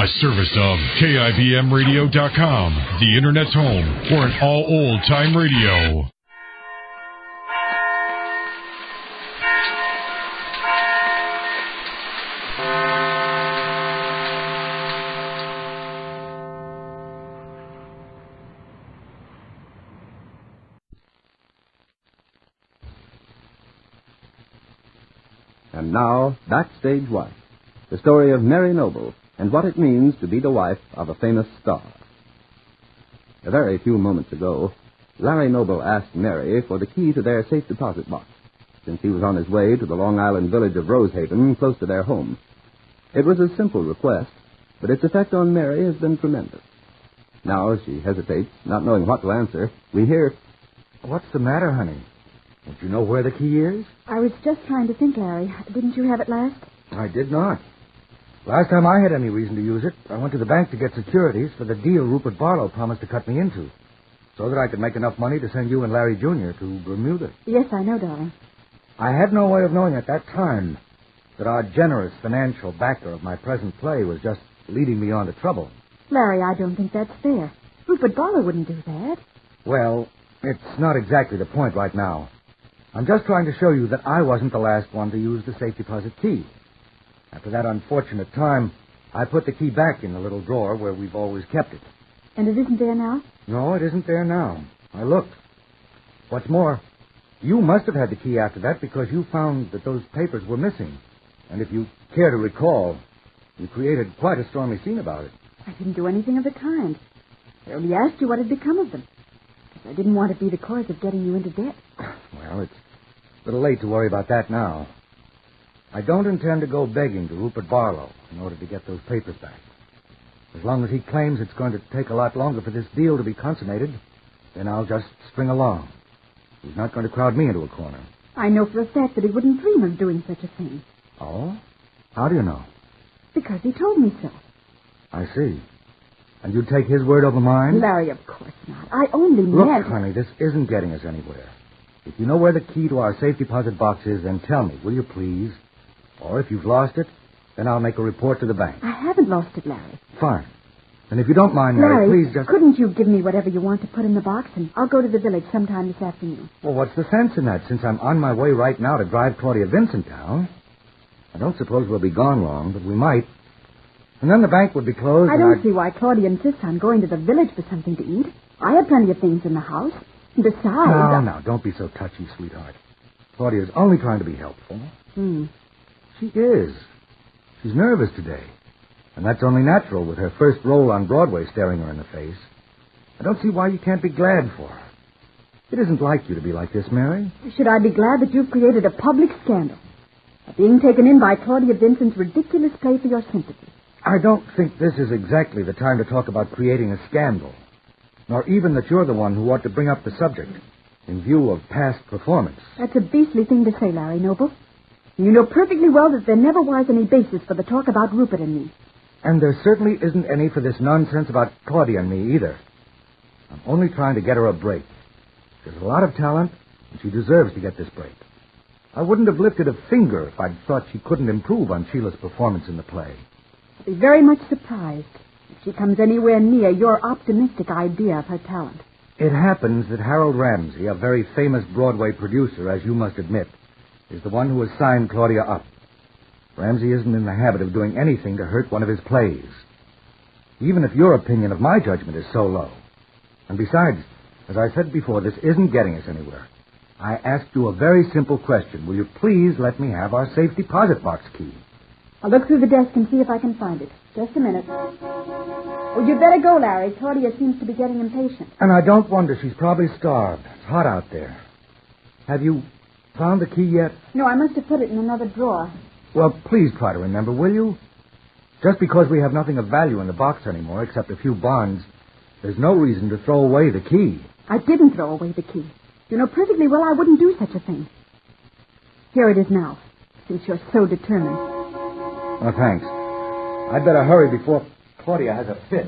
A service of KIBMradio.com, the Internet's home for an all-old-time radio. And now, Backstage Wife, the story of Mary Noble and what it means to be the wife of a famous star. A very few moments ago, Larry Noble asked Mary for the key to their safe deposit box, since he was on his way to the Long Island village of Rosehaven, close to their home. It was a simple request, but its effect on Mary has been tremendous. Now, as she hesitates, not knowing what to answer, we hear, "What's the matter, honey? Don't you know where the key is?" I was just trying to think, Larry. Didn't you have it last? I did not. Last time I had any reason to use it, I went to the bank to get securities for the deal Rupert Barlow promised to cut me into, so that I could make enough money to send you and Larry Jr. to Bermuda. Yes, I know, darling. I had no way of knowing at that time that our generous financial backer of my present play was just leading me on to trouble. Larry, I don't think that's fair. Rupert Barlow wouldn't do that. Well, it's not exactly the point right now. I'm just trying to show you that I wasn't the last one to use the safe deposit key. After that unfortunate time, I put the key back in the little drawer where we've always kept it. And it isn't there now? No, it isn't there now. I looked. What's more, you must have had the key after that because you found that those papers were missing. And if you care to recall, you created quite a stormy scene about it. I didn't do anything of the kind. I only asked you what had become of them. I didn't want to be the cause of getting you into debt. Well, it's a little late to worry about that now. I don't intend to go begging to Rupert Barlow in order to get those papers back. As long as he claims it's going to take a lot longer for this deal to be consummated, then I'll just string along. He's not going to crowd me into a corner. I know for a fact that he wouldn't dream of doing such a thing. Oh? How do you know? Because he told me so. I see. And you'd take his word over mine? Larry, of course not. I only Look, meant... honey, this isn't getting us anywhere. If you know where the key to our safe deposit box is, then tell me, will you please? Or if you've lost it, then I'll make a report to the bank. I haven't lost it, Larry. Fine. And if you don't mind, Mary, please just... couldn't you give me whatever you want to put in the box, and I'll go to the village sometime this afternoon? Well, what's the sense in that, since I'm on my way right now to drive Claudia Vincent down? I don't suppose we'll be gone long, but we might. And then the bank would be closed. I don't see why Claudia insists on going to the village for something to eat. I have plenty of things in the house. And besides... No, don't be so touchy, sweetheart. Claudia's only trying to be helpful. She is. She's nervous today. And that's only natural with her first role on Broadway staring her in the face. I don't see why you can't be glad for her. It isn't like you to be like this, Mary. Should I be glad that you've created a public scandal? Being taken in by Claudia Vincent's ridiculous play for your sympathy. I don't think this is exactly the time to talk about creating a scandal. Nor even that you're the one who ought to bring up the subject in view of past performance. That's a beastly thing to say, Larry Noble. You know perfectly well that there never was any basis for the talk about Rupert and me. And there certainly isn't any for this nonsense about Claudia and me either. I'm only trying to get her a break. She has a lot of talent, and she deserves to get this break. I wouldn't have lifted a finger if I'd thought she couldn't improve on Sheila's performance in the play. I'll be very much surprised if she comes anywhere near your optimistic idea of her talent. It happens that Harold Ramsey, a very famous Broadway producer, as you must admit, is the one who has signed Claudia up. Ramsey isn't in the habit of doing anything to hurt one of his plays, even if your opinion of my judgment is so low. And besides, as I said before, this isn't getting us anywhere. I asked you a very simple question. Will you please let me have our safe deposit box key? I'll look through the desk and see if I can find it. Just a minute. Oh, you'd better go, Larry. Claudia seems to be getting impatient. And I don't wonder. She's probably starved. It's hot out there. Have you found the key yet? No, I must have put it in another drawer. Well, please try to remember, will you? Just because we have nothing of value in the box anymore, except a few bonds, there's no reason to throw away the key. I didn't throw away the key. You know perfectly well I wouldn't do such a thing. Here it is now, since you're so determined. Oh, thanks. I'd better hurry before Claudia has a fit.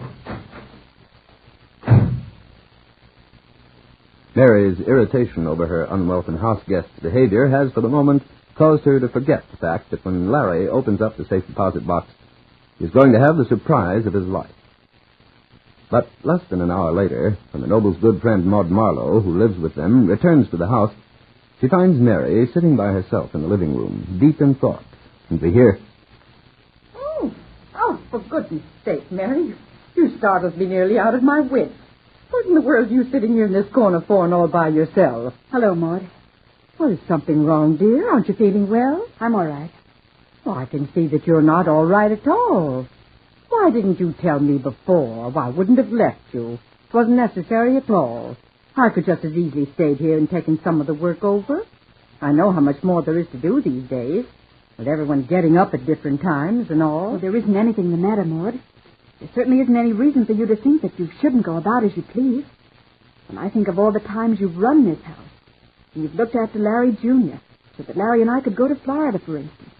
Mary's irritation over her unwelcome house guest's behavior has, for the moment, caused her to forget the fact that when Larry opens up the safe deposit box, He's going to have the surprise of his life. But less than an hour later, when the noble's good friend Maud Marlowe, who lives with them, returns to the house, she finds Mary sitting by herself in the living room, deep in thought. And we hear... Oh, for goodness sake, Mary. You startled me nearly out of my wits. What in the world are you sitting here in this corner for and all by yourself? Hello, Maud. Well, is something wrong, dear? Aren't you feeling well? I'm all right. Oh, I can see that you're not all right at all. Why didn't you tell me before? Why, I wouldn't have left you. It wasn't necessary at all. I could just as easily stayed here and taken some of the work over. I know how much more there is to do these days, with everyone getting up at different times and all. Well, there isn't anything the matter, Maud. There certainly isn't any reason for you to think that you shouldn't go about as you please. When I think of all the times you've run this house, and you've looked after Larry Jr., so that Larry and I could go to Florida, for instance,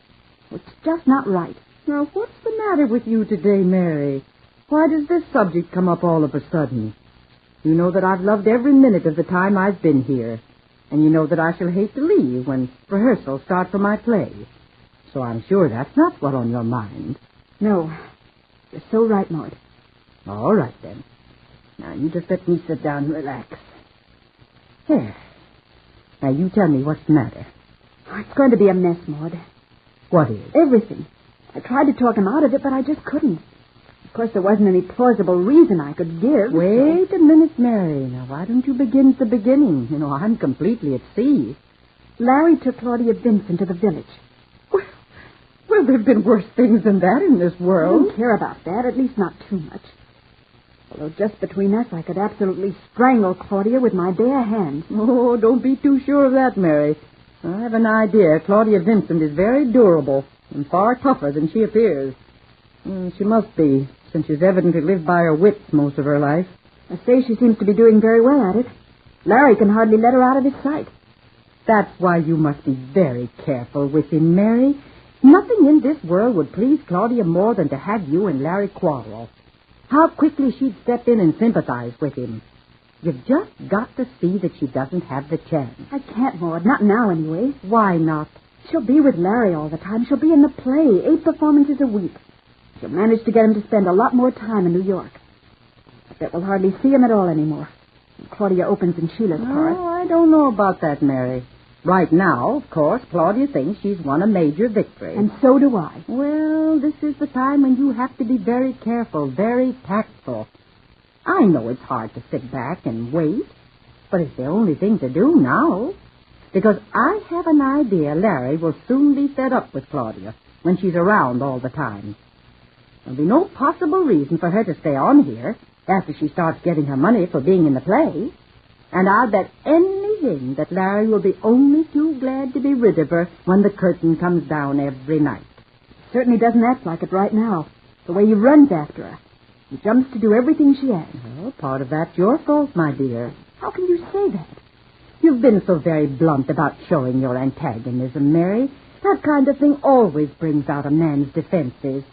it's just not right. Now, what's the matter with you today, Mary? Why does this subject come up all of a sudden? You know that I've loved every minute of the time I've been here, and you know that I shall hate to leave when rehearsals start for my play. So I'm sure that's not what's on your mind. No, you're so right, Maud. All right, then. Now, you just let me sit down and relax. Here. Now, you tell me what's the matter. Oh, it's going to be a mess, Maud. What is? Everything. I tried to talk him out of it, but I just couldn't. Of course, there wasn't any plausible reason I could give. Wait a minute, Mary. Now, why don't you begin at the beginning? You know, I'm completely at sea. Larry took Claudia Vincent to the village. Well, there have been worse things than that in this I world. don't care about that, at least not too much. Although just between us, I could absolutely strangle Claudia with my bare hands. Oh, don't be too sure of that, Mary. I have an idea Claudia Vincent is very durable and far tougher than she appears. She must be, since she's evidently lived by her wits most of her life. I say she seems to be doing very well at it. Larry can hardly let her out of his sight. That's why you must be very careful with him, Mary. Nothing in this world would please Claudia more than to have you and Larry quarrel. How quickly she'd step in and sympathize with him. You've just got to see that she doesn't have the chance. I can't, Maud. Not now, anyway. Why not? She'll be with Larry all the time. She'll be in the play, 8 performances a week. She'll manage to get him to spend a lot more time in New York. I bet we'll hardly see him at all anymore. When Claudia opens in Sheila's part. Oh, I don't know about that, Mary. Right now, of course, Claudia thinks she's won a major victory. And so do I. Well, this is the time when you have to be very careful, very tactful. I know it's hard to sit back and wait, but it's the only thing to do now. Because I have an idea Larry will soon be fed up with Claudia when she's around all the time. There'll be no possible reason for her to stay on here after she starts getting her money for being in the play. And I'll bet anything that Larry will be only too glad to be rid of her when the curtain comes down every night. He certainly doesn't act like it right now. The way he runs after her. He jumps to do everything she asks. Well, part of that's your fault, my dear. How can you say that? You've been so very blunt about showing your antagonism, Mary. That kind of thing always brings out a man's defenses.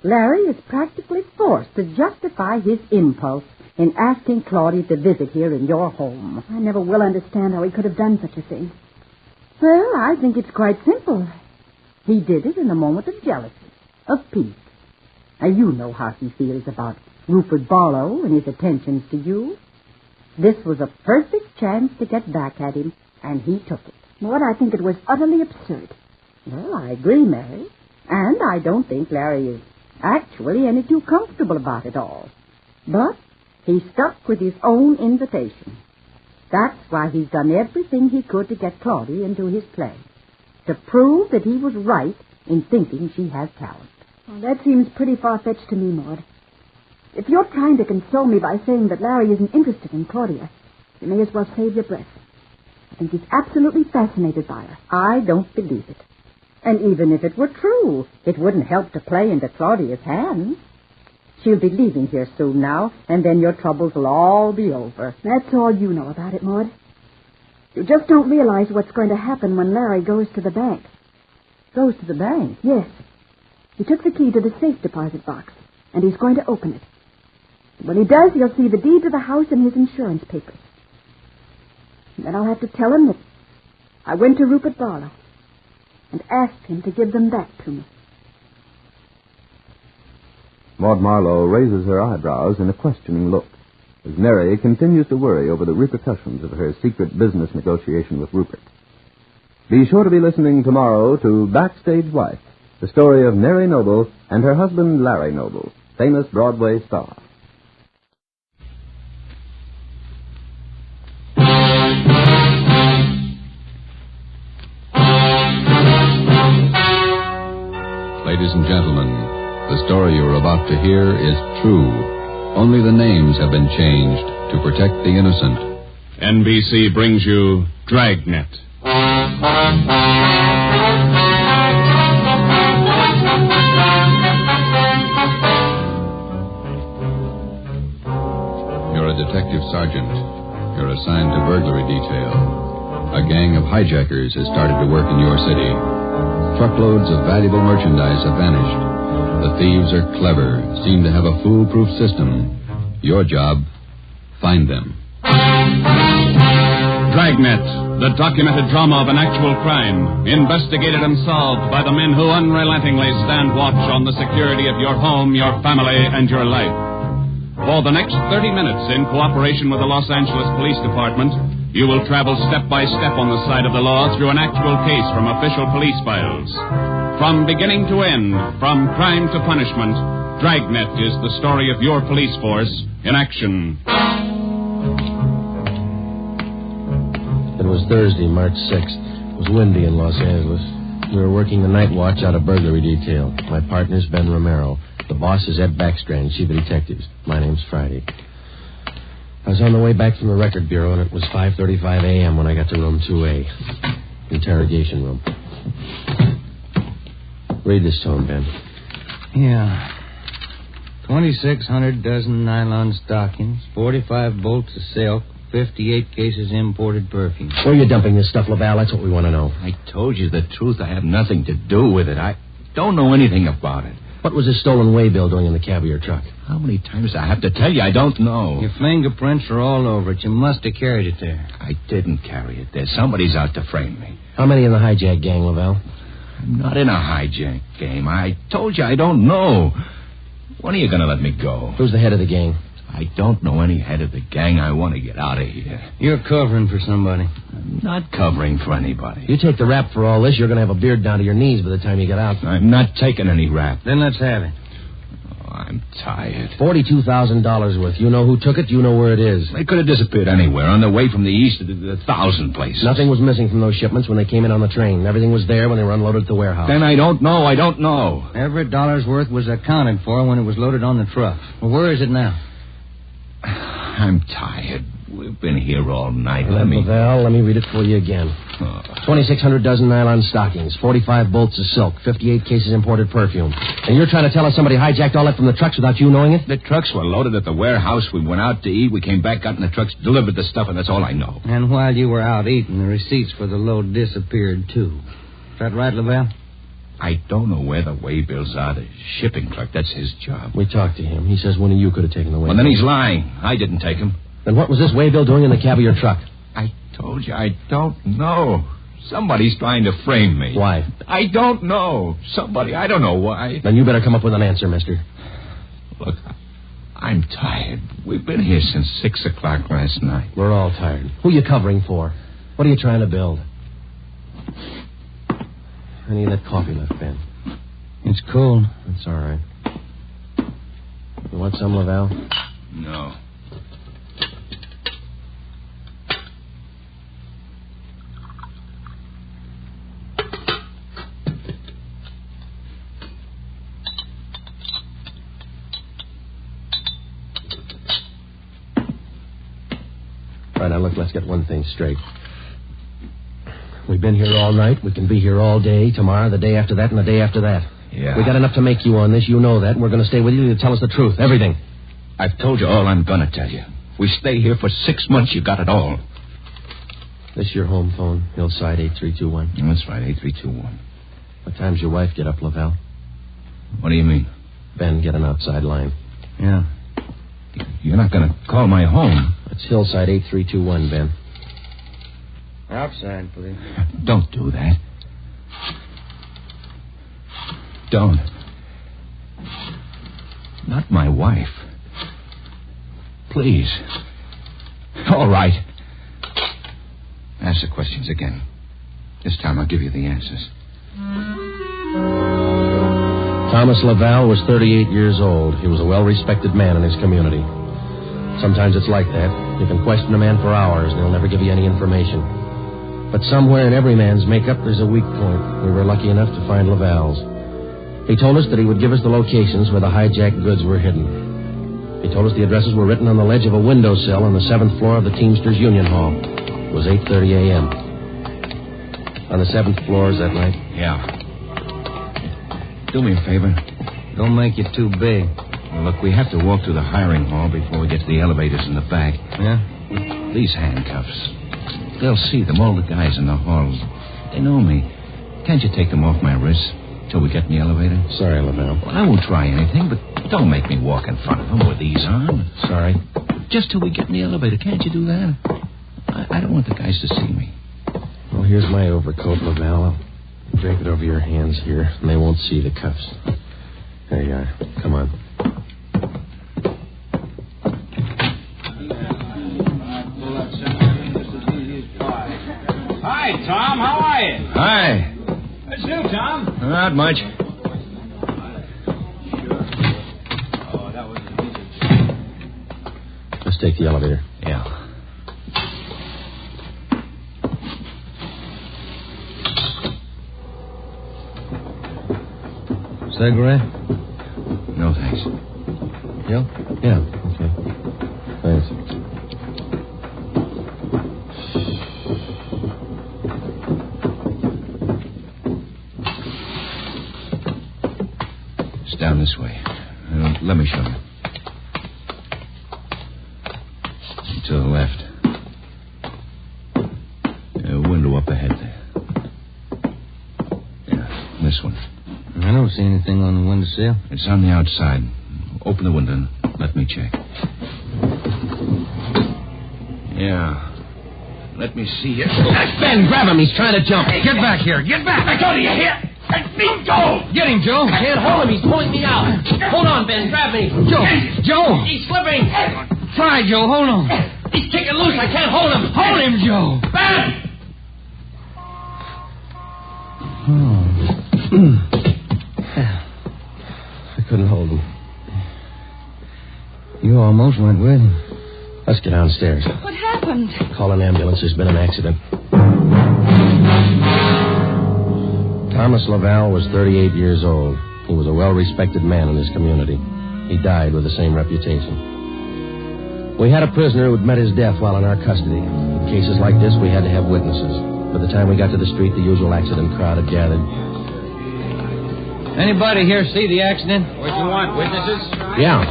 Larry is practically forced to justify his impulse in asking Claudia to visit here in your home. I never will understand how he could have done such a thing. Well, I think it's quite simple. He did it in a moment of jealousy, of pique. Now, you know how he feels about Rupert Barlow and his attentions to you. This was a perfect chance to get back at him, and he took it. Maud, I think it was utterly absurd. Well, I agree, Mary. And I don't think Larry is actually any too comfortable about it all. But he stuck with his own invitation. That's why he's done everything he could to get Claudia into his play, to prove that he was right in thinking she has talent. Well, that seems pretty far-fetched to me, Maud. If you're trying to console me by saying that Larry isn't interested in Claudia, you may as well save your breath. I think he's absolutely fascinated by her. I don't believe it. And even if it were true, it wouldn't help to play into Claudia's hands. She'll be leaving here soon now, and then your troubles will all be over. That's all you know about it, Maud. You just don't realize what's going to happen when Larry goes to the bank. Goes to the bank? Yes. He took the key to the safe deposit box, and he's going to open it. When he does, he'll see the deed to the house and his insurance papers. And then I'll have to tell him that I went to Rupert Barlow and asked him to give them back to me. Maud Marlowe raises her eyebrows in a questioning look as Mary continues to worry over the repercussions of her secret business negotiation with Rupert. Be sure to be listening tomorrow to Backstage Wife, the story of Mary Noble and her husband Larry Noble, famous Broadway star. Ladies and gentlemen, the story you're about to hear is true. Only the names have been changed to protect the innocent. NBC brings you Dragnet. You're a detective sergeant. You're assigned to burglary detail. A gang of hijackers has started to work in your city. Truckloads of valuable merchandise have vanished. The thieves are clever, seem to have a foolproof system. Your job, find them. Dragnet, the documented drama of an actual crime, investigated and solved by the men who unrelentingly stand watch on the security of your home, your family, and your life. For the next 30 minutes, in cooperation with the Los Angeles Police Department, you will travel step by step on the side of the law through an actual case from official police files. From beginning to end, from crime to punishment, Dragnet is the story of your police force in action. It was Thursday, March 6th. It was windy in Los Angeles. We were working the night watch out of burglary detail. My partner's Ben Romero. The boss is Ed Backstrand, chief of detectives. My name's Friday. I was on the way back from the record bureau, and it was 5:35 a.m. when I got to room 2A. Interrogation room. Read this to him, Ben. Yeah. 2,600 dozen nylon stockings, 45 bolts of silk, 58 cases imported perfume. Where are you dumping this stuff, Laval? That's what we want to know. I told you the truth. I have nothing to do with it. I don't know anything about it. What was this stolen waybill doing in the cab of your truck? How many times do I have to tell you? I don't know. Your fingerprints are all over it. You must have carried it there. I didn't carry it there. Somebody's out to frame me. How many in the hijack gang, Laval? I'm not in a hijack game. I told you I don't know. When are you going to let me go? Who's the head of the gang? I don't know any head of the gang. I want to get out of here. You're covering for somebody. I'm not covering for anybody. You take the rap for all this, you're going to have a beard down to your knees by the time you get out. I'm not taking any rap. Then let's have it. Oh, I'm tired. $42,000 worth. You know who took it. You know where it is. They could have disappeared anywhere on their way from the east to the 1,000 places. Nothing was missing from those shipments when they came in on the train. Everything was there when they were unloaded at the warehouse. Then I don't know. I don't know. Every dollar's worth was accounted for when it was loaded on the truck. Well, where is it now? I'm tired. We've been here all night. Let me read it for you again. 2,600 dozen nylon stockings, 45 bolts of silk, 58 cases imported perfume. And you're trying to tell us somebody hijacked all that from the trucks without you knowing it? The trucks were loaded at the warehouse. We went out to eat. We came back, got in the trucks, delivered the stuff, and that's all I know. And while you were out eating, the receipts for the load disappeared, too. Is that right, Lavelle? I don't know where the waybills are. The shipping clerk, that's his job. We talked to him. He says one of you could have taken the waybill. Well, then he's lying. I didn't take him. Then what was this waybill doing in the cab of your truck? I told you, I don't know. Somebody's trying to frame me. Why? I don't know. Somebody, I don't know why. Then you better come up with an answer, mister. Look, I'm tired. We've been here since 6 o'clock last night. We're all tired. Who are you covering for? What are you trying to build? I need that coffee left, Ben. It's cold. That's all right. You want some, Lavelle? No. All right, now look, let's get one thing straight. We've been here all night. We can be here all day, tomorrow, the day after that, and the day after that. Yeah. We got enough to make you on this. You know that. And we're going to stay with you to tell us the truth. Everything. I've told you all I'm going to tell you. We stay here for 6 months. You got it all. This your home phone, Hillside 8321. That's right, 8321. What time's your wife get up, Lavelle? What do you mean? Ben, get an outside line. Yeah. You're not going to call my home. It's Hillside 8321, Ben. Outside, please. Don't do that. Don't. Not my wife. Please. All right. Ask the questions again. This time I'll give you the answers. Thomas Laval was 38 years old. He was a well-respected man in his community. Sometimes it's like that. You can question a man for hours, and he'll never give you any information. But somewhere in every man's makeup, there's a weak point. We were lucky enough to find Laval's. He told us that he would give us the locations where the hijacked goods were hidden. He told us the addresses were written on the ledge of a windowsill on the 7th floor of the Teamsters Union Hall. It was 8:30 a.m. On the 7th floor, is that right? Yeah. Do me a favor. Don't make it too big. Well, look, we have to walk through the hiring hall before we get to the elevators in the back. Yeah? These handcuffs. They'll see them, all the guys in the hall. They know me. Can't you take them off my wrists till we get in the elevator? Sorry, Laval. Well, I won't try anything, but don't make me walk in front of them with these on. Sorry. Just till we get in the elevator. Can't you do that? I don't want the guys to see me. Well, here's my overcoat, Laval. I'll drape it over your hands here, and they won't see the cuffs. There you are. Come on. Hi, Tom. How are you? Hi. What's new, Tom? Not much. Let's take the elevator. Yeah. Cigarette? No, thanks. You? Yeah, okay. Thanks. It's down this way. Let me show you. To the left. Window up ahead there. Yeah, this one. I don't see anything on the windowsill. It's on the outside. Open the window and let me check. Yeah. Let me see it. Ben, grab him. He's trying to jump. Get back here. Get back. Let go, do you hear? Let me go! Get him, Joe. I can't hold him. He's pulling me out. Hold on, Ben. Grab me. Joe. He's slipping. Try, Joe. Hold on. He's kicking loose. I can't hold him. Hold him, Joe. Ben! I couldn't hold him. You almost went with him. Let's get downstairs. What happened? Call an ambulance. There's been an accident. Thomas Laval was 38 years old. He was a well-respected man in his community. He died with the same reputation. We had a prisoner who had met his death while in our custody. In cases like this, we had to have witnesses. By the time we got to the street, the usual accident crowd had gathered. Anybody here see the accident? What you want, witnesses? Yeah.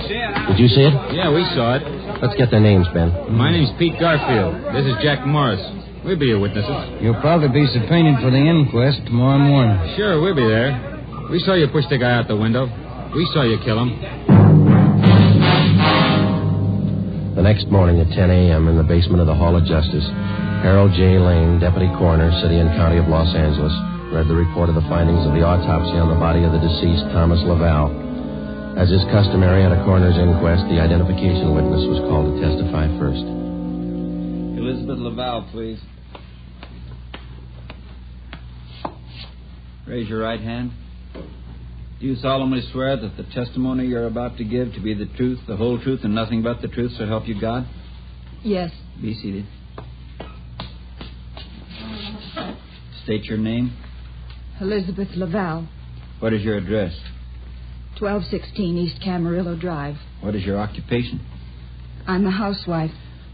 Did you see it? Yeah, we saw it. Let's get their names, Ben. My name's Pete Garfield. This is Jack Morris. We'll be your witnesses. You'll probably be subpoenaed for the inquest tomorrow morning. Sure, we'll be there. We saw you push the guy out the window. We saw you kill him. The next morning at 10 a.m. in the basement of the Hall of Justice, Harold J. Lane, Deputy Coroner, City and County of Los Angeles, read the report of the findings of the autopsy on the body of the deceased Thomas Laval. As is customary at a coroner's inquest, the identification witness was called to testify first. Elizabeth Laval, please. Raise your right hand. Do you solemnly swear that the testimony you're about to give to be the truth, the whole truth, and nothing but the truth, so help you God? Yes. Be seated. State your name. Elizabeth Laval, What is your address? 1216 East Camarillo Drive. What is your occupation? I'm a housewife.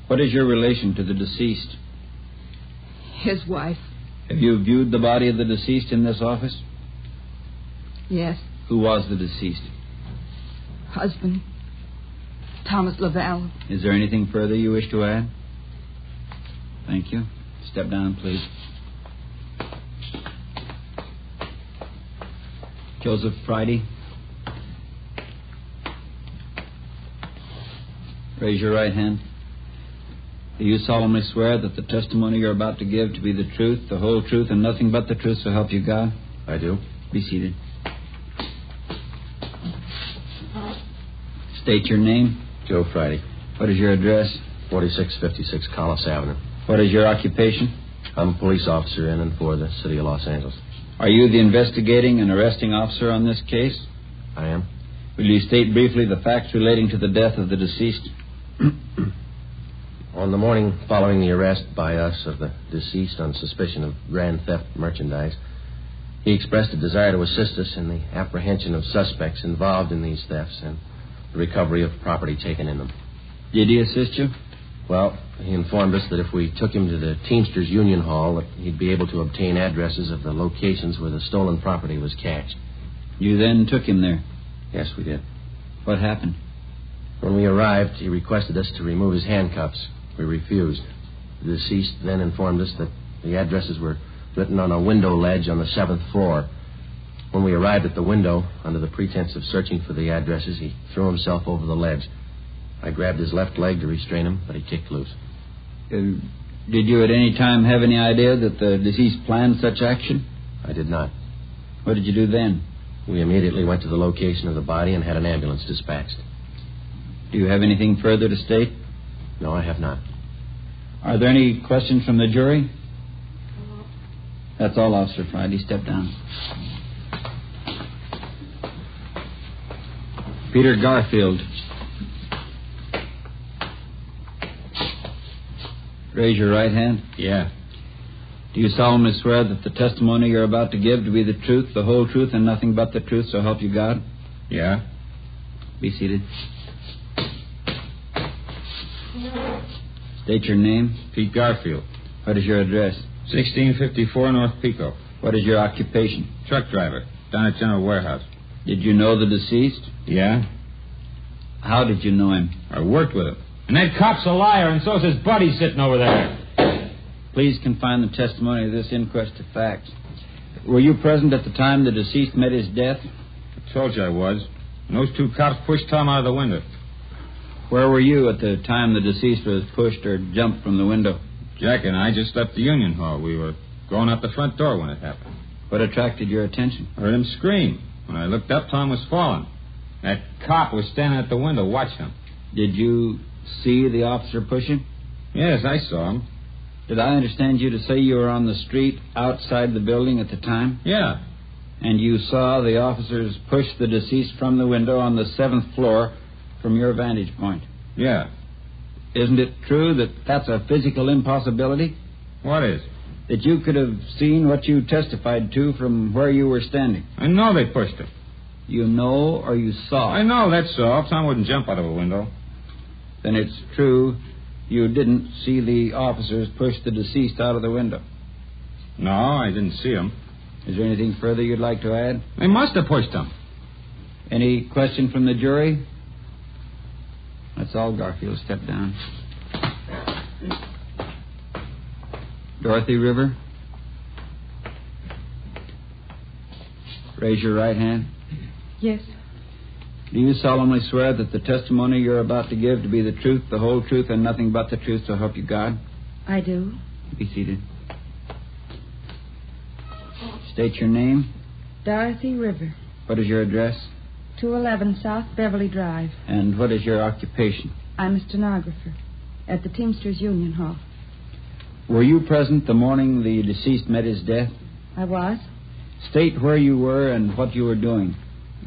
What is your relation to the deceased? His wife. Have you viewed the body of the deceased in this office? Yes. Who was the deceased? Husband. Thomas Laval. Is there anything further you wish to add? Thank you. Step down, please. Joseph Friday. Raise your right hand. Do you solemnly swear that the testimony you're about to give to be the truth, the whole truth, and nothing but the truth, so help you God? I do. Be seated. State your name. Joe Friday. What is your address? 4656 Collis Avenue. What is your occupation? I'm a police officer in and for the city of Los Angeles. Are you the investigating and arresting officer on this case? I am. Will you state briefly the facts relating to the death of the deceased? On the morning following the arrest by us of the deceased on suspicion of grand theft merchandise, he expressed a desire to assist us in the apprehension of suspects involved in these thefts and the recovery of property taken in them. Did he assist you? Well, he informed us that if we took him to the Teamsters Union Hall, that he'd be able to obtain addresses of the locations where the stolen property was cached. You then took him there? Yes, we did. What happened? When we arrived, he requested us to remove his handcuffs. We refused. The deceased then informed us that the addresses were written on a window ledge on the 7th floor. When we arrived at the window, under the pretense of searching for the addresses, he threw himself over the ledge. I grabbed his left leg to restrain him, but he kicked loose. Did you at any time have any idea that the deceased planned such action? I did not. What did you do then? We immediately went to the location of the body and had an ambulance dispatched. Do you have anything further to state? No, I have not. Are there any questions from the jury? That's all, Officer Friday. Step down. Peter Garfield. Raise your right hand. Yeah. Do you solemnly swear that the testimony you're about to give to be the truth, the whole truth, and nothing but the truth, so help you God? Yeah. Be seated. State your name. Pete Garfield. What is your address? 1654 North Pico. What is your occupation? Truck driver. Down at General Warehouse. Did you know the deceased? Yeah. How did you know him? I worked with him. And that cop's a liar, and so's his buddy sitting over there. Please confine the testimony of this inquest to facts. Were you present at the time the deceased met his death? I told you I was. And those two cops pushed Tom out of the window. Where were you at the time the deceased was pushed or jumped from the window? Jack and I just left the Union Hall. We were going out the front door when it happened. What attracted your attention? I heard him scream. When I looked up, Tom was falling. That cop was standing at the window watching him. Did you see the officer push him? Yes, I saw him. Did I understand you to say you were on the street outside the building at the time? Yeah. And you saw the officers push the deceased from the window on the 7th floor from your vantage point? Yeah. Isn't it true that that's a physical impossibility? What is? That you could have seen what you testified to from where you were standing? I know they pushed him. You know or you saw? I know, that's all. Tom wouldn't jump out of a window. Then it's true you didn't see the officers push the deceased out of the window? No, I didn't see him. Is there anything further you'd like to add? They must have pushed him. Any question from the jury? That's all, Garfield. Step down. Dorothy River. Raise your right hand. Yes. Do you solemnly swear that the testimony you're about to give to be the truth, the whole truth, and nothing but the truth, so help you God? I do. Be seated. State your name. Dorothy River. What is your address? 211 South Beverly Drive. And what is your occupation? I'm a stenographer at the Teamsters Union Hall. Were you present the morning the deceased met his death? I was. State where you were and what you were doing.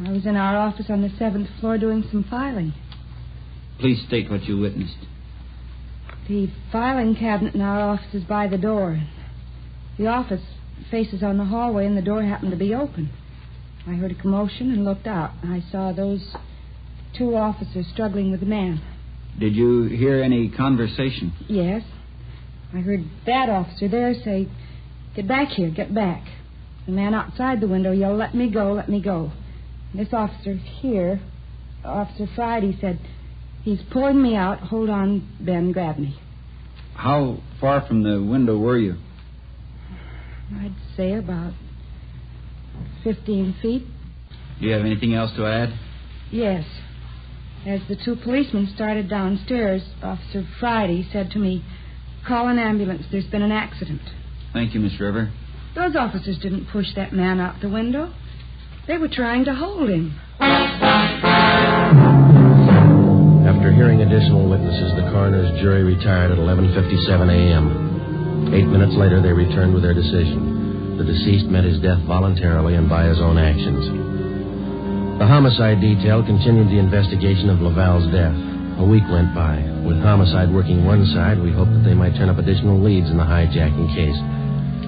I was in our office on the 7th floor doing some filing. Please state what you witnessed. The filing cabinet in our office is by the door. The office faces on the hallway, and the door happened to be open. I heard a commotion and looked out. I saw those two officers struggling with the man. Did you hear any conversation? Yes. I heard that officer there say, "Get back here, get back." The man outside the window yelled, "Let me go, let me go." This officer here, Officer Friday, said, "He's pulling me out. Hold on, Ben, grab me." How far from the window were you? I'd say about 15 feet. Do you have anything else to add? Yes. As the two policemen started downstairs, Officer Friday said to me, "Call an ambulance. There's been an accident." Thank you, Miss River. Those officers didn't push that man out the window. They were trying to hold him. witnesses, the coroner's jury retired at 11:57 a.m. 8 minutes later, they returned with their decision. The deceased met his death voluntarily and by his own actions. The homicide detail continued the investigation of Laval's death. A week went by. With homicide working one side, we hoped that they might turn up additional leads in the hijacking case.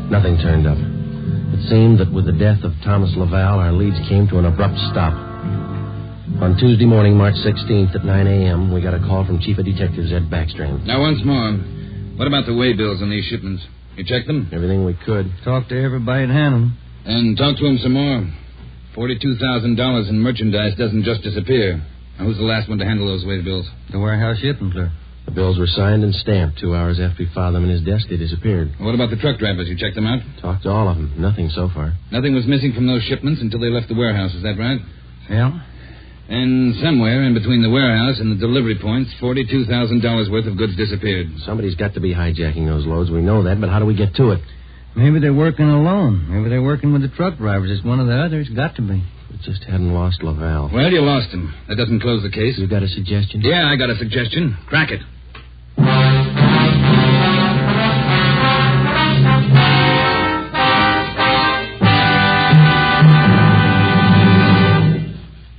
Nothing turned up. It seemed that with the death of Thomas Laval, our leads came to an abrupt stop. On Tuesday morning, March 16th at 9 a.m., we got a call from Chief of Detectives Ed Backstrand. Now, once more, what about the way bills on these shipments? You checked them? Everything we could. Talked to everybody at Hannum. And talk to him some more. $42,000 in merchandise doesn't just disappear. Now, who's the last one to handle those way bills? The warehouse shipping clerk. The bills were signed and stamped. 2 hours after he filed them in his desk, they disappeared. What about the truck drivers? You checked them out? Talked to all of them. Nothing so far. Nothing was missing from those shipments until they left the warehouse. Is that right? Yeah. And somewhere in between the warehouse and the delivery points, $42,000 worth of goods disappeared. Somebody's got to be hijacking those loads. We know that, but how do we get to it? Maybe they're working alone. Maybe they're working with the truck drivers. It's one of the others. Got to be. We just hadn't lost Laval. Well, you lost him. That doesn't close the case. You got a suggestion? Yeah, I got a suggestion. Crack it.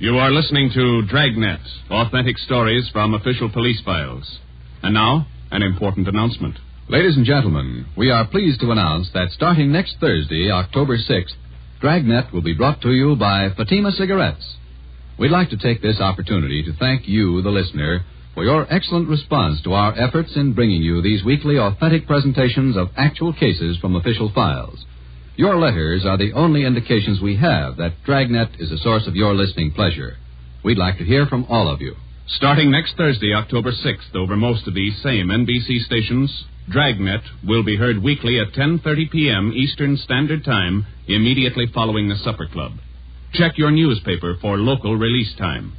You are listening to Dragnet, authentic stories from official police files. And now, an important announcement. Ladies and gentlemen, we are pleased to announce that starting next Thursday, October 6th, Dragnet will be brought to you by Fatima Cigarettes. We'd like to take this opportunity to thank you, the listener, for your excellent response to our efforts in bringing you these weekly authentic presentations of actual cases from official files. Your letters are the only indications we have that Dragnet is a source of your listening pleasure. We'd like to hear from all of you. Starting next Thursday, October 6th, over most of these same NBC stations, Dragnet will be heard weekly at 10:30 p.m. Eastern Standard Time, immediately following the Supper Club. Check your newspaper for local release time.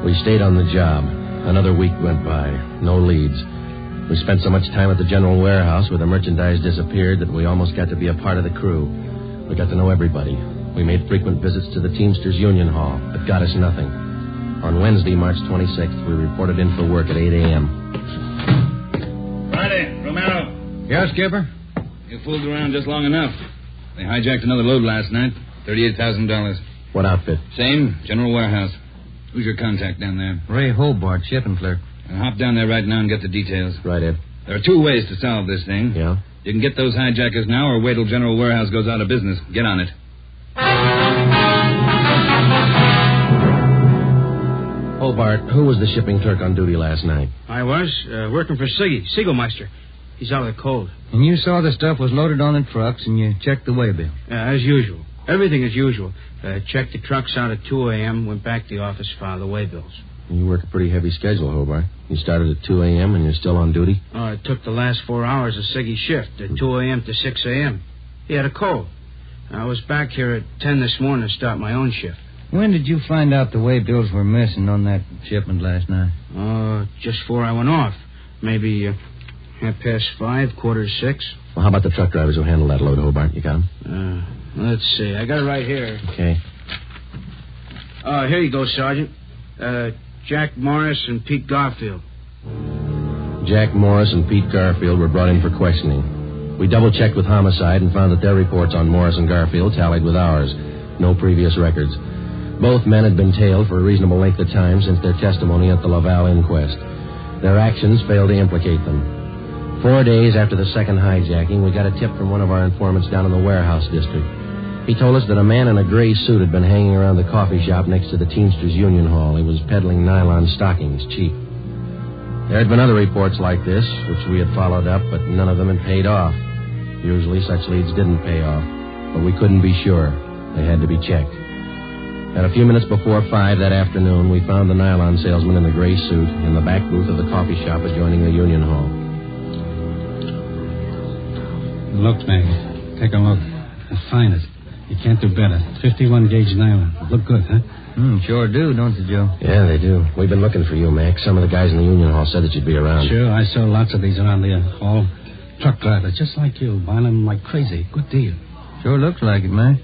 We stayed on the job. Another week went by. No leads. We spent so much time at the general warehouse where the merchandise disappeared that we almost got to be a part of the crew. We got to know everybody. We made frequent visits to the Teamsters Union Hall, but got us nothing. On Wednesday, March 26th, we reported in for work at 8 a.m. Friday, Romero. Yes, Skipper? You fooled around just long enough. They hijacked another load last night. $38,000. What outfit? Same, general warehouse. Who's your contact down there? Ray Hobart, shipping clerk. Hop down there right now and get the details. Right, Ed. There are 2 ways to solve this thing. Yeah? You can get those hijackers now or wait till General Warehouse goes out of business. Get on it. Hobart, who was the shipping clerk on duty last night? I was, working for Siggy, Siegelmeister. He's out of the cold. And you saw the stuff was loaded on the trucks and you checked the way bill? As usual. Everything as usual. Checked the trucks out at 2 a.m., went back to the office, filed the way bills. You work a pretty heavy schedule, Hobart. You started at 2 a.m. and you're still on duty? It took the last 4 hours of Siggy's shift, at 2 a.m. to 6 a.m. He had a cold. I was back here at 10 this morning to start my own shift. When did you find out the way bills were missing on that shipment last night? Just before I went off. Maybe 5:30, 5:45. Well, how about the truck drivers who handled that load, Hobart? You got them? Let's see. I got it right here. Okay. Here you go, Sergeant. Jack Morris and Pete Garfield. Jack Morris and Pete Garfield were brought in for questioning. We double-checked with Homicide and found that their reports on Morris and Garfield tallied with ours. No previous records. Both men had been tailed for a reasonable length of time since their testimony at the Laval inquest. Their actions failed to implicate them. 4 days after the second hijacking, we got a tip from one of our informants down in the warehouse district. He told us that a man in a gray suit had been hanging around the coffee shop next to the Teamsters Union Hall. He was peddling nylon stockings, cheap. There had been other reports like this, which we had followed up, but none of them had paid off. Usually such leads didn't pay off, but we couldn't be sure. They had to be checked. At a few minutes before 5 that afternoon, we found the nylon salesman in the gray suit in the back booth of the coffee shop adjoining the Union Hall. Look, Meg. Take a look. Fine it. You can't do better. 51-gauge nylon. Look good, huh? Sure do, don't you, Joe? Yeah, they do. We've been looking for you, Mac. Some of the guys in the Union Hall said that you'd be around. Sure, I saw lots of these around the hall. Truck drivers, just like you, buying them like crazy. Good deal. Sure looks like it, man.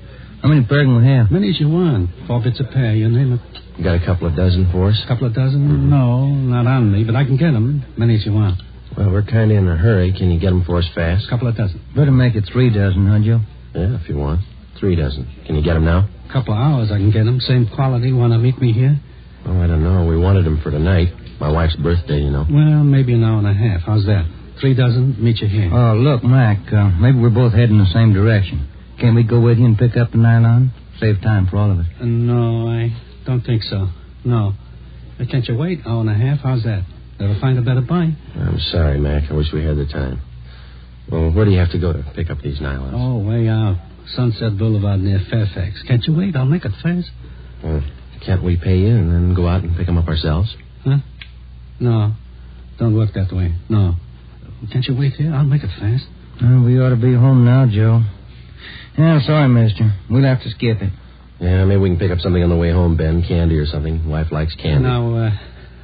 How many Bergen we have? Many as you want. 4 bits a pair, you name it. You got a couple of dozen for us? Couple of dozen? No, not on me, but I can get them. Many as you want. Well, we're kind of in a hurry. Can you get them for us fast? Couple of dozen. Better make it 3 dozen, huh, Joe? Yeah, if you want. 3 dozen. Can you get them now? Couple of hours I can get them. Same quality. Want to meet me here? Oh, I don't know. We wanted them for tonight. My wife's birthday, you know. Well, maybe an hour and a half. How's that? 3 dozen, meet you here. Oh, look, Mac, maybe we're both heading the same direction. Can't we go with you and pick up the nylon? Save time for all of us. No, I don't think so. No. Can't you wait? Hour and a half? How's that? Never find a better buy? I'm sorry, Mac. I wish we had the time. Well, where do you have to go to pick up these nylons? Oh, way out. Sunset Boulevard near Fairfax. Can't you wait? I'll make it fast. Can't we pay you and then go out and pick them up ourselves? Huh? No. Don't work that way. No. Can't you wait here? I'll make it fast. We ought to be home now, Joe. Yeah, I'm sorry, mister. We'll have to skip it. Yeah, maybe we can pick up something on the way home, Ben. Candy or something. Wife likes candy. Now,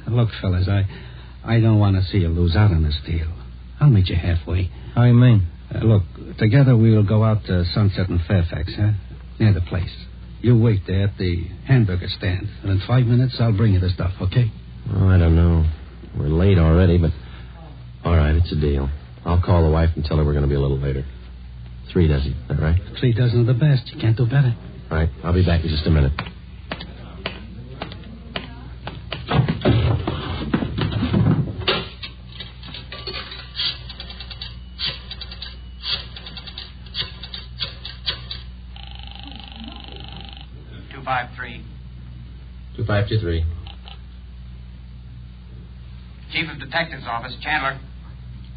look, fellas, I don't want to see you lose out on this deal. I'll meet you halfway. How you mean? Look, together we'll go out to Sunset and Fairfax, huh? Near the place. You wait there at the hamburger stand, and in 5 minutes I'll bring you the stuff, okay? Oh, I don't know. We're late already, but... All right, it's a deal. I'll call the wife and tell her we're going to be a little later. 3 dozen, is that right? 3 dozen of the best. You can't do better. All right, I'll be back in just a minute. $2523. Chief of Detectives Office, Chandler.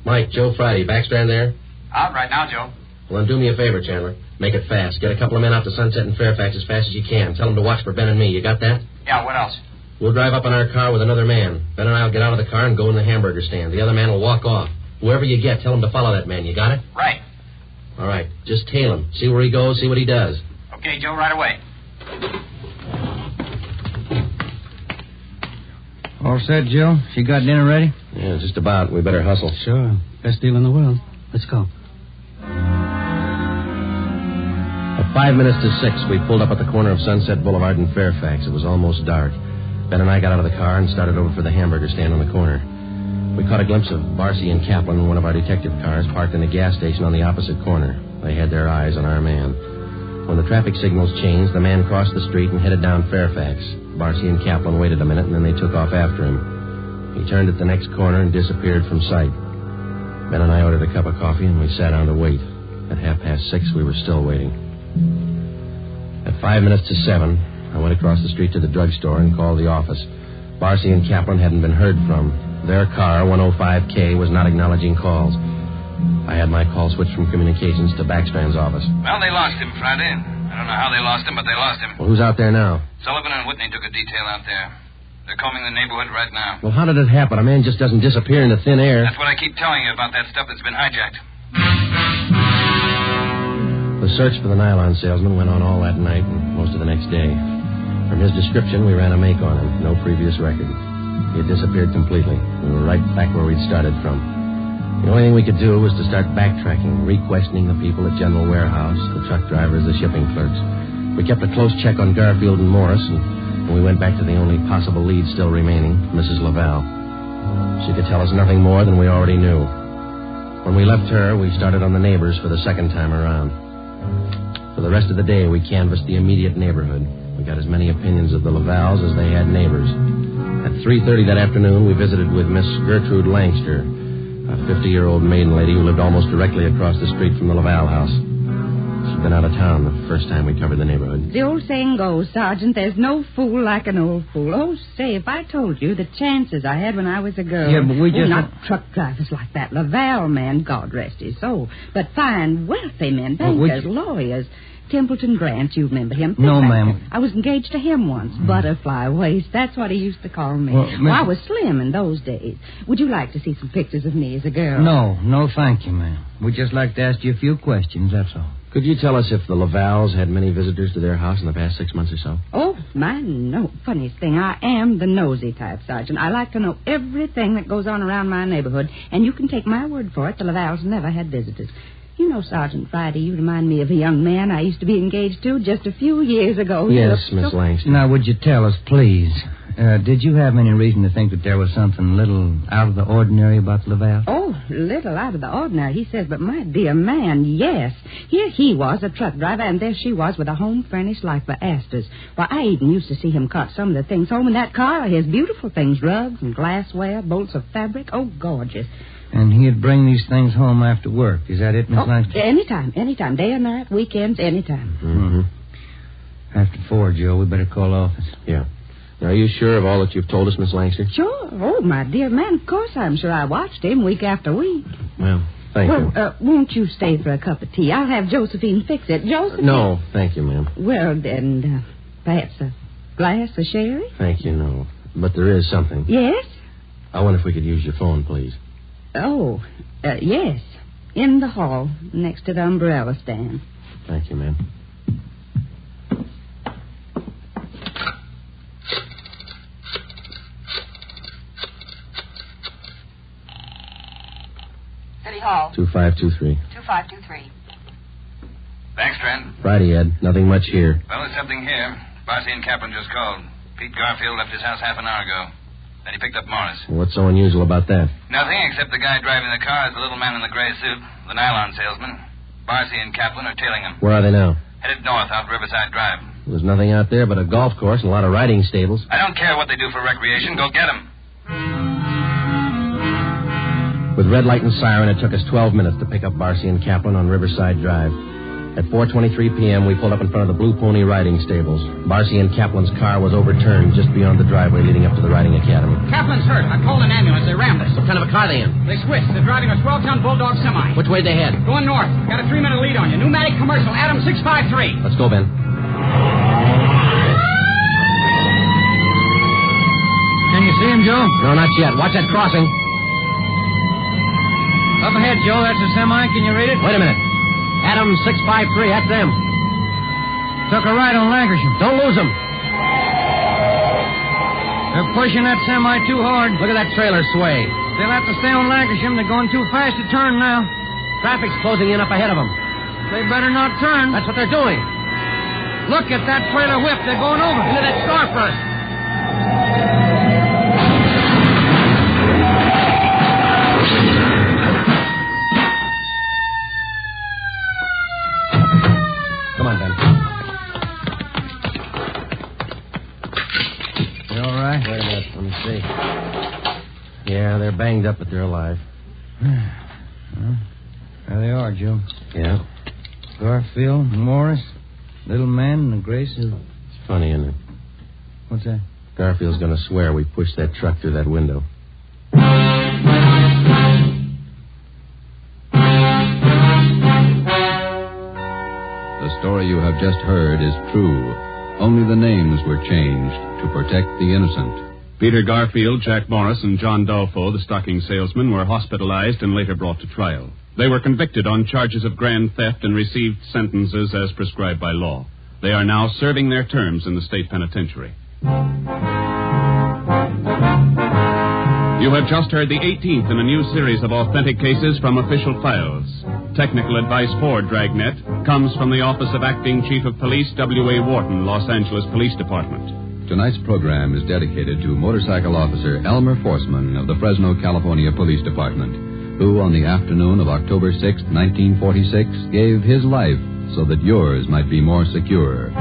Mike, Joe Friday, Backstrand there? Out right now, Joe. Well, then do me a favor, Chandler. Make it fast. Get a couple of men out to Sunset and Fairfax as fast as you can. Tell them to watch for Ben and me. You got that? Yeah, what else? We'll drive up in our car with another man. Ben and I will get out of the car and go in the hamburger stand. The other man will walk off. Whoever you get, tell him to follow that man. You got it? Right. All right. Just tail him. See where he goes, see what he does. Okay, Joe, right away. All set, Joe? She got dinner ready? Yeah, just about. We better hustle. Sure. Best deal in the world. Let's go. At 5 minutes to 6, we pulled up at the corner of Sunset Boulevard and Fairfax. It was almost dark. Ben and I got out of the car and started over for the hamburger stand on the corner. We caught a glimpse of Barcy and Kaplan in one of our detective cars parked in a gas station on the opposite corner. They had their eyes on our man. When the traffic signals changed, the man crossed the street and headed down Fairfax. Barcy and Kaplan waited a minute, and then they took off after him. He turned at the next corner and disappeared from sight. Ben and I ordered a cup of coffee, and we sat down to wait. At 6:30, we were still waiting. At 5 minutes to 7, I went across the street to the drugstore and called the office. Barcy and Kaplan hadn't been heard from. Their car, 105K, was not acknowledging calls. I had my call switched from communications to Backstrand's office. Well, they lost him Friday. I don't know how they lost him, but they lost him. Well, who's out there now? Sullivan and Whitney took a detail out there. They're combing the neighborhood right now. Well, how did it happen? A man just doesn't disappear into thin air. That's what I keep telling you about that stuff that's been hijacked. The search for the nylon salesman went on all that night and most of the next day. From his description, we ran a make on him. No previous record. He had disappeared completely. We were right back where we'd started from. The only thing we could do was to start backtracking, re-questioning the people at General Warehouse, the truck drivers, the shipping clerks. We kept a close check on Garfield and Morris, and we went back to the only possible lead still remaining, Mrs. Laval. She could tell us nothing more than we already knew. When we left her, we started on the neighbors for the second time around. For the rest of the day, we canvassed the immediate neighborhood. We got as many opinions of the Lavals as they had neighbors. At 3:30 that afternoon, we visited with Miss Gertrude Langster, a 50-year-old maiden lady who lived almost directly across the street from the Laval house. She'd been out of town the first time we covered the neighborhood. The old saying goes, Sergeant, there's no fool like an old fool. Oh, say, if I told you the chances I had when I was a girl. Yeah, but we just... not truck drivers like that Laval man, God rest his soul. But fine, wealthy men, bankers, lawyers. Templeton Grant, you remember him? No, ma'am. I was engaged to him once. Butterfly waist, that's what he used to call me. Well, I was slim in those days. Would you like to see some pictures of me as a girl? No, thank you, ma'am. We'd just like to ask you a few questions, that's all. Could you tell us if the Lavals had many visitors to their house in the past 6 months or so? Oh, no. Funniest thing, I am the nosy type, Sergeant. I like to know everything that goes on around my neighborhood, and you can take my word for it, the Lavals never had visitors. You know, Sergeant Friday, you remind me of a young man I used to be engaged to just a few years ago. Yes, Miss Langston. Now, would you tell us, please, did you have any reason to think that there was something a little out of the ordinary about Laval? Oh, little out of the ordinary, he says, but my dear man, yes. Here he was, a truck driver, and there she was with a home furnished like the Astors. Why, I even used to see him cart some of the things home in that car of his, beautiful things, rugs and glassware, bolts of fabric. Oh, gorgeous. And he'd bring these things home after work. Is that it, Miss Langston? Anytime. Day or night, weekends, anytime. Mm-hmm. After 4, Joe, we better call office. Yeah. Now, are you sure of all that you've told us, Miss Langston? Sure. Oh, my dear man, of course I'm sure. I watched him week after week. Well, thank you. Won't you stay for a cup of tea? I'll have Josephine fix it. Josephine? No, thank you, ma'am. Well, then, perhaps a glass of sherry? Thank you, no. But there is something. Yes? I wonder if we could use your phone, please. Oh, yes. In the hall, next to the umbrella stand. Thank you, ma'am. City Hall. 2523. 2523. Thanks, Trent. Friday, Ed. Nothing much here. Well, there's something here. Barcy and Kaplan just called. Pete Garfield left his house half an hour ago. Then he picked up Morris. What's so unusual about that? Nothing, except the guy driving the car is the little man in the gray suit, the nylon salesman. Barcy and Kaplan are tailing him. Where are they now? Headed north out Riverside Drive. There's nothing out there but a golf course and a lot of riding stables. I don't care what they do for recreation. Go get them. With red light and siren, it took us 12 minutes to pick up Barcy and Kaplan on Riverside Drive. At 4:23 p.m., we pulled up in front of the Blue Pony riding stables. Barcy and Kaplan's car was overturned just beyond the driveway leading up to the riding academy. Kaplan's hurt. I called an ambulance. They rammed us. What kind of a car they in? They switched. They're driving a 12-ton Bulldog semi. Which way they head? Going north. Got a 3-minute lead on you. Pneumatic commercial. Adam 653. Let's go, Ben. Can you see him, Joe? No, not yet. Watch that crossing. Up ahead, Joe. That's a semi. Can you read it? Wait a minute. Adam 653, that's them. Took a right on Lancashire. Don't lose them. They're pushing that semi too hard. Look at that trailer sway. They'll have to stay on Lancashire. They're going too fast to turn now. Traffic's closing in up ahead of them. They better not turn. That's what they're doing. Look at that trailer whip. They're going over. Into that storefront. Come on, Ben. You all right? Wait a minute. Let me see. Yeah, they're banged up, but they're alive. Well, there they are, Joe. Yeah. Garfield, Morris, little man in the gray suit. It's funny, isn't it? What's that? Garfield's going to swear we pushed that truck through that window. The story you have just heard is true. Only the names were changed to protect the innocent. Peter Garfield, Jack Morris, and John Dolfo, the stocking salesman, were hospitalized and later brought to trial. They were convicted on charges of grand theft and received sentences as prescribed by law. They are now serving their terms in the state penitentiary. You have just heard the 18th in a new series of authentic cases from official files. Technical advice for Dragnet comes from the Office of Acting Chief of Police W.A. Wharton, Los Angeles Police Department. Tonight's program is dedicated to motorcycle officer Elmer Forsman of the Fresno, California Police Department, who on the afternoon of October 6, 1946, gave his life so that yours might be more secure.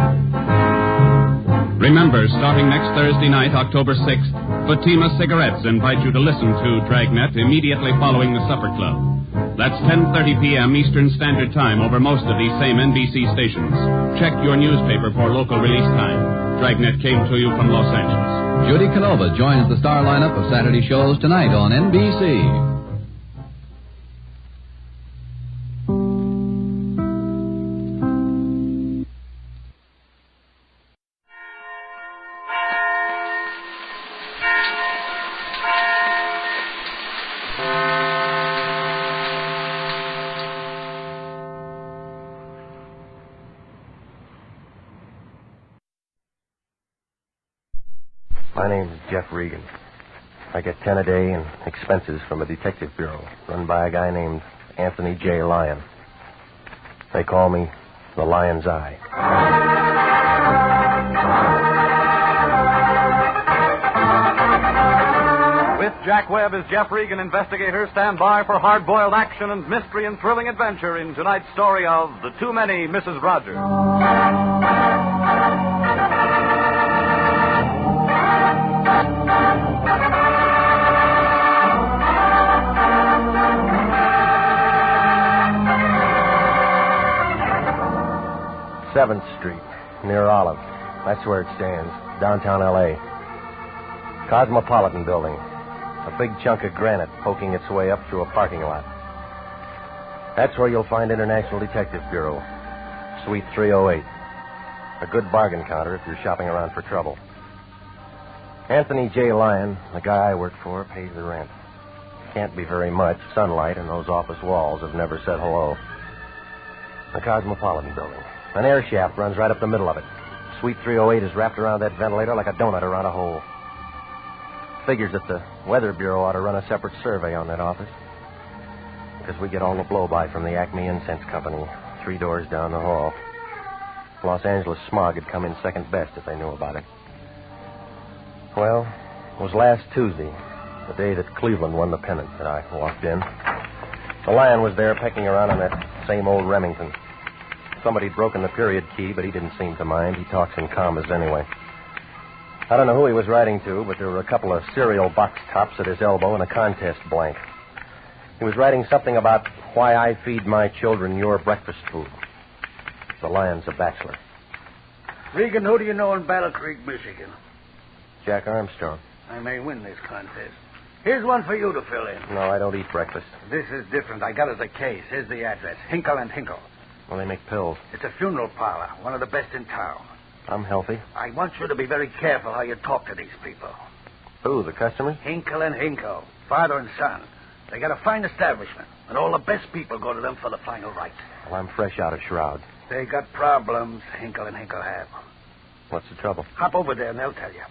Remember, starting next Thursday night, October 6th, Fatima Cigarettes invite you to listen to Dragnet immediately following the Supper Club. That's 10:30 p.m. Eastern Standard Time over most of these same NBC stations. Check your newspaper for local release time. Dragnet came to you from Los Angeles. Judy Canova joins the star lineup of Saturday shows tonight on NBC. My name is Jeff Regan. I get 10 a day in expenses from a detective bureau run by a guy named Anthony J. Lyon. They call me the Lion's Eye. With Jack Webb as Jeff Regan, Investigator, stand by for hard-boiled action and mystery and thrilling adventure in tonight's story of The Too Many Mrs. Rogers. 7th Street, near Olive. That's where it stands, downtown L.A. Cosmopolitan Building. A big chunk of granite poking its way up through a parking lot. That's where you'll find International Detective Bureau, Suite 308. A good bargain counter if you're shopping around for trouble. Anthony J. Lyon, the guy I work for, pays the rent. Can't be very much. Sunlight and those office walls have never said hello. The Cosmopolitan Building. An air shaft runs right up the middle of it. Suite 308 is wrapped around that ventilator like a donut around a hole. Figures that the Weather Bureau ought to run a separate survey on that office. Because we get all the blow-by from the Acme Incense Company, 3 doors down the hall. Los Angeles smog had come in second best if they knew about it. Well, it was last Tuesday, the day that Cleveland won the pennant, that I walked in. The Lion was there pecking around on that same old Remington. Somebody'd broken the period key, but he didn't seem to mind. He talks in commas anyway. I don't know who he was writing to, but there were a couple of cereal box tops at his elbow and a contest blank. He was writing something about why I feed my children your breakfast food. The Lion's a bachelor. Regan, who do you know in Battle Creek, Michigan? Jack Armstrong. I may win this contest. Here's one for you to fill in. No, I don't eat breakfast. This is different. I got it as a case. Here's the address. Hinkle and Hinkle. Well, they make pills. It's a funeral parlor, one of the best in town. I'm healthy. I want you to be very careful how you talk to these people. Who, the customers? Hinkle and Hinkle, father and son. They got a fine establishment, and all the best people go to them for the final right. Well, I'm fresh out of Shroud. They got problems, Hinkle and Hinkle have. What's the trouble? Hop over there and they'll tell you.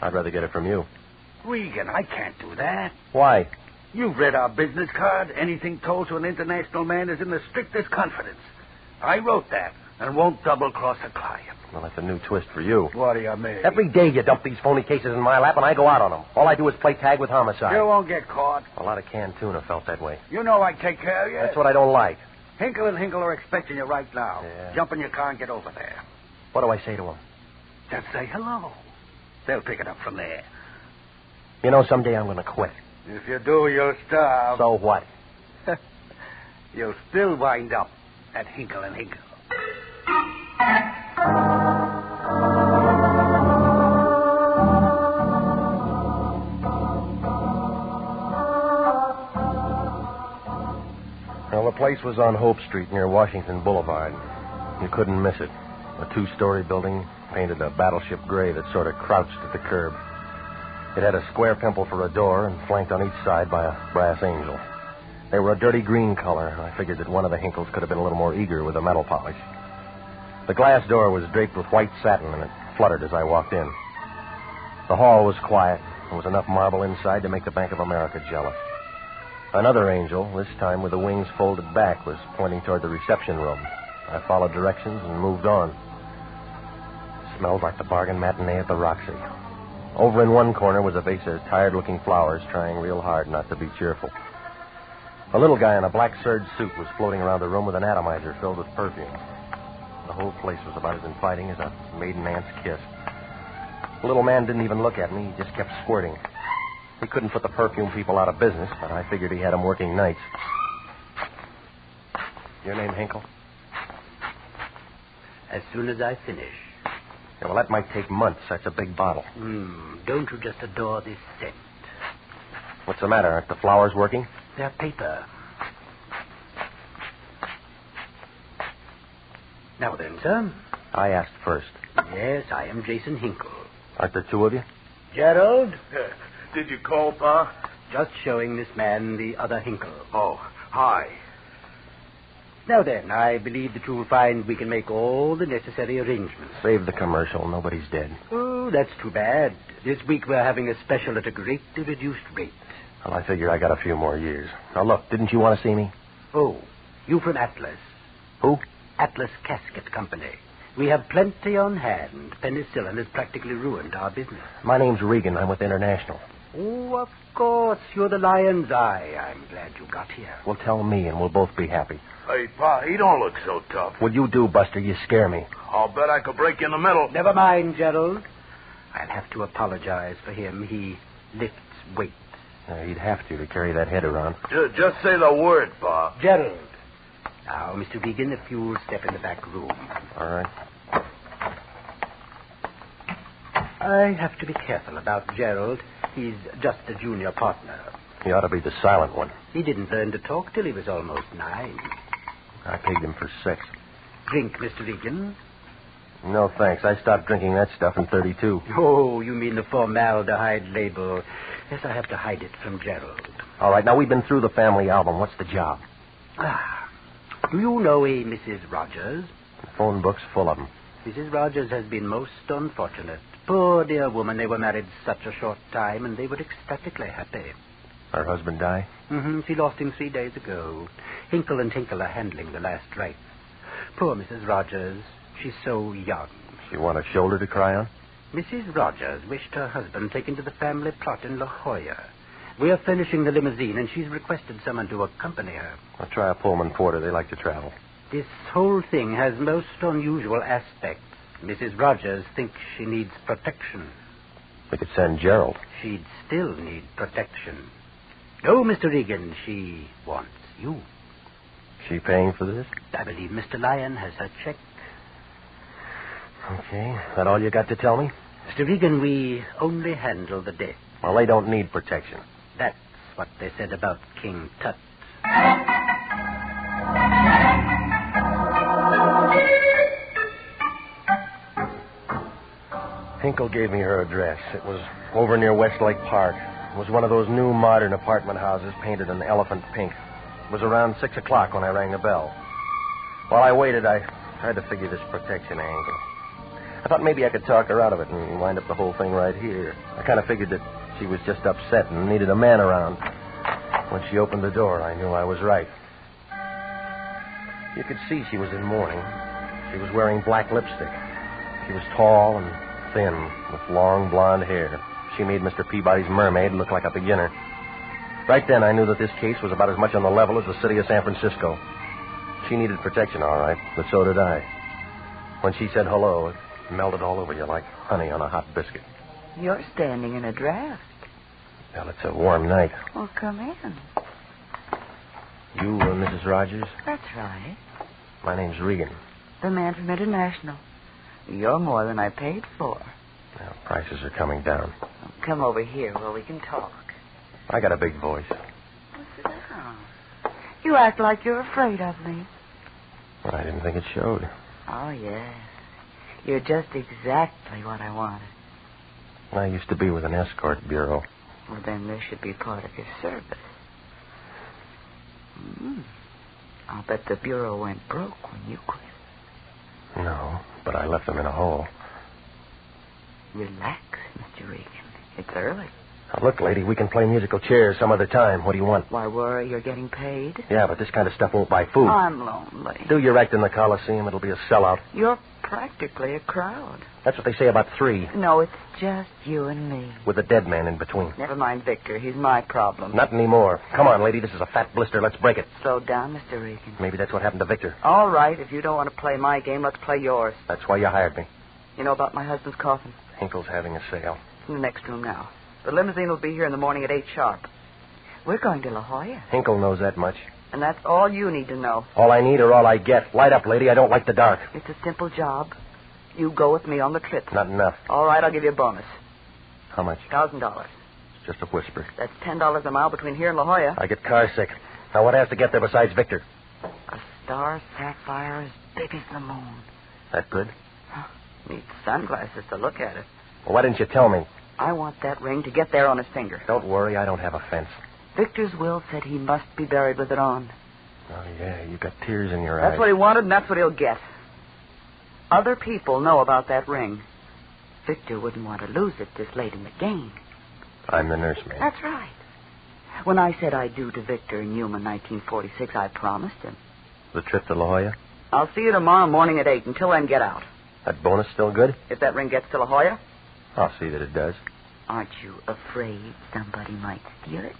I'd rather get it from you. Regan, I can't do that. Why? You've read our business card. Anything told to an international man is in the strictest confidence. I wrote that and won't double-cross a client. Well, that's a new twist for you. What do you mean? Every day you dump these phony cases in my lap and I go out on them. All I do is play tag with homicide. You won't get caught. A lot of canned tuna felt that way. You know I take care of you. That's what I don't like. Hinkle and Hinkle are expecting you right now. Yeah. Jump in your car and get over there. What do I say to them? Just say hello. They'll pick it up from there. You know, someday I'm going to quit. If you do, you'll starve. So what? You'll still wind up at Hinkle and Hinkle. Well, the place was on Hope Street near Washington Boulevard. You couldn't miss it. A 2-story building, painted a battleship gray that sort of crouched at the curb. It had a square pimple for a door and flanked on each side by a brass angel. They were a dirty green color. I figured that one of the Hinkles could have been a little more eager with the metal polish. The glass door was draped with white satin, and it fluttered as I walked in. The hall was quiet. There was enough marble inside to make the Bank of America jealous. Another angel, this time with the wings folded back, was pointing toward the reception room. I followed directions and moved on. It smelled like the bargain matinee at the Roxy. Over in one corner was a vase of tired-looking flowers, trying real hard not to be cheerful. A little guy in a black serge suit was floating around the room with an atomizer filled with perfume. The whole place was about as inviting as a maiden aunt's kiss. The little man didn't even look at me. He just kept squirting. He couldn't put the perfume people out of business, but I figured he had them working nights. Your name, Hinkle? As soon as I finish. Yeah, well, that might take months. That's a big bottle. Don't you just adore this scent? What's the matter? Aren't the flowers working? They're paper. Now then, sir. I asked first. Yes, I am Jason Hinkle. Aren't there 2 of you? Gerald? Did you call, Pa? Just showing this man the other Hinkle. Oh, hi. Now then, I believe that you'll find we can make all the necessary arrangements. Save the commercial. Nobody's dead. Oh, that's too bad. This week we're having a special at a greatly reduced rate. Well, I figure I got a few more years. Now, look, didn't you want to see me? Oh, you from Atlas. Who? Atlas Casket Company. We have plenty on hand. Penicillin has practically ruined our business. My name's Regan. I'm with International. Oh, of course. You're the Lion's Eye. I'm glad you got here. Well, tell me, and we'll both be happy. Hey, Pa, he don't look so tough. What you do, Buster? You scare me. I'll bet I could break in the middle. Never mind, Gerald. I'll have to apologize for him. He lifts weights. He'd have to carry that head around. Just say the word, Pa. Gerald. Now, Mr. Regan, if you'll step in the back room. All right. I have to be careful about Gerald. He's just a junior partner. He ought to be the silent one. He didn't learn to talk till he was almost 9. I paid him for 6. Drink, Mr. Regan. No, thanks. I stopped drinking that stuff in 32. Oh, you mean the formaldehyde label. Yes, I have to hide it from Gerald. All right, now we've been through the family album. What's the job? Do you know a Mrs. Rogers? The phone book's full of them. Mrs. Rogers has been most unfortunate. Poor dear woman, they were married such a short time, and they were ecstatically happy. Her husband die? Mm-hmm. She lost him 3 days ago. Hinkle and Tinkle are handling the last rites. Poor Mrs. Rogers. She's so young. She want a shoulder to cry on? Mrs. Rogers wished her husband taken to the family plot in Lahey. We're finishing the limousine, and she's requested someone to accompany her. I'll try a Pullman Porter. They like to travel. This whole thing has most unusual aspects. Mrs. Rogers thinks she needs protection. We could send Gerald. She'd still need protection. No, Mr. Regan, she wants you. She paying for this? I believe Mr. Lyon has her check. Okay. That all you got to tell me? Mr. Regan, we only handle the dead. Well, they don't need protection. That's what they said about King Tut. Hinkle gave me her address. It was over near Westlake Park. It was one of those new modern apartment houses painted an elephant pink. It was around 6 o'clock when I rang the bell. While I waited, I tried to figure this protection angle. I thought maybe I could talk her out of it and wind up the whole thing right here. I kind of figured that she was just upset and needed a man around. When she opened the door, I knew I was right. You could see she was in mourning. She was wearing black lipstick. She was tall and thin, with long blonde hair. She made Mr. Peabody's mermaid look like a beginner. Right then, I knew that this case was about as much on the level as the city of San Francisco. She needed protection, all right, but so did I. When she said hello, it melted all over you like honey on a hot biscuit. You're standing in a draft. Well, it's a warm night. Well, come in. You, Mrs. Rogers? That's right. My name's Regan. The man from International. You're more than I paid for. Well, prices are coming down. Come over here where we can talk. I got a big voice. Well, sit down. You act like you're afraid of me. Well, I didn't think it showed. Oh, yes. You're just exactly what I wanted. I used to be with an escort bureau. Well, then this should be part of your service. I'll bet the bureau went broke when you quit. No, but I left them in a hole. Relax, Mr. Regan. It's early. Now, look, lady, we can play musical chairs some other time. What do you want? Why worry? You're getting paid? Yeah, but this kind of stuff won't buy food. I'm lonely. Do your act in the Coliseum. It'll be a sellout. You're practically a crowd. That's what they say about 3. No, it's just you and me. With a dead man in between. Never mind Victor. He's my problem. Not anymore. Come on, lady. This is a fat blister. Let's break it. Slow down, Mr. Regan. Maybe that's what happened to Victor. All right. If you don't want to play my game, let's play yours. That's why you hired me. You know about my husband's coffin? Hinkle's having a sale. In the next room now. The limousine will be here in the morning at 8 sharp. We're going to Lahey. Hinkle knows that much. And that's all you need to know. All I need or all I get. Light up, lady. I don't like the dark. It's a simple job. You go with me on the trip. Not enough. All right, I'll give you a bonus. How much? $1,000. It's just a whisper. That's $10 a mile between here and Lahey. I get car sick. Now, what has to get there besides Victor? A star sapphire as big as the moon. That good? Need sunglasses to look at it. Well, why didn't you tell me? I want that ring to get there on his finger. Don't worry, I don't have a fence. Victor's will said he must be buried with it on. Oh, yeah, you got tears in your eyes. That's what he wanted, and that's what he'll get. Other people know about that ring. Victor wouldn't want to lose it this late in the game. I'm the nursemaid. That's right. When I said I'd do to Victor in Yuma 1946, I promised him. The trip to Lahey? I'll see you tomorrow morning at 8. Until then, get out. That bonus still good? If that ring gets to La Jolla. I'll see that it does. Aren't you afraid somebody might steal it?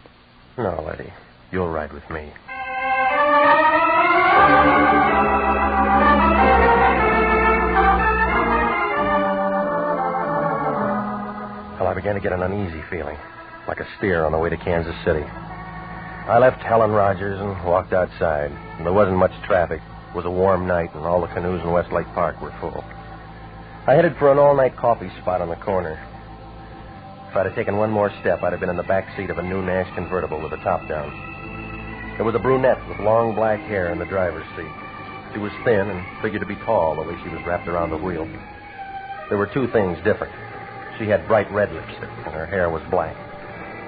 No, Letty. You'll ride with me. Well, I began to get an uneasy feeling, like a steer on the way to Kansas City. I left Helen Rogers and walked outside. There wasn't much traffic. It was a warm night, and all the canoes in Westlake Park were full. I headed for an all-night coffee spot on the corner. If I'd have taken one more step, I'd have been in the back seat of a new Nash convertible with the top down. There was a brunette with long black hair in the driver's seat. She was thin and figured to be tall the way she was wrapped around the wheel. There were two things different. She had bright red lipstick, and her hair was black.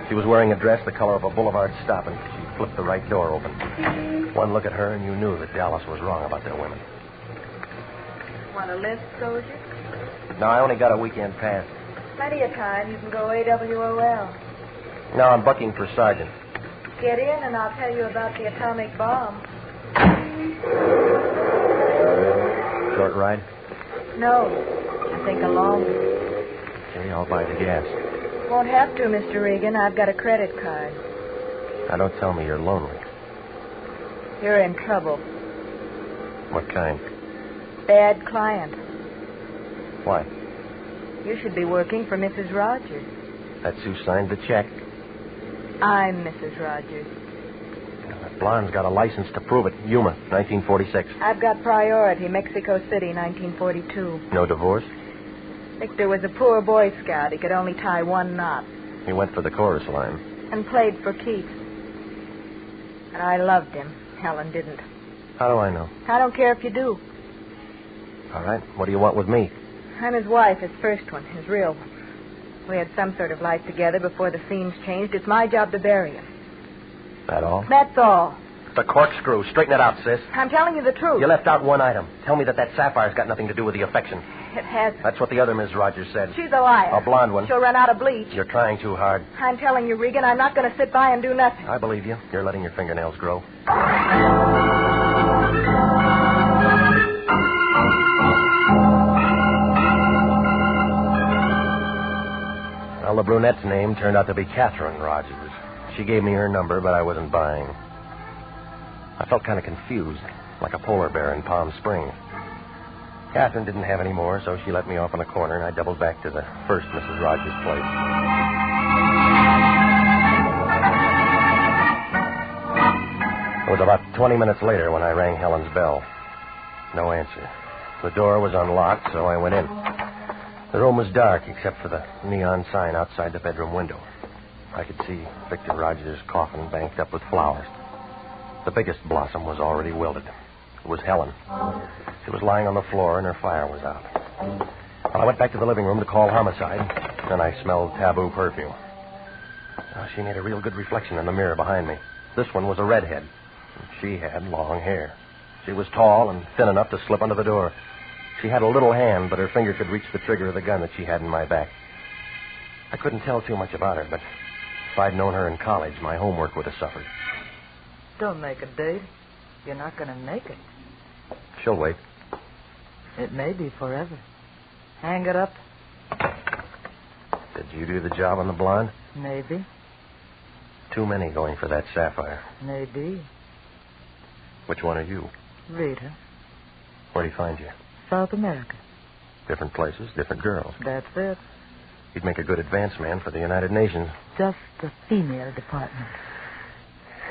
She was wearing a dress the color of a boulevard stop, and she flipped the right door open. One look at her, and you knew that Dallas was wrong about their women. Want a lift, soldier? No, I only got a weekend pass. Plenty of time. You can go AWOL. No, I'm bucking for sergeant. Get in, and I'll tell you about the atomic bomb. Short ride? No. I think a long. Okay, I'll buy the gas. Won't have to, Mr. Regan. I've got a credit card. Now, don't tell me you're lonely. You're in trouble. What kind? Bad client. Why? You should be working for Mrs. Rogers. That's who signed the check. I'm Mrs. Rogers. That blonde's got a license to prove it. Yuma, 1946. I've got priority, Mexico City, 1942. No divorce? Victor was a poor Boy Scout. He could only tie one knot. He went for the chorus line. And played for keeps. And I loved him. Helen didn't. How do I know? I don't care if you do. All right. What do you want with me? I'm his wife, his first one, his real one. We had some sort of life together before the scenes changed. It's my job to bury him. That all? That's all. It's a corkscrew. Straighten it out, sis. I'm telling you the truth. You left out one item. Tell me that sapphire's got nothing to do with the affection. It hasn't. That's what the other Miss Rogers said. She's a liar. A blonde one. She'll run out of bleach. You're trying too hard. I'm telling you, Regan, I'm not going to sit by and do nothing. I believe you. You're letting your fingernails grow. Well, the brunette's name turned out to be Catherine Rogers. She gave me her number, but I wasn't buying. I felt kind of confused, like a polar bear in Palm Springs. Catherine didn't have any more, so she let me off on a corner, and I doubled back to the first Mrs. Rogers' place. It was about 20 minutes later when I rang Helen's bell. No answer. The door was unlocked, so I went in. The room was dark, except for the neon sign outside the bedroom window. I could see Victor Rogers' coffin banked up with flowers. The biggest blossom was already wilted. It was Helen. She was lying on the floor, and her fire was out. Well, I went back to the living room to call homicide, and I smelled taboo perfume. She made a real good reflection in the mirror behind me. This one was a redhead. She had long hair. She was tall and thin enough to slip under the door. She had a little hand, but her finger could reach the trigger of the gun that she had in my back. I couldn't tell too much about her, but if I'd known her in college, my homework would have suffered. Don't make a date. You're not going to make it. She'll wait. It may be forever. Hang it up. Did you do the job on the blonde? Maybe. Too many going for that sapphire. Maybe. Which one are you? Rita. Where'd he find you? South America. Different places, different girls. That's it. He'd make a good advance man for the United Nations. Just the female department.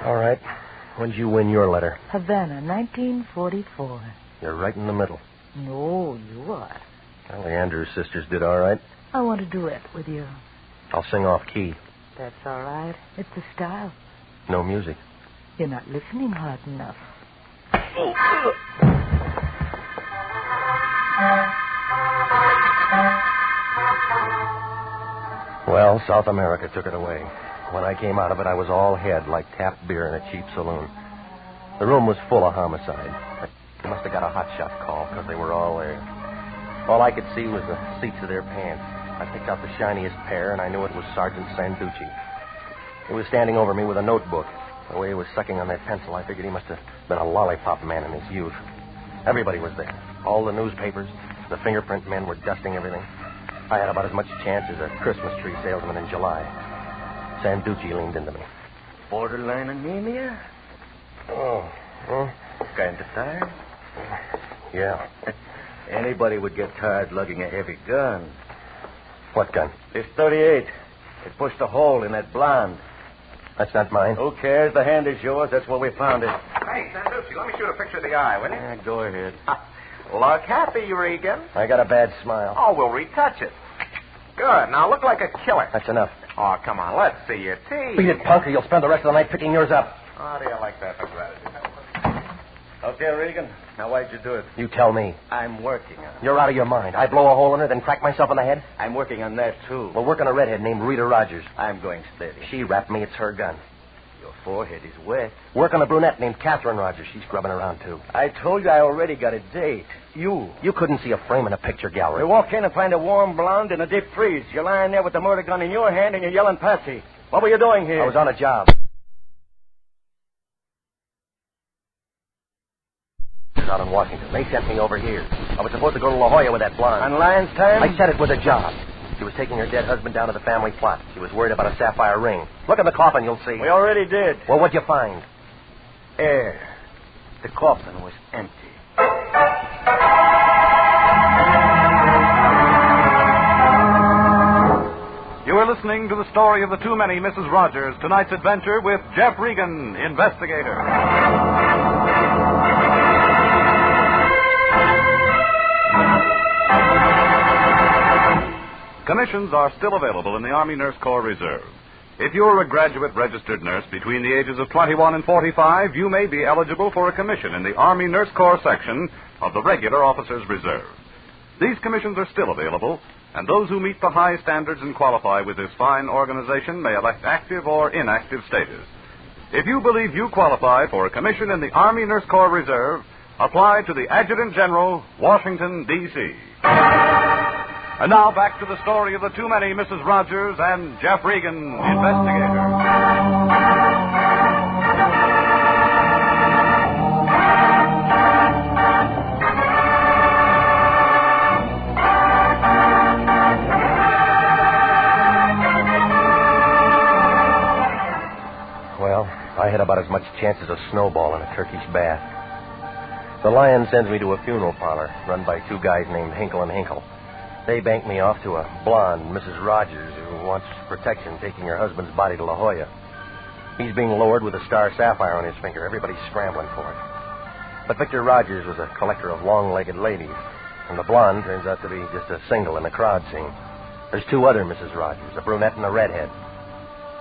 All right. When'd you win your letter? Havana, 1944. You're right in the middle. No, you are. Well, the Andrews sisters did all right. I want to duet with you. I'll sing off key. That's all right. It's the style. No music. You're not listening hard enough. Well, South America took it away. When I came out of it, I was all head, like tapped beer in a cheap saloon. The room was full of homicide. They must have got a hotshot call, because they were all there. All I could see was the seats of their pants. I picked out the shiniest pair, and I knew it was Sergeant Sanducci. He was standing over me with a notebook. The way he was sucking on that pencil, I figured he must have been a lollipop man in his youth. Everybody was there. All the newspapers. The fingerprint men were dusting everything. I had about as much chance as a Christmas tree salesman in July. Sanducci leaned into me. Borderline anemia? Oh. Kind of tired? Yeah. Anybody would get tired lugging a heavy gun. What gun? This 38. It pushed a hole in that blonde. That's not mine. Who cares? The hand is yours. That's where we found it. Hey, Sanducci, let me shoot a picture of the eye, will you? Yeah, go ahead. Look happy, Regan. I got a bad smile. Oh, we'll retouch it. Good. Now look like a killer. That's enough. Oh, come on. Let's see your teeth. Beat it, punk, or you'll spend the rest of the night picking yours up. How do you like that, McGratty? Okay, Regan. Now, why'd you do it? You tell me. I'm working on it. You're out of your mind. I blow a hole in her, then crack myself in the head? I'm working on that, too. We'll work on a redhead named Rita Rogers. I'm going steady. She rapped me. It's her gun. Your forehead is wet. Work on a brunette named Catherine Rogers. She's grubbing around, too. I told you I already got a date. You. You couldn't see a frame in a picture gallery. We walk in and find a warm blonde in a deep freeze. You're lying there with the murder gun in your hand and you're yelling Patsy. What were you doing here? I was on a job. Out in Washington. They sent me over here. I was supposed to go to La Jolla with that blonde. On Lion's time? I said it was a job. She was taking her dead husband down to the family plot. She was worried about a sapphire ring. Look in the coffin, you'll see. We already did. Well, what'd you find? Air. The coffin was empty. You are listening to the story of the Too Many Mrs. Rogers, tonight's adventure with Jeff Regan, Investigator. Commissions are still available in the Army Nurse Corps Reserve. If you're a graduate registered nurse between the ages of 21 and 45, you may be eligible for a commission in the Army Nurse Corps section of the Regular Officers Reserve. These commissions are still available, and those who meet the high standards and qualify with this fine organization may elect active or inactive status. If you believe you qualify for a commission in the Army Nurse Corps Reserve, apply to the Adjutant General, Washington, D.C. And now back to the story of the Too Many Mrs. Rogers and Jeff Regan, Investigator. Well, I had about as much chance as a snowball in a Turkish bath. The Lion sends me to a funeral parlor run by two guys named Hinkle and Hinkle. They bank me off to a blonde, Mrs. Rogers, who wants protection taking her husband's body to La Jolla. He's being lowered with a star sapphire on his finger. Everybody's scrambling for it. But Victor Rogers was a collector of long-legged ladies, and the blonde turns out to be just a single in the crowd scene. There's two other Mrs. Rogers, a brunette and a redhead.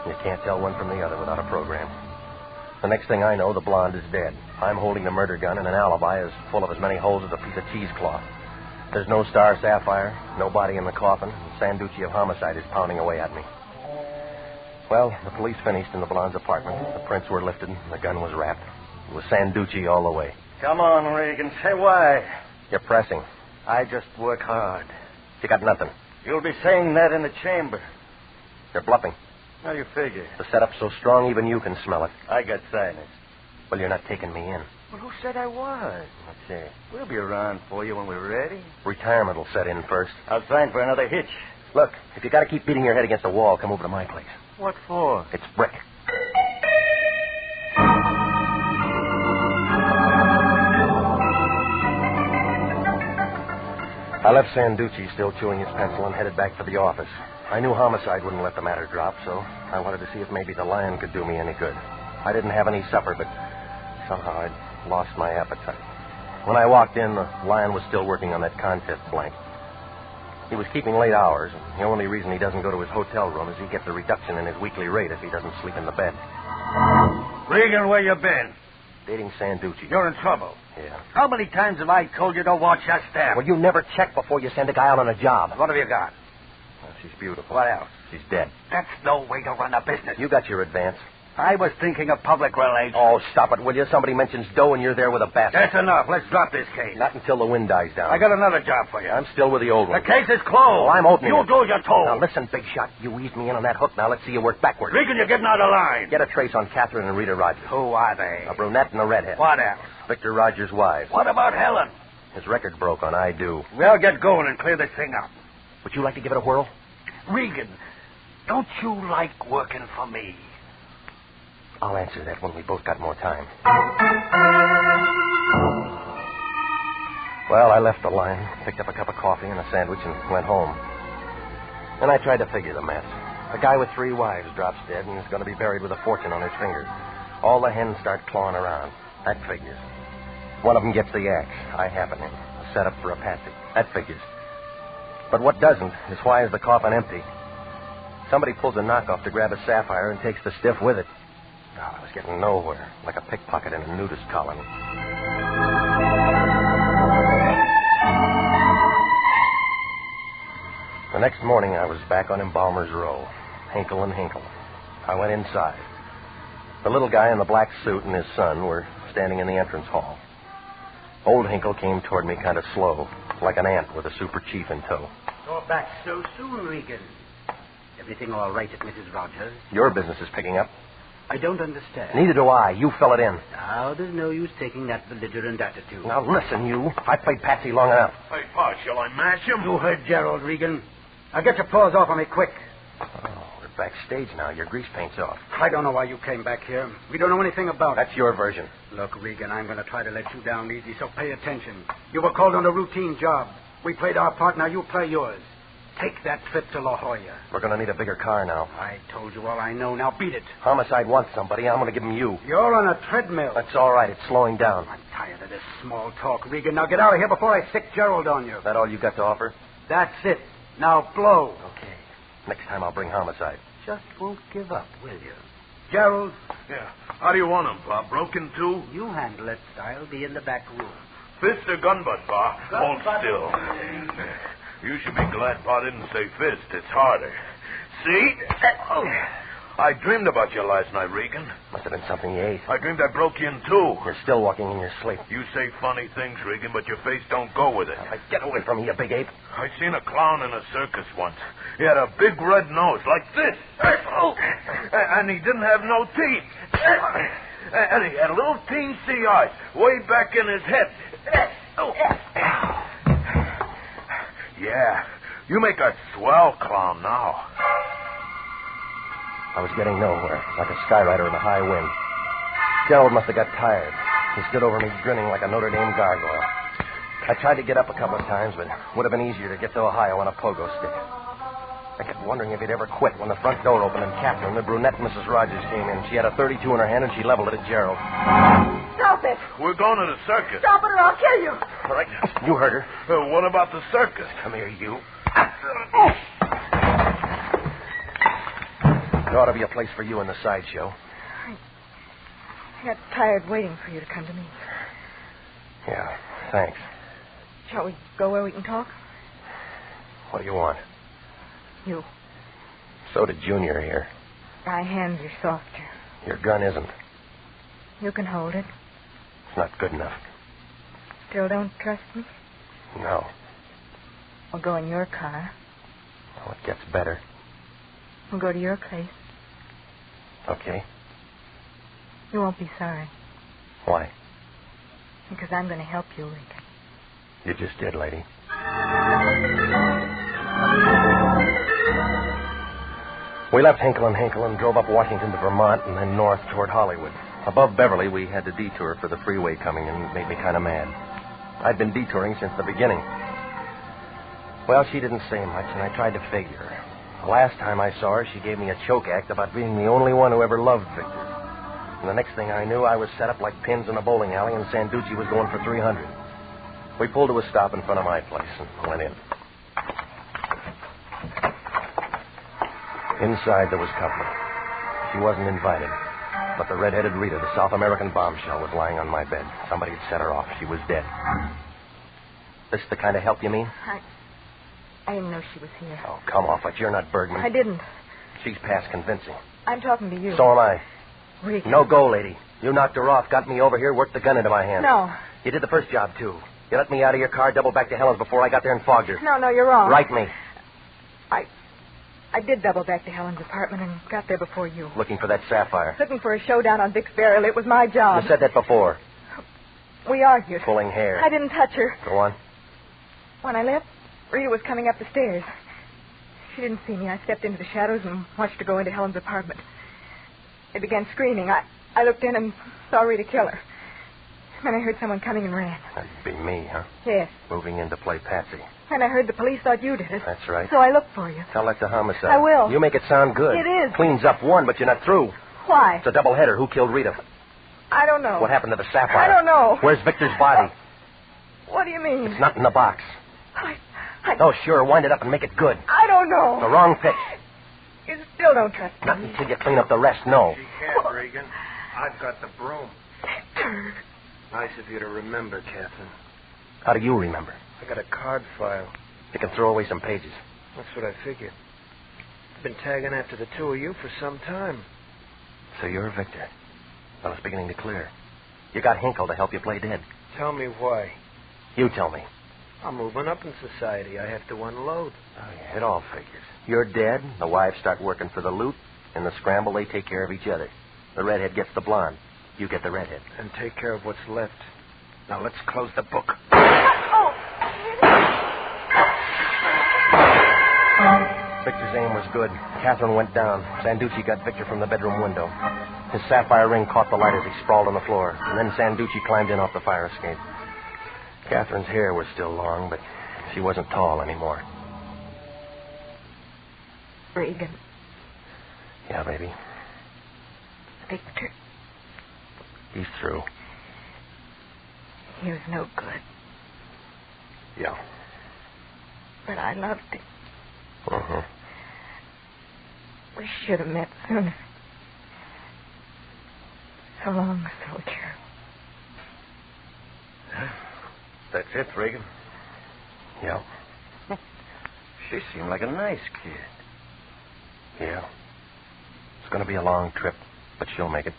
You can't tell one from the other without a program. The next thing I know, the blonde is dead. I'm holding the murder gun, and an alibi is full of as many holes as a piece of cheesecloth. There's no star sapphire, no body in the coffin, and Sanducci of homicide is pounding away at me. Well, the police finished in the blonde's apartment. The prints were lifted, and the gun was wrapped. It was Sanducci all the way. Come on, Regan. Say why. You're pressing. I just work hard. You got nothing. You'll be saying that in the chamber. You're bluffing. How do you figure? The setup's so strong, even you can smell it. I got sinus. Well, you're not taking me in. Well, who said I was? Let's see. We'll be around for you when we're ready. Retirement will set in first. I'll sign for another hitch. Look, if you got to keep beating your head against the wall, come over to my place. What for? It's brick. I left Sanducci still chewing his pencil and headed back for the office. I knew homicide wouldn't let the matter drop, so I wanted to see if maybe the Lion could do me any good. I didn't have any supper, but somehow I'd lost my appetite. When I walked in, the Lion was still working on that contest blank. He was keeping late hours. The only reason he doesn't go to his hotel room is he gets a reduction in his weekly rate if he doesn't sleep in the bed. Regan, where you been? Dating Sanducci. You're in trouble. Yeah. How many times have I told you to watch your step? Well, you never check before you send a guy out on a job. What have you got? Well, she's beautiful. What else? She's dead. That's no way to run a business. You got your advance. I was thinking of public relations. Oh, stop it, will you? Somebody mentions dough and you're there with a basket. That's enough. Let's drop this case. Not until the wind dies down. I got another job for you. I'm still with the old one. The case is closed. Oh, I'm opening You it. do as you're told. Now, listen, big shot. You eased me in on that hook. Now, let's see you work backwards. Regan, you're getting out of line. Get a trace on Catherine and Rita Rogers. Who are they? A brunette and a redhead. What else? Victor Rogers' wives. What about Helen? His record broke on I Do. We'll get going and clear this thing up. Would you like to give it a whirl? Regan, don't you like working for me? I'll answer that when we both got more time. Well, I left the line, picked up a cup of coffee and a sandwich, and went home. Then I tried to figure the mess. A guy with 3 wives drops dead and is going to be buried with a fortune on his finger. All the hens start clawing around. That figures. One of them gets the axe. I happen him. A setup for a patsy. That figures. But what doesn't is why is the coffin empty? Somebody pulls a knockoff to grab a sapphire and takes the stiff with it. Oh, I was getting nowhere, like a pickpocket in a nudist colony. The next morning, I was back on Embalmer's Row, Hinkle and Hinkle. I went inside. The little guy in the black suit and his son were standing in the entrance hall. Old Hinkle came toward me kind of slow, like an ant with a super chief in tow. You're back so soon, Regan. Everything all right at Mrs. Rogers? Your business is picking up. I don't understand. Neither do I. You fill it in. Now, there's no use taking that belligerent attitude. Now, listen, you. I played patsy long enough. Hey, Pa, shall I mash him? You heard Gerald, Regan. Now, get your paws off of me quick. Oh, we're backstage now. Your grease paint's off. I don't know why you came back here. We don't know anything about it. That's your version. Look, Regan, I'm going to try to let you down easy, so pay attention. You were called on a routine job. We played our part, now you play yours. Take that trip to Lahey. We're going to need a bigger car now. I told you all I know. Now beat it. Homicide wants somebody. I'm going to give him you. You're on a treadmill. That's all right. It's slowing down. I'm tired of this small talk, Regan. Now get out of here before I sick Gerald on you. Is that all you got to offer? That's it. Now blow. Okay. Next time I'll bring homicide. Just won't give up, will you? Gerald? Yeah. How do you want him, Pa? Broken, too? You handle it. I'll be in the back room. Fist or gun butt, Pa? Hold still. You should be glad Pa didn't say fist. It's harder. See? Oh. I dreamed about you last night, Regan. Must have been something you ate. I dreamed I broke you in two. You're still walking in your sleep. You say funny things, Regan, but your face don't go with it. Get away from me, you big ape. I seen a clown in a circus once. He had a big red nose like this. Oh. And he didn't have no teeth. And he had little teensy eyes way back in his head. Oh. Yeah, you make a swell clown now. I was getting nowhere, like a skyrider in a high wind. Gerald must have got tired. He stood over me grinning like a Notre Dame gargoyle. I tried to get up a couple of times, but it would have been easier to get to Ohio on a pogo stick. I kept wondering if he'd ever quit when the front door opened and Catherine, the brunette Mrs. Rogers, came in. She had a .32 in her hand, and she leveled it at Gerald. Stop it! We're going to the circus. Stop it or I'll kill you! All right, you heard her. What about the circus? Come here, you. There ought to be a place for you in the sideshow. I got tired waiting for you to come to me. Yeah, thanks. Shall we go where we can talk? What do you want? You. So did Junior here. My hands are softer. Your gun isn't. You can hold it. It's not good enough. Still don't trust me? No. We'll go in your car. Oh, it gets better. We'll go to your place. Okay. You won't be sorry. Why? Because I'm going to help you, Regan. You just did, lady. We left Hinkle and Hinkle and drove up Washington to Vermont and then north toward Hollywood. Above Beverly, we had to detour for the freeway coming, and it made me kind of mad. I'd been detouring since the beginning. Well, she didn't say much, and I tried to figure. The last time I saw her, she gave me a choke act about being the only one who ever loved Victor. And the next thing I knew, I was set up like pins in a bowling alley, and Sanducci was going for 300. We pulled to a stop in front of my place and went in. Inside, there was company. She wasn't invited. But the red-headed Rita, the South American bombshell, was lying on my bed. Somebody had set her off. She was dead. This the kind of help you mean? I didn't know she was here. Oh, come off it. You're not Bergman. I didn't. She's past convincing. I'm talking to you. So am I. Regan. No go, lady. You knocked her off, got me over here, worked the gun into my hand. No. You did the first job, too. You let me out of your car, doubled back to Helen's before I got there and fogged her. No, you're wrong. Right me. I did double back to Helen's apartment and got there before you. Looking for that sapphire. Looking for a showdown on Vic's burial. It was my job. You said that before. We argued. Pulling hair. I didn't touch her. Go on. When I left, Rita was coming up the stairs. She didn't see me. I stepped into the shadows and watched her go into Helen's apartment. They began screaming. I looked in and saw Rita kill her. Then I heard someone coming and ran. That'd be me, huh? Yes. Moving in to play Patsy. And I heard the police thought you did it. That's right. So I looked for you. Tell that to homicide. I will. You make it sound good. It is. Cleans up one, but you're not through. Why? It's a double header. Who killed Rita? I don't know. What happened to the sapphire? I don't know. Where's Victor's body? What do you mean? It's not in the box. I... Oh, sure. Wind it up and make it good. I don't know. The wrong pitch. You still don't trust me. Not until you clean up the rest, no. She can't, Regan. I've got the broom. Nice of you to remember, Catherine. How do you remember? I got a card file. You can throw away some pages. That's what I figured. I've been tagging after the two of you for some time. So you're Victor. Well, it's beginning to clear. You got Hinkle to help you play dead. Tell me why. You tell me. I'm moving up in society. I have to unload. Oh, yeah, it all figures. You're dead. The wives start working for the loot. In the scramble, they take care of each other. The redhead gets the blonde. You get the redhead. And take care of what's left. Now, let's close the book. Victor's aim was good. Catherine went down. Sanducci got Victor from the bedroom window. His sapphire ring caught the light as he sprawled on the floor. And then Sanducci climbed in off the fire escape. Catherine's hair was still long, but she wasn't tall anymore. Regan. Yeah, baby. Victor. He's through. He was no good. Yeah. But I loved him. Uh-huh. We should have met sooner. So long, soldier. That's it, Regan. Yeah. She seemed like a nice kid. Yeah. It's going to be a long trip, but she'll make it.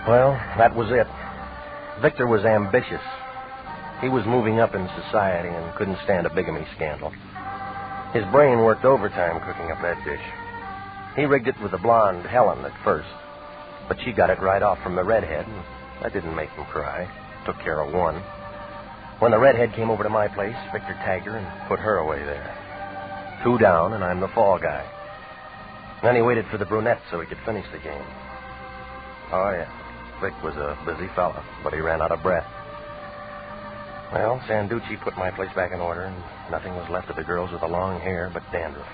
Well, that was it. Victor was ambitious. He was moving up in society and couldn't stand a bigamy scandal. His brain worked overtime cooking up that dish. He rigged it with the blonde Helen at first, but she got it right off from the redhead, and that didn't make him cry. Took care of one. When the redhead came over to my place, Victor tagged her and put her away there. 2 down, and I'm the fall guy. Then he waited for the brunette so he could finish the game. Oh, yeah. Vic was a busy fella, but he ran out of breath. Well, Sanducci put my place back in order, and nothing was left of the girls with the long hair but dandruff.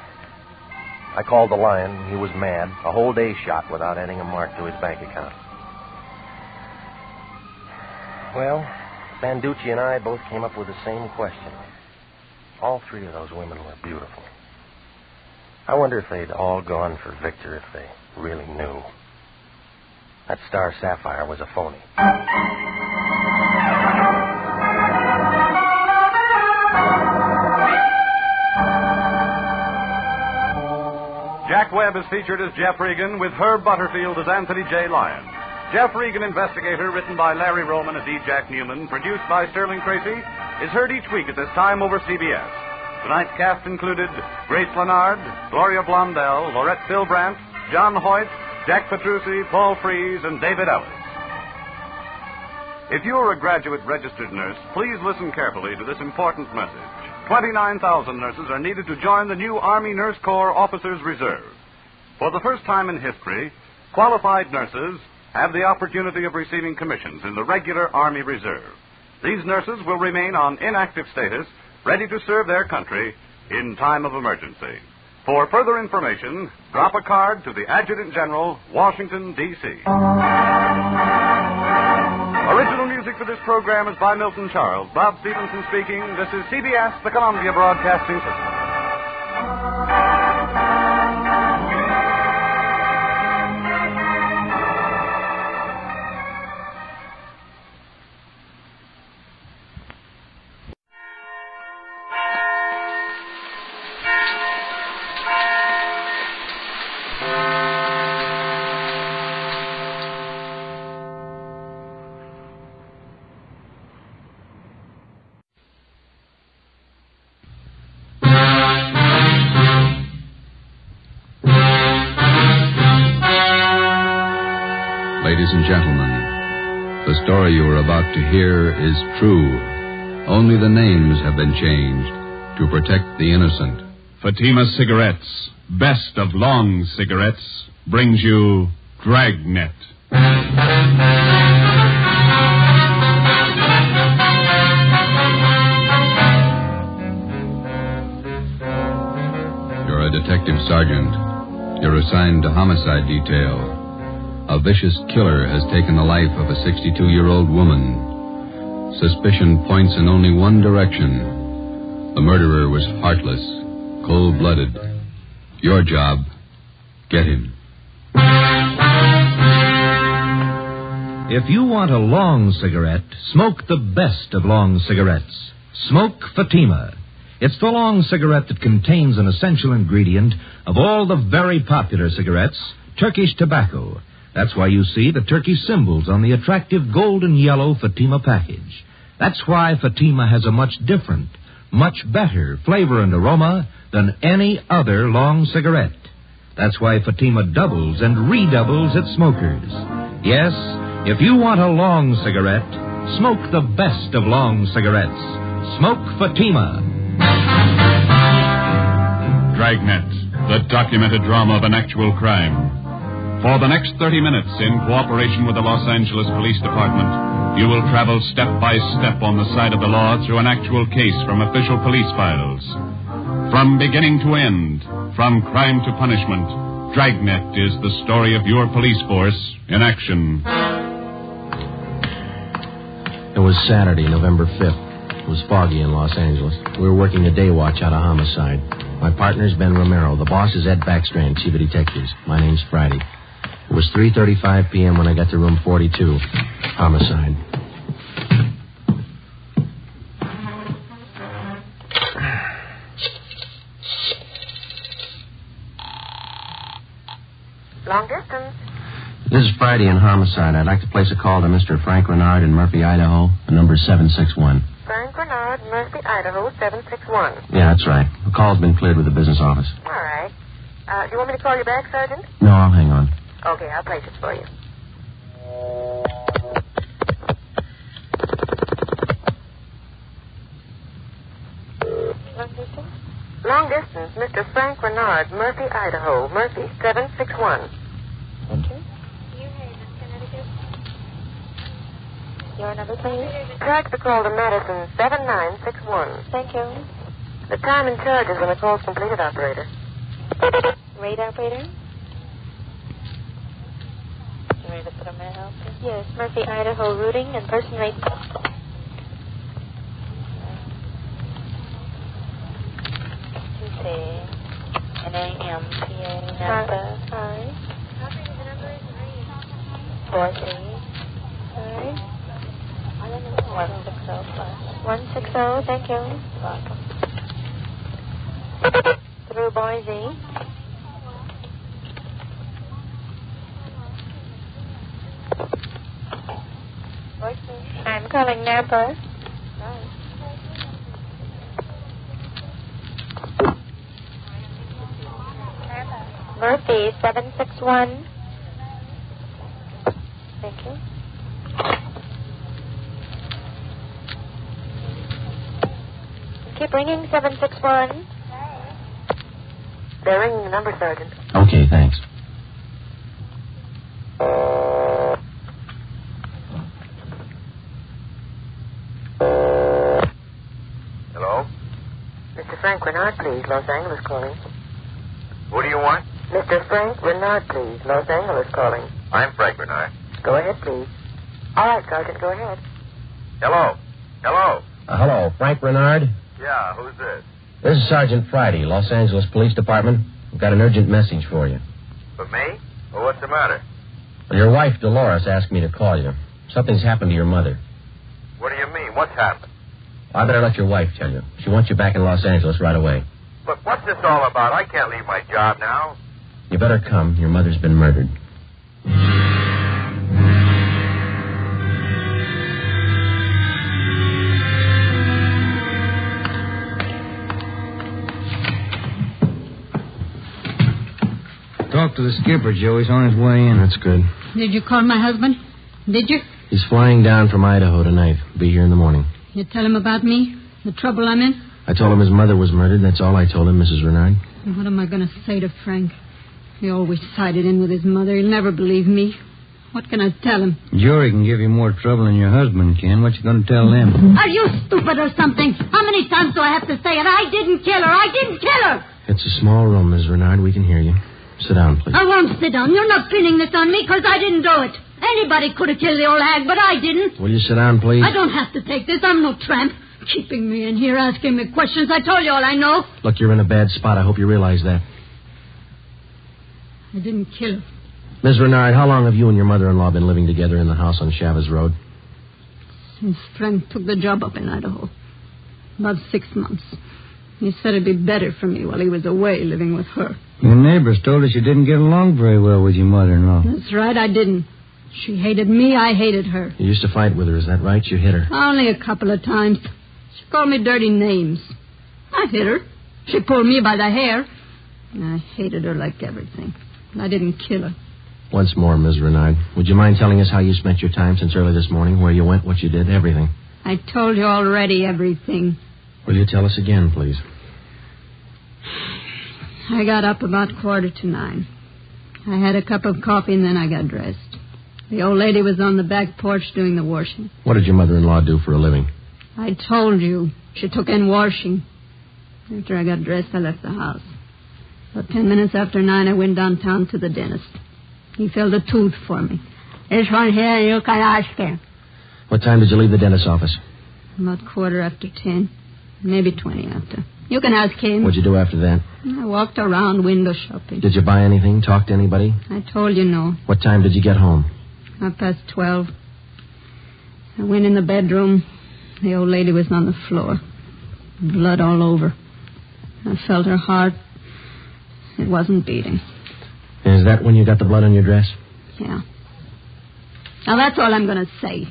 I called the Lion. He was mad. A whole day shot without adding a mark to his bank account. Well, Sanducci and I both came up with the same question. All 3 of those women were beautiful. I wonder if they'd all gone for Victor if they really knew. That star sapphire was a phony. Jack Webb is featured as Jeff Regan, with Herb Butterfield as Anthony J. Lyon. Jeff Regan, Investigator, written by Larry Roman and D. Jack Newman, produced by Sterling Tracy, is heard each week at this time over CBS. Tonight's cast included Grace Leonard, Gloria Blondell, Laurette Philbrandt, John Hoyt, Jack Petrucci, Paul Frees, and David Ellis. If you're a graduate registered nurse, please listen carefully to this important message. 29,000 nurses are needed to join the new Army Nurse Corps Officers Reserve. For the first time in history, qualified nurses have the opportunity of receiving commissions in the regular Army Reserve. These nurses will remain on inactive status, ready to serve their country in time of emergency. For further information, drop a card to the Adjutant General, Washington, D.C. Original music for this program is by Milton Charles. Bob Stevenson speaking. This is CBS, the Columbia Broadcasting System. ladies and gentlemen. The story you are about to hear is true. Only the names have been changed to protect the innocent. Fatima Cigarettes, best of long cigarettes, brings you Dragnet. You're a detective sergeant. You're assigned to homicide detail. A vicious killer has taken the life of a 62-year-old woman. Suspicion points in only one direction. The murderer was heartless, cold-blooded. Your job, get him. If you want a long cigarette, smoke the best of long cigarettes. Smoke Fatima. It's the long cigarette that contains an essential ingredient of all the very popular cigarettes, Turkish tobacco. That's why you see the Turkish symbols on the attractive gold and yellow Fatima package. That's why Fatima has a much different, much better flavor and aroma than any other long cigarette. That's why Fatima doubles and redoubles its smokers. Yes, if you want a long cigarette, smoke the best of long cigarettes. Smoke Fatima. Dragnet, the documented drama of an actual crime. For the next 30 minutes, in cooperation with the Los Angeles Police Department, you will travel step by step on the side of the law through an actual case from official police files. From beginning to end, from crime to punishment, Dragnet is the story of your police force in action. It was Saturday, November 5th. It was foggy in Los Angeles. We were working a day watch out of homicide. My partner's Ben Romero. The boss is Ed Backstrand, chief of detectives. My name's Friday. It was 3:35 p.m. when I got to room 42. Homicide. Long distance. This is Friday in homicide. I'd like to place a call to Mr. Frank Renard in Murphy, Idaho. The number's 761. Frank Renard, Murphy, Idaho, 761. Yeah, that's right. The call's been cleared with the business office. All right. Do you want me to call you back, Sergeant? No, I'll hang on. Okay, I'll place it for you. Long distance, Mr. Frank Renard, Murphy, Idaho. Murphy, 761. Thank you. Your number, please. Track the call to Madison, 7961. Thank you. The time and charges when the call's completed, operator. Rate, operator. You ready to put on my help? Yes, Murphy, Idaho, routing and person rate. Tuesday, NAMPA, Napa. Hi. 43. Hi. 160 plus. 160, thank you. Welcome. Through Boise. I'm calling Napa. Murphy, 761. Thank you. Keep ringing, 761. They're ringing the number, Sergeant. Okay, thanks. Hello? Mr. Frank Renard, please. Los Angeles calling. What do you want? Mr. Frank Renard, please. Los Angeles calling. I'm Frank Renard. Go ahead, please. All right, Sergeant, go ahead. Hello? Hello? Hello, Frank Renard? Yeah, who's this? This is Sergeant Friday, Los Angeles Police Department. We've got an urgent message for you. For me? Well, what's the matter? Well, your wife, Dolores, asked me to call you. Something's happened to your mother. What do you mean? What's happened? I better let your wife tell you. She wants you back in Los Angeles right away. Look, what's this all about? I can't leave my job now. You better come. Your mother's been murdered. Talk to the skipper, Joe. He's on his way in. That's good. Did you call my husband? Did you? He's flying down from Idaho tonight. Be here in the morning. You tell him about me? The trouble I'm in? I told him his mother was murdered. That's all I told him, Mrs. Renard. What am I going to say to Frank? He always sided in with his mother. He'll never believe me. What can I tell him? Jory can give you more trouble than your husband can. What you going to tell them? Are you stupid or something? How many times do I have to say it? I didn't kill her. I didn't kill her. It's a small room, Miss Renard. We can hear you. Sit down, please. I won't sit down. You're not pinning this on me because I didn't do it. Anybody could have killed the old hag, but I didn't. Will you sit down, please? I don't have to take this. I'm no tramp. Keeping me in here, asking me questions. I told you all I know. Look, you're in a bad spot. I hope you realize that. I didn't kill her. Miss Renard, how long have you and your mother-in-law been living together in the house on Chavez Road? Since Frank took the job up in Idaho. About 6 months. He said it'd be better for me while he was away living with her. Your neighbors told us you didn't get along very well with your mother-in-law. That's right, I didn't. She hated me, I hated her. You used to fight with her, is that right? You hit her. Only a couple of times. She called me dirty names. I hit her. She pulled me by the hair. I hated her like everything. I didn't kill her. Once more, Ms. Renard, would you mind telling us how you spent your time since early this morning, where you went, what you did, everything? I told you already everything. Will you tell us again, please? I got up about 9:15. I had a cup of coffee and then I got dressed. The old lady was on the back porch doing the washing. What did your mother-in-law do for a living? I told you. She took in washing. After I got dressed, I left the house. About 10 minutes after 9, I went downtown to the dentist. He filled a tooth for me. This one here, you can ask him. What time did you leave the dentist's office? About 10:15. Maybe 20 after. You can ask him. What'd you do after that? I walked around window shopping. Did you buy anything? Talk to anybody? I told you no. What time did you get home? 12:30. I went in the bedroom. The old lady was on the floor. Blood all over. I felt her heart. It wasn't beating. Is that when you got the blood on your dress? Yeah. Now, that's all I'm going to say.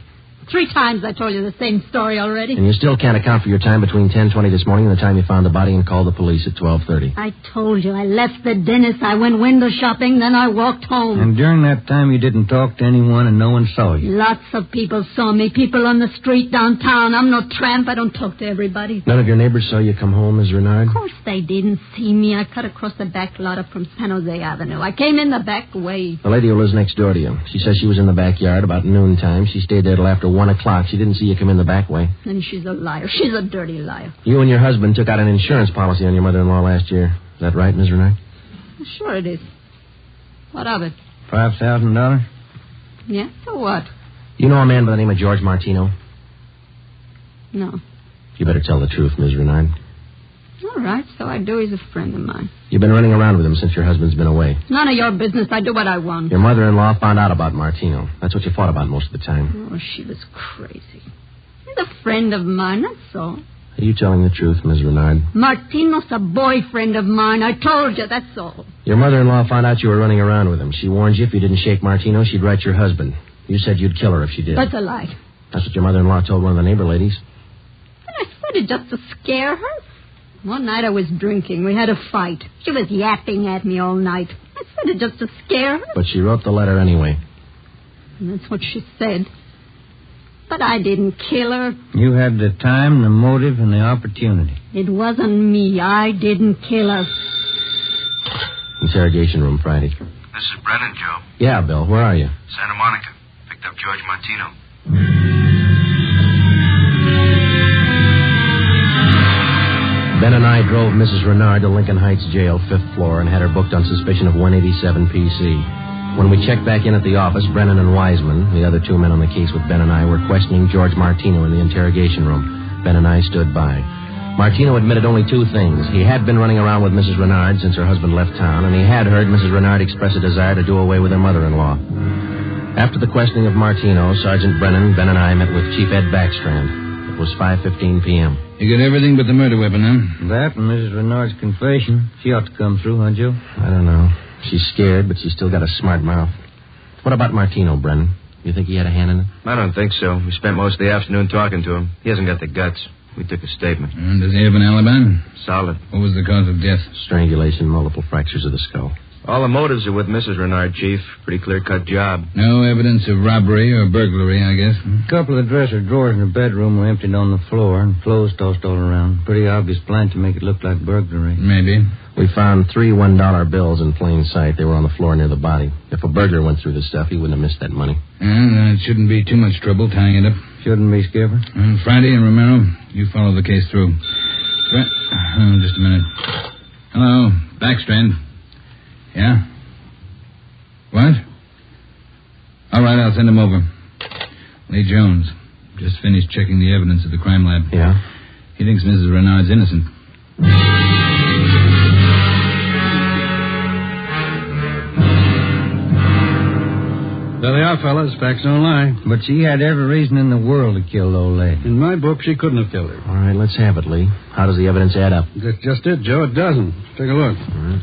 3 times I told you the same story already. And you still can't account for your time between 10:20 this morning and the time you found the body and called the police at 12:30. I told you. I left the dentist. I went window shopping. Then I walked home. And during that time, you didn't talk to anyone and no one saw you? Lots of people saw me. People on the street downtown. I'm no tramp. I don't talk to everybody. None of your neighbors saw you come home, Ms. Renard? Of course they didn't see me. I cut across the back lot up from San Jose Avenue. I came in the back way. The lady who lives next door to you. She says she was in the backyard about noontime. She stayed there till after 1 o'clock. She didn't see you come in the back way. And she's a liar. She's a dirty liar. You and your husband took out an insurance policy on your mother-in-law last year. Is that right, Ms. Renard? Sure it is. What of it? $5,000? Yeah, so what? You know a man by the name of George Martino? No. You better tell the truth, Ms. Renard. All right, so I do. He's a friend of mine. You've been running around with him since your husband's been away. None of your business. I do what I want. Your mother-in-law found out about Martino. That's what you fought about most of the time. Oh, she was crazy. He's a friend of mine, that's all. Are you telling the truth, Ms. Renard? Martino's a boyfriend of mine. I told you, that's all. Your mother-in-law found out you were running around with him. She warned you if you didn't shake Martino, she'd write your husband. You said you'd kill her if she did. That's a lie. That's what your mother-in-law told one of the neighbor ladies. And I said it just to scare her. One night I was drinking. We had a fight. She was yapping at me all night. I said it just to scare her. But she wrote the letter anyway. And that's what she said. But I didn't kill her. You had the time, the motive, and the opportunity. It wasn't me. I didn't kill her. Interrogation room Friday. This is Brennan, Joe. Yeah, Bill. Where are you? Santa Monica. Picked up George Martino. Ben and I drove Mrs. Renard to Lincoln Heights Jail, 5th floor, and had her booked on suspicion of 187 PC. When we checked back in at the office, Brennan and Wiseman, the other 2 men on the case with Ben and I, were questioning George Martino in the interrogation room. Ben and I stood by. Martino admitted only 2 things. He had been running around with Mrs. Renard since her husband left town, and he had heard Mrs. Renard express a desire to do away with her mother-in-law. After the questioning of Martino, Sergeant Brennan, Ben and I met with Chief Ed Backstrand. It was 5:15 p.m. You got everything but the murder weapon, huh? That and Mrs. Renard's confession. She ought to come through, huh, Joe? I don't know. She's scared, but she's still got a smart mouth. What about Martino, Brennan? You think he had a hand in it? I don't think so. We spent most of the afternoon talking to him. He hasn't got the guts. We took a statement. Does he have an alibi? Solid. What was the cause of death? Strangulation, multiple fractures of the skull. All the motives are with Mrs. Renard, Chief. Pretty clear-cut job. No evidence of robbery or burglary, I guess. A couple of dresser drawers in the bedroom were emptied on the floor and clothes tossed all around. Pretty obvious plan to make it look like burglary. Maybe. We found 3 $1 bills in plain sight. They were on the floor near the body. If a burglar went through the stuff, he wouldn't have missed that money. Then it shouldn't be too much trouble tying it up. Shouldn't be, Skipper. Friday and Romero, you follow the case through. Just a minute. Hello, Backstrand. Yeah? What? All right, I'll send him over. Lee Jones. Just finished checking the evidence at the crime lab. Yeah? He thinks Mrs. Renard's innocent. There they are, fellas. Facts don't lie. But she had every reason in the world to kill old lady. In my book, she couldn't have killed her. All right, let's have it, Lee. How does the evidence add up? That's just it, Joe. It doesn't. Take a look.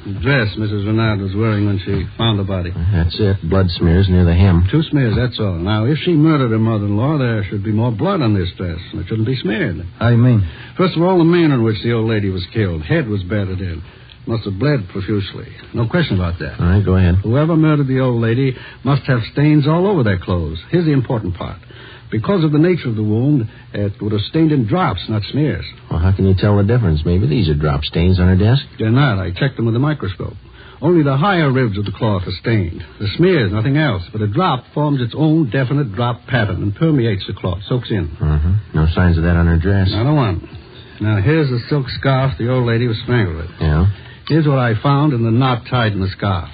The dress Mrs. Renard was wearing when she found the body. That's it. Blood smears near the hem. 2 smears, that's all. Now, if she murdered her mother-in-law, there should be more blood on this dress, and it shouldn't be smeared. How do you mean? First of all, the manner in which the old lady was killed. Head was battered in. Must have bled profusely. No question about that. All right, go ahead. Whoever murdered the old lady must have stains all over their clothes. Here's the important part. Because of the nature of the wound, it would have stained in drops, not smears. Well, how can you tell the difference? Maybe these are drop stains on her desk. They're not. I checked them with a microscope. Only the higher ribs of the cloth are stained. The smears, nothing else. But a drop forms its own definite drop pattern and permeates the cloth, soaks in. No signs of that on her dress. Not a one. Now, here's the silk scarf the old lady was strangled with. Yeah? Here's what I found in the knot tied in the scarf.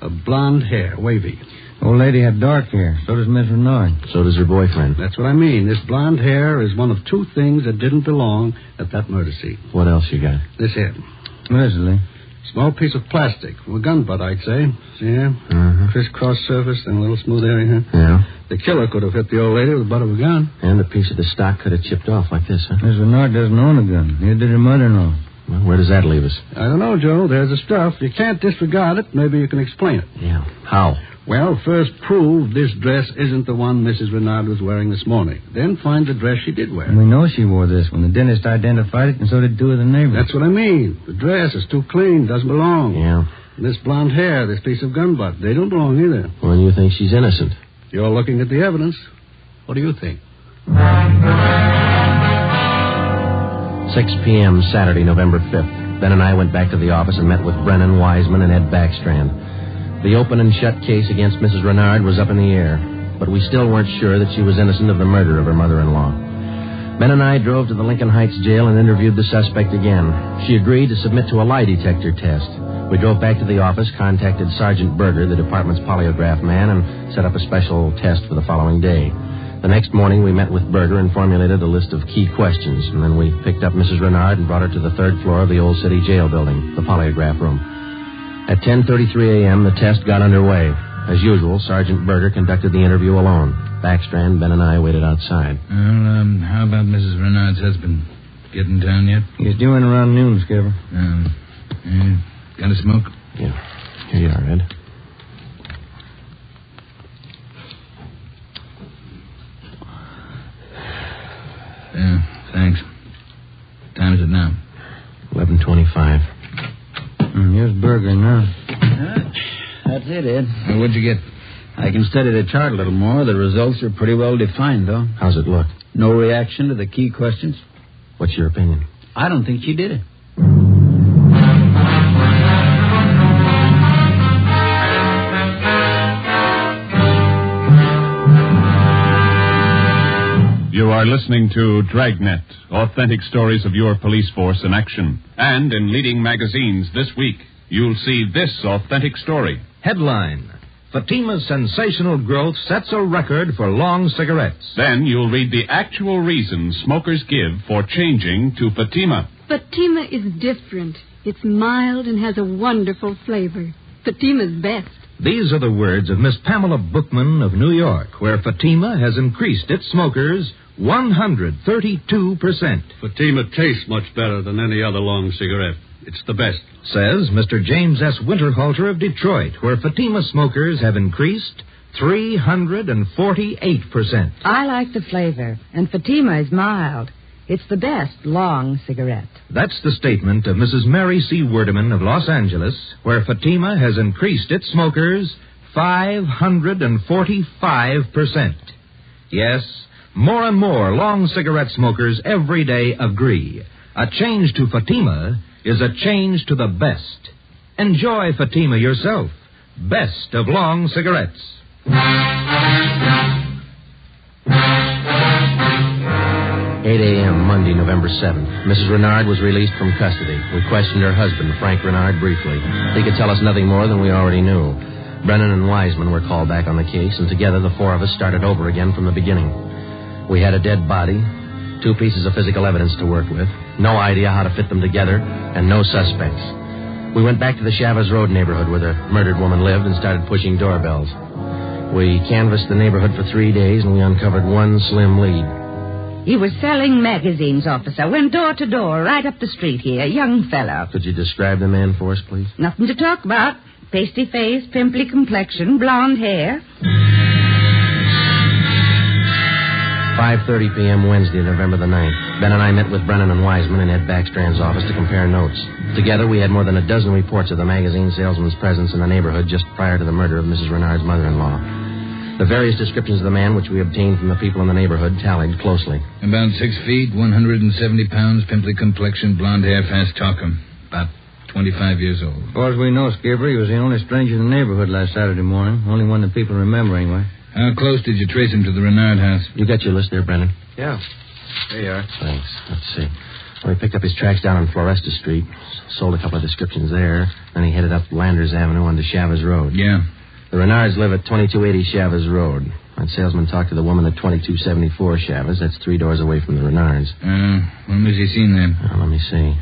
A blonde hair, wavy. Old lady had dark hair. So does Miss Renard. So does her boyfriend. That's what I mean. This blonde hair is one of 2 things that didn't belong at that murder scene. What else you got? This head. What is it, Lee? Small piece of plastic from a gun butt, I'd say. See here? Crisscross surface and a little smooth area here. Yeah? The killer could have hit the old lady with the butt of a gun. And a piece of the stock could have chipped off like this, huh? Miss Renard doesn't own a gun. Neither did her mother-in-law. Well, where does that leave us? I don't know, Joe. There's the stuff. You can't disregard it. Maybe you can explain it. Yeah. How? Well, first prove this dress isn't the one Mrs. Renard was wearing this morning. Then find the dress she did wear. And we know she wore this when the dentist identified it, and so did 2 of the neighbors. That's what I mean. The dress is too clean, doesn't belong. Yeah. And this blonde hair, this piece of gun butt, they don't belong either. Well, you think she's innocent? You're looking at the evidence. What do you think? 6 p.m. Saturday, November 5th. Ben and I went back to the office and met with Brennan, Wiseman, and Ed Backstrand. The open and shut case against Mrs. Renard was up in the air, but we still weren't sure that she was innocent of the murder of her mother-in-law. Ben and I drove to the Lincoln Heights jail and interviewed the suspect again. She agreed to submit to a lie detector test. We drove back to the office, contacted Sergeant Berger, the department's polygraph man, and set up a special test for the following day. The next morning, we met with Berger and formulated a list of key questions, and then we picked up Mrs. Renard and brought her to the 3rd floor of the Old City Jail building, the polygraph room. At 10:33 a.m., the test got underway. As usual, Sergeant Berger conducted the interview alone. Backstrand, Ben, and I waited outside. Well, how about Mrs. Renard's husband? Get in town yet? He's due in around noon, Skipper. Got a smoke? Yeah. Here you are, Ed. Thanks. What time is it now? 11:25. Here's Berger now. That's it, Ed. Well, what'd you get? I can study the chart a little more. The results are pretty well defined, though. How's it look? No reaction to the key questions. What's your opinion? I don't think she did it. You are listening to Dragnet, authentic stories of your police force in action. And in leading magazines this week, you'll see this authentic story. Headline: Fatima's sensational growth sets a record for long cigarettes. Then you'll read the actual reasons smokers give for changing to Fatima. Fatima is different. It's mild and has a wonderful flavor. Fatima's best. These are the words of Miss Pamela Bookman of New York, where Fatima has increased its smokers 132%. Fatima tastes much better than any other long cigarette. It's the best. Says Mr. James S. Winterhalter of Detroit, where Fatima smokers have increased 348%. I like the flavor, and Fatima is mild. It's the best long cigarette. That's the statement of Mrs. Mary C. Werdeman of Los Angeles, where Fatima has increased its smokers 545%. Yes, more and more long cigarette smokers every day agree. A change to Fatima is a change to the best. Enjoy Fatima yourself. Best of long cigarettes. 8 a.m., Monday, November 7th. Mrs. Renard was released from custody. We questioned her husband, Frank Renard, briefly. He could tell us nothing more than we already knew. Brennan and Wiseman were called back on the case, and together the four of us started over again from the beginning. We had a dead body, 2 pieces of physical evidence to work with, no idea how to fit them together, and no suspects. We went back to the Chavez Road neighborhood where the murdered woman lived and started pushing doorbells. We canvassed the neighborhood for 3 days, and we uncovered one slim lead. He was selling magazines, officer. Went door to door, right up the street here. Young fellow. Could you describe the man for us, please? Nothing to talk about. Pasty face, pimply complexion, blonde hair. 5:30 p.m. Wednesday, November the 9th. Ben and I met with Brennan and Wiseman in Ed Backstrand's office to compare notes. Together, we had more than a dozen reports of the magazine salesman's presence in the neighborhood just prior to the murder of Mrs. Renard's mother-in-law. The various descriptions of the man which we obtained from the people in the neighborhood tallied closely. About 6 feet, 170 pounds, pimply complexion, blonde hair, fast talker. About 25 years old. As far as we know, Skipper, he was the only stranger in the neighborhood last Saturday morning. Only one that people remember, anyway. How close did you trace him to the Renard house? You got your list there, Brennan? Yeah. There you are. Thanks. Let's see. Well, he picked up his tracks down on Floresta Street, sold a couple of descriptions there, then he headed up Landers Avenue onto Chavez Road. Yeah. The Renards live at 2280 Chavez Road. That salesman talked to the woman at 2274 Chavez. That's 3 doors away from the Renards. When was he seen there? Let me see.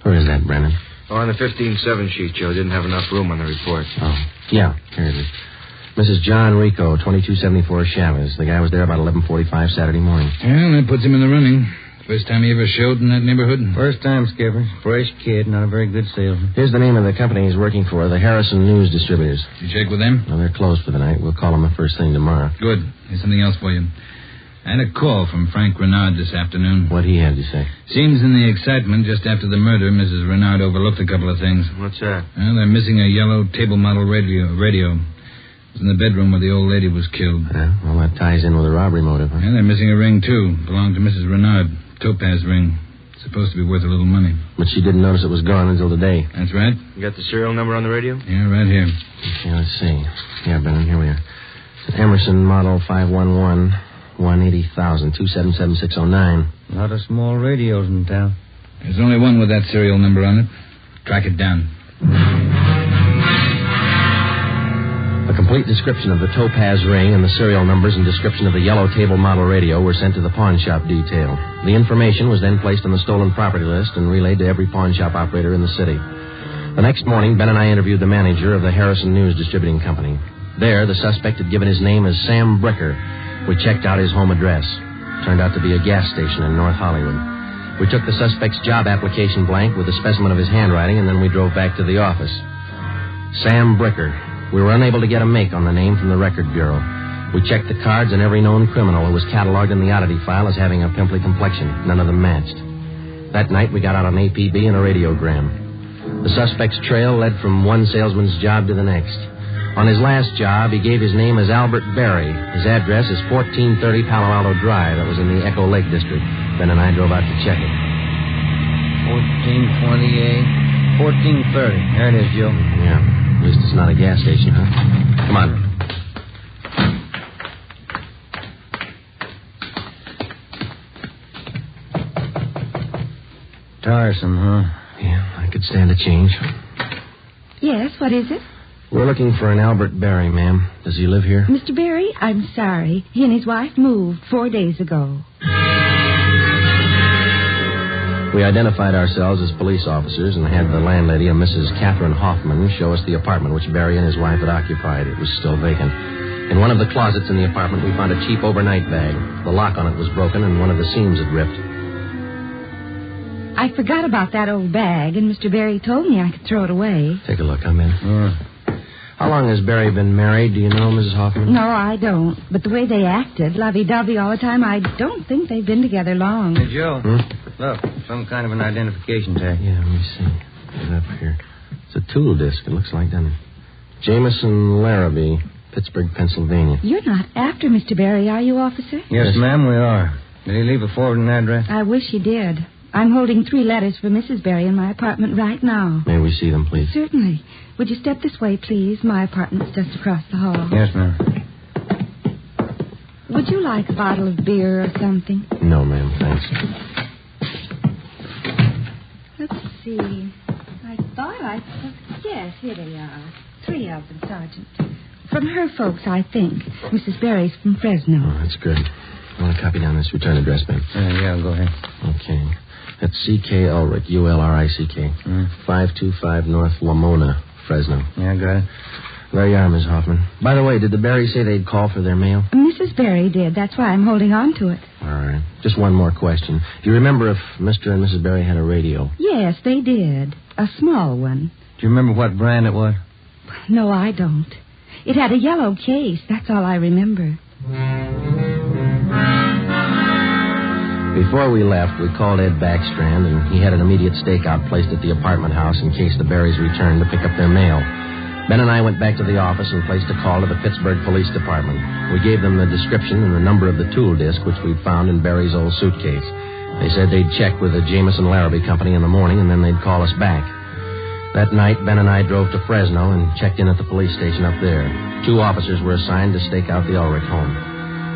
Where is that, Brennan? Oh, on the 15-7 sheet, Joe. Didn't have enough room on the report. Oh, yeah. Here it is. Mrs. John Rico, 2274 Chavez. The guy was there about 11:45 Saturday morning. Well, that puts him in the running. First time he ever showed in that neighborhood? First time, Skipper. Fresh kid, not a very good salesman. Here's the name of the company he's working for, the Harrison News Distributors. You check with them? No, they're closed for the night. We'll call them the first thing tomorrow. Good. Here's something else for you. I had a call from Frank Renard this afternoon. What'd he have to say? Seems in the excitement just after the murder, Mrs. Renard overlooked a couple of things. What's that? Well, they're missing a yellow table model radio. It was in the bedroom where the old lady was killed. Well, that ties in with a robbery motive, huh? And they're missing a ring, too. Belonged to Mrs. Renard. Topaz ring. Supposed to be worth a little money. But she didn't notice it was gone until today. That's right. You got the serial number on the radio? Yeah, right here. Okay, let's see. Yeah, Brennan, here we are. Emerson model 511, 180,000, 277-609. A lot of small radios in town. There's only one with that serial number on it. Track it down. A complete description of the Topaz ring and the serial numbers and description of the yellow table model radio were sent to the pawn shop detail. The information was then placed on the stolen property list and relayed to every pawn shop operator in the city. The next morning, Ben and I interviewed the manager of the Harrison News Distributing Company. There, the suspect had given his name as Sam Bricker. We checked out his home address. Turned out to be a gas station in North Hollywood. We took the suspect's job application blank with a specimen of his handwriting, and then we drove back to the office. Sam Bricker. We were unable to get a make on the name from the Record Bureau. We checked the cards on every known criminal who was cataloged in the oddity file as having a pimply complexion. None of them matched. That night, we got out an APB and a radiogram. The suspect's trail led from one salesman's job to the next. On his last job, he gave his name as Albert Berry. His address is 1430 Palo Alto Drive. That was in the Echo Lake District. Ben and I drove out to check it. 1428, 1430. There it is, Joe. Yeah. At least it's not a gas station, huh? Come on. Tiresome, huh? Yeah, I could stand a change. Yes, what is it? We're looking for an Albert Berry, ma'am. Does he live here? Mr. Berry, I'm sorry. He and his wife moved 4 days ago. We identified ourselves as police officers and had the landlady, a Mrs. Catherine Hoffman, show us the apartment which Berry and his wife had occupied. It was still vacant. In one of the closets in the apartment, we found a cheap overnight bag. The lock on it was broken and one of the seams had ripped. I forgot about that old bag, and Mr. Berry told me I could throw it away. Take a look. I'm in. How long has Barry been married? Do you know, Mrs. Hoffman? No, I don't. But the way they acted, lovey-dovey all the time, I don't think they've been together long. Hey, Joe. Look, some kind of an identification tag. Yeah, let me see. Get it up here. It's a tool disc, it looks like, doesn't it? Jameson Larrabee, Pittsburgh, Pennsylvania. You're not after Mr. Barry, are you, officer? Yes, ma'am, we are. Did he leave a forwarding address? I wish he did. I'm holding 3 letters for Mrs. Barry in my apartment right now. May we see them, please? Certainly. Would you step this way, please? My apartment's just across the hall. Yes, ma'am. Would you like a bottle of beer or something? No, ma'am, thanks. Let's see. I thought yes, here they are. 3 of them, Sergeant. From her folks, I think. Mrs. Barry's from Fresno. Oh, that's good. I want to copy down this return address, Ben. Yeah, go ahead. Okay. That's C.K. Ulrich, U-L-R-I-C-K. 525 North Lamona, Fresno. Yeah, got it. There you are, Miss Hoffman. By the way, did the Barrys say they'd call for their mail? Mrs. Barry did. That's why I'm holding on to it. All right. Just one more question. Do you remember if Mr. and Mrs. Barry had a radio? Yes, they did. A small one. Do you remember what brand it was? No, I don't. It had a yellow case. That's all I remember. Before we left, we called Ed Backstrand, and he had an immediate stakeout placed at the apartment house in case the Barrys returned to pick up their mail. Ben and I went back to the office and placed a call to the Pittsburgh Police Department. We gave them the description and the number of the tool disc which we'd found in Barry's old suitcase. They said they'd check with the Jameson Larrabee Company in the morning, and then they'd call us back. That night, Ben and I drove to Fresno and checked in at the police station up there. 2 officers were assigned to stake out the Ulrich home.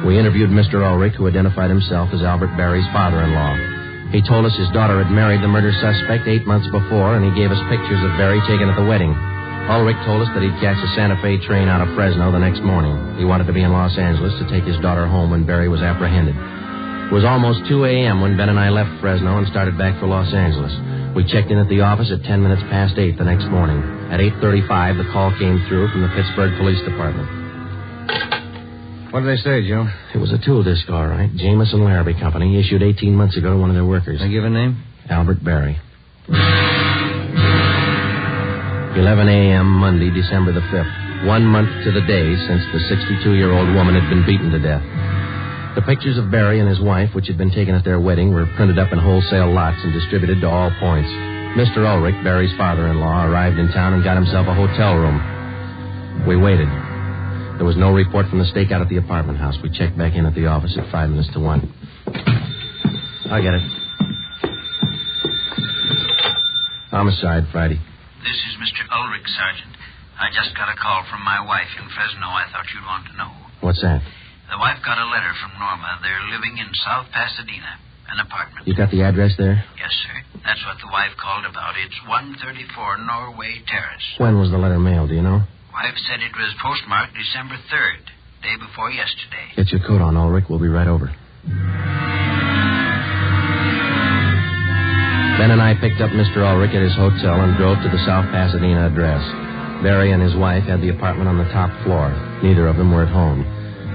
We interviewed Mr. Ulrich, who identified himself as Albert Barry's father-in-law. He told us his daughter had married the murder suspect 8 months before, and he gave us pictures of Barry taken at the wedding. Ulrich told us that he'd catch a Santa Fe train out of Fresno the next morning. He wanted to be in Los Angeles to take his daughter home when Barry was apprehended. It was almost 2 a.m. when Ben and I left Fresno and started back for Los Angeles. We checked in at the office at 10 minutes past 8 the next morning. At 8:35, the call came through from the Pittsburgh Police Department. What did they say, Joe? It was a tool disc, all right. Jameson Larrabee Company, issued 18 months ago to one of their workers. They give a name? Albert Barry. 11 a.m. Monday, December the 5th. 1 month to the day since the 62-year-old woman had been beaten to death. The pictures of Barry and his wife, which had been taken at their wedding, were printed up in wholesale lots and distributed to all points. Mr. Ulrich, Barry's father-in-law, arrived in town and got himself a hotel room. We waited. There was no report from the stakeout at the apartment house. We checked back in at the office at 5 minutes to 1. I get it. Homicide, Friday. This is Mr. Ulrich, Sergeant. I just got a call from my wife in Fresno. I thought you'd want to know. What's that? The wife got a letter from Norma. They're living in South Pasadena, an apartment. You got the address there? Yes, sir. That's what the wife called about. It's 134 Norway Terrace. When was the letter mailed, do you know? Wife said it was postmarked December 3rd, day before yesterday. Get your coat on, Ulrich. We'll be right over. Ben and I picked up Mr. Ulrich at his hotel and drove to the South Pasadena address. Barry and his wife had the apartment on the top floor. Neither of them were at home.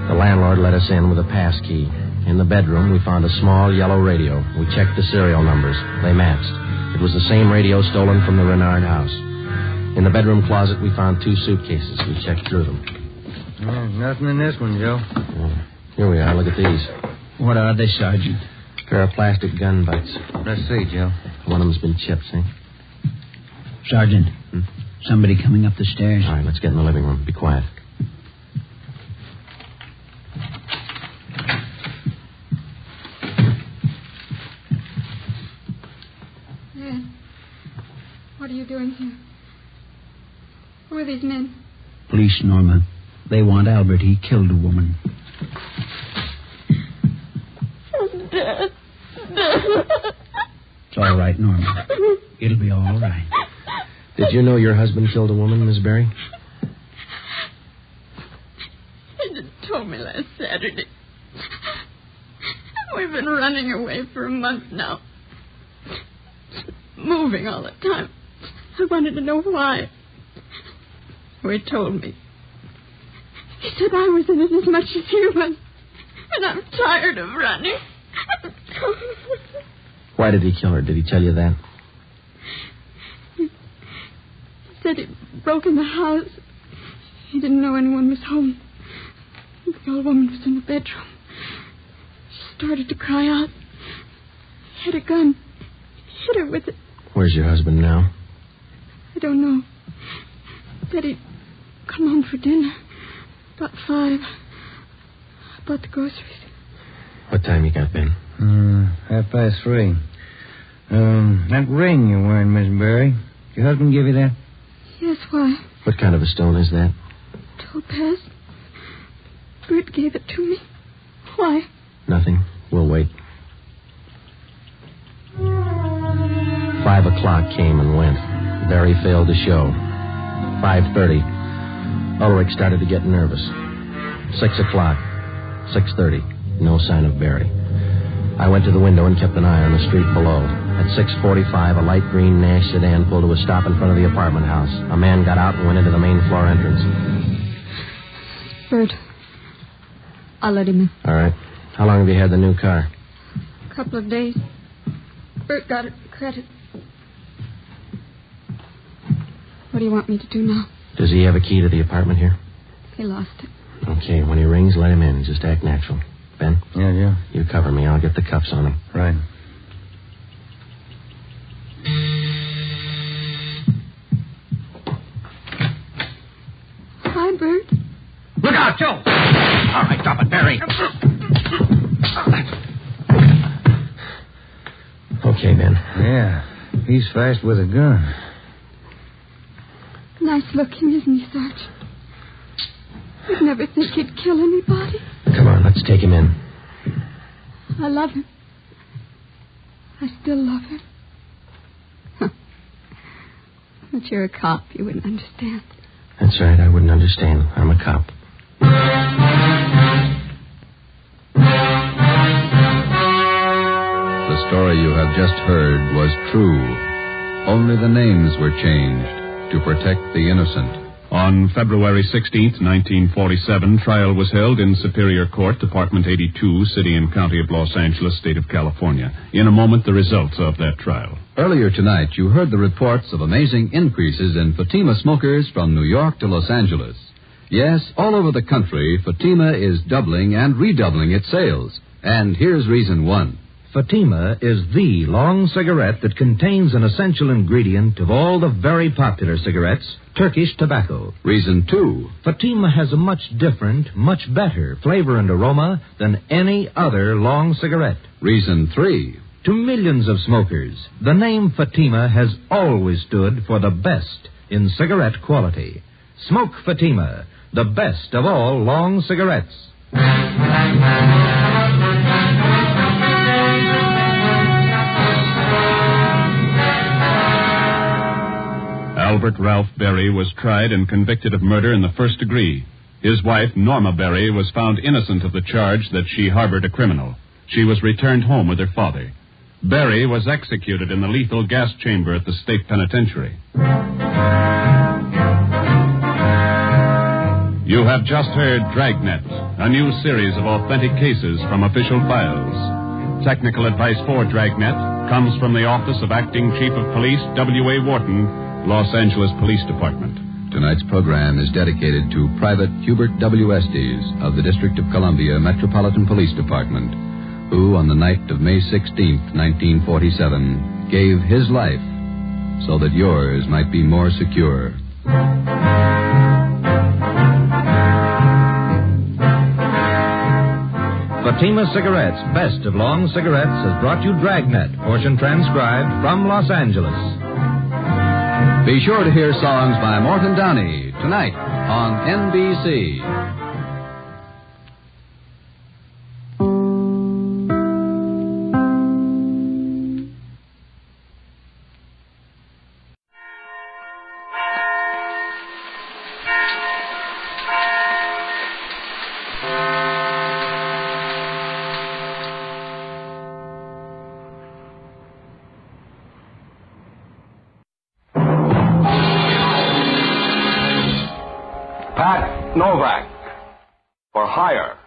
The landlord let us in with a pass key. In the bedroom, we found a small yellow radio. We checked the serial numbers. They matched. It was the same radio stolen from the Renard house. In the bedroom closet, we found 2 suitcases. We checked through them. Nothing in this one, Joe. Here we are. Look at these. What are they, Sergeant? A pair of plastic gun butts. Let's see, Joe. One of them's been chipped, see? Sergeant, somebody coming up the stairs. All right, let's get in the living room. Be quiet. Ed, what are you doing here? Who are these men? Police, Norma. They want Albert. He killed a woman. Dead. It's all right, Norma. It'll be all right. Did you know your husband killed a woman, Miss Barry? He just told me last Saturday. We've been running away for a month now. Moving all the time. I wanted to know why. So he told me. He said I was in it as much as he was. And I'm tired of running. Why did he kill her? Did he tell you that? He said he broke in the house. He didn't know anyone was home. The old woman was in the bedroom. She started to cry out. He had a gun. Hit her with it. Where's your husband now? I don't know. Said he'd come home for dinner. About 5. I bought the groceries. What time you got, Ben? 3:30. That ring you're wearing, Miss Berry. Did your husband give you that? Yes, why? What kind of a stone is that? Topaz. Bert gave it to me. Why? Nothing. We'll wait. 5 o'clock came and went. Barry failed to show. 5:30. Ulrich started to get nervous. 6 o'clock. 6:30. No sign of Barry. I went to the window and kept an eye on the street below. At 6:45, a light green Nash sedan pulled to a stop in front of the apartment house. A man got out and went into the main floor entrance. Bert. I'll let him in. All right. How long have you had the new car? A couple of days. Bert got it credit. What do you want me to do now? Does he have a key to the apartment here? He lost it. Okay, when he rings, let him in. Just act natural. Ben? Yeah. You cover me. I'll get the cuffs on him. Right. Hi, Bert. Look out, Joe! All right, drop it, Barry. Okay, Ben. Yeah, he's fast with a gun. Nice looking, isn't he, Sarge? You'd never think he'd kill anybody. Come on, let's take him in. I love him. I still love him. But you're a cop. You wouldn't understand. That's right. I wouldn't understand. I'm a cop. The story you have just heard was true. Only the names were changed to protect the innocent. On February 16th, 1947, trial was held in Superior Court, Department 82, City and County of Los Angeles, State of California. In a moment, the results of that trial. Earlier tonight, you heard the reports of amazing increases in Fatima smokers from New York to Los Angeles. Yes, all over the country, Fatima is doubling and redoubling its sales. And here's reason 1. Fatima is the long cigarette that contains an essential ingredient of all the very popular cigarettes, Turkish tobacco. Reason 2. Fatima has a much different, much better flavor and aroma than any other long cigarette. Reason 3. To millions of smokers, the name Fatima has always stood for the best in cigarette quality. Smoke Fatima, the best of all long cigarettes. Albert Ralph Berry was tried and convicted of murder in the first degree. His wife, Norma Berry, was found innocent of the charge that she harbored a criminal. She was returned home with her father. Berry was executed in the lethal gas chamber at the state penitentiary. You have just heard Dragnet, a new series of authentic cases from official files. Technical advice for Dragnet comes from the Office of Acting Chief of Police W.A. Wharton, Los Angeles Police Department. Tonight's program is dedicated to Private Hubert W. Estes of the District of Columbia Metropolitan Police Department, who on the night of May 16th, 1947, gave his life so that yours might be more secure. Fatima Cigarettes, best of long cigarettes, has brought you Dragnet, portion transcribed from Los Angeles. Be sure to hear songs by Morton Downey tonight on NBC. Novak. For hire.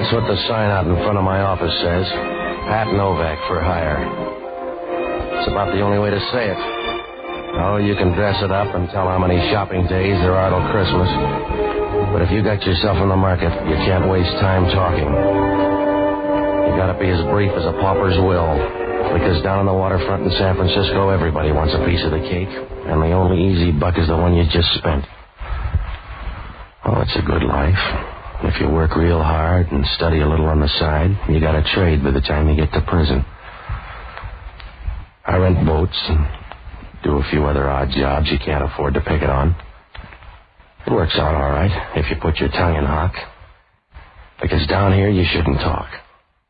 That's what the sign out in front of my office says. Pat Novak for hire. It's about the only way to say it. Oh, you can dress it up and tell how many shopping days there are till Christmas. But if you got yourself in the market, you can't waste time talking. You gotta be as brief as a pauper's will. Because down on the waterfront in San Francisco, everybody wants a piece of the cake. And the only easy buck is the one you just spent. Oh, it's a good life. If you work real hard and study a little on the side, you got a trade by the time you get to prison. I rent boats and do a few other odd jobs you can't afford to pick it on. It works out all right if you put your tongue in hock. Because down here, you shouldn't talk.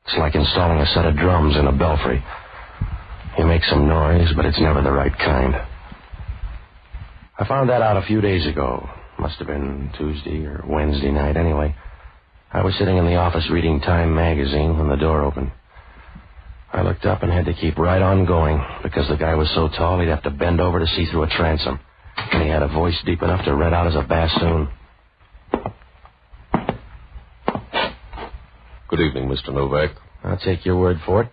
It's like installing a set of drums in a belfry. You make some noise, but it's never the right kind. I found that out a few days ago. Must have been Tuesday or Wednesday night anyway. I was sitting in the office reading Time magazine when the door opened. I looked up and had to keep right on going because the guy was so tall he'd have to bend over to see through a transom. And he had a voice deep enough to red out as a bassoon. Good evening, Mr. Novak. I'll take your word for it.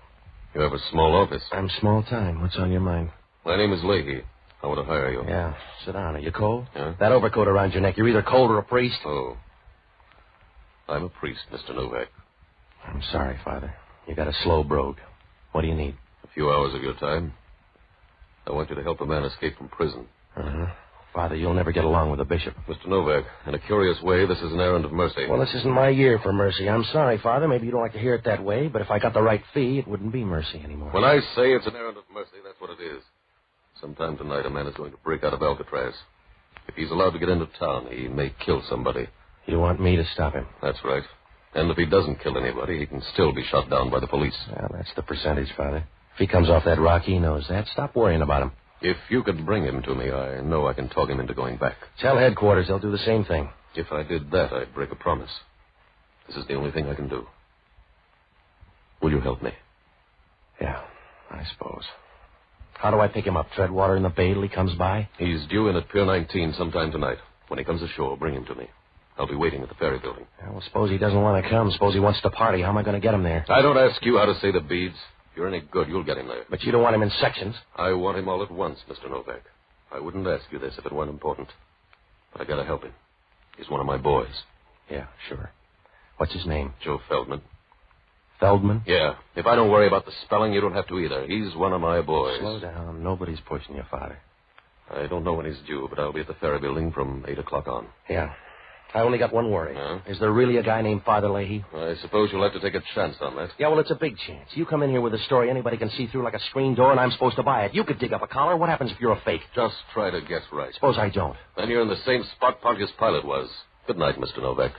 You have a small office. I'm small time. What's on your mind? My name is Lahey. I want to hire you. Yeah. Sit down. Are you cold? Yeah? That overcoat around your neck. You're either cold or a priest. Oh. I'm a priest, Mr. Novak. I'm sorry, Father. You got a slow brogue. What do you need? A few hours of your time. I want you to help a man escape from prison. Uh-huh. Father, you'll never get along with the bishop. Mr. Novak, in a curious way, this is an errand of mercy. Well, this isn't my year for mercy. I'm sorry, Father. Maybe you don't like to hear it that way, but if I got the right fee, it wouldn't be mercy anymore. When I say it's an errand of mercy, that's what it is. Sometime tonight, a man is going to break out of Alcatraz. If he's allowed to get into town, he may kill somebody. You want me to stop him? That's right. And if he doesn't kill anybody, he can still be shot down by the police. Well, that's the percentage, Father. If he comes off that rock, he knows that. Stop worrying about him. If you could bring him to me, I know I can talk him into going back. Tell headquarters they'll do the same thing. If I did that, I'd break a promise. This is the only thing I can do. Will you help me? Yeah, I suppose. How do I pick him up? Tread water in the bay till he comes by? He's due in at Pier 19 sometime tonight. When he comes ashore, bring him to me. I'll be waiting at the ferry building. Yeah, well, suppose he doesn't want to come. Suppose he wants to party. How am I going to get him there? I don't ask you how to say the beads. If you're any good, you'll get him there. But you don't want him in sections. I want him all at once, Mr. Novak. I wouldn't ask you this if it weren't important. But I gotta help him. He's one of my boys. Yeah, sure. What's his name? Joe Feldman. Feldman? Yeah. If I don't worry about the spelling, you don't have to either. He's one of my boys. Slow down. Nobody's pushing you, Father. I don't know when he's due, but I'll be at the ferry building from 8 o'clock on. Yeah. I only got one worry. Huh? Is there really a guy named Father Lahey? I suppose you'll have to take a chance on that. Yeah, well, it's a big chance. You come in here with a story anybody can see through like a screen door, and I'm supposed to buy it. You could dig up a collar. What happens if you're a fake? Just try to guess right. Suppose I don't. Then you're in the same spot Pontius Pilate was. Good night, Mr. Novak.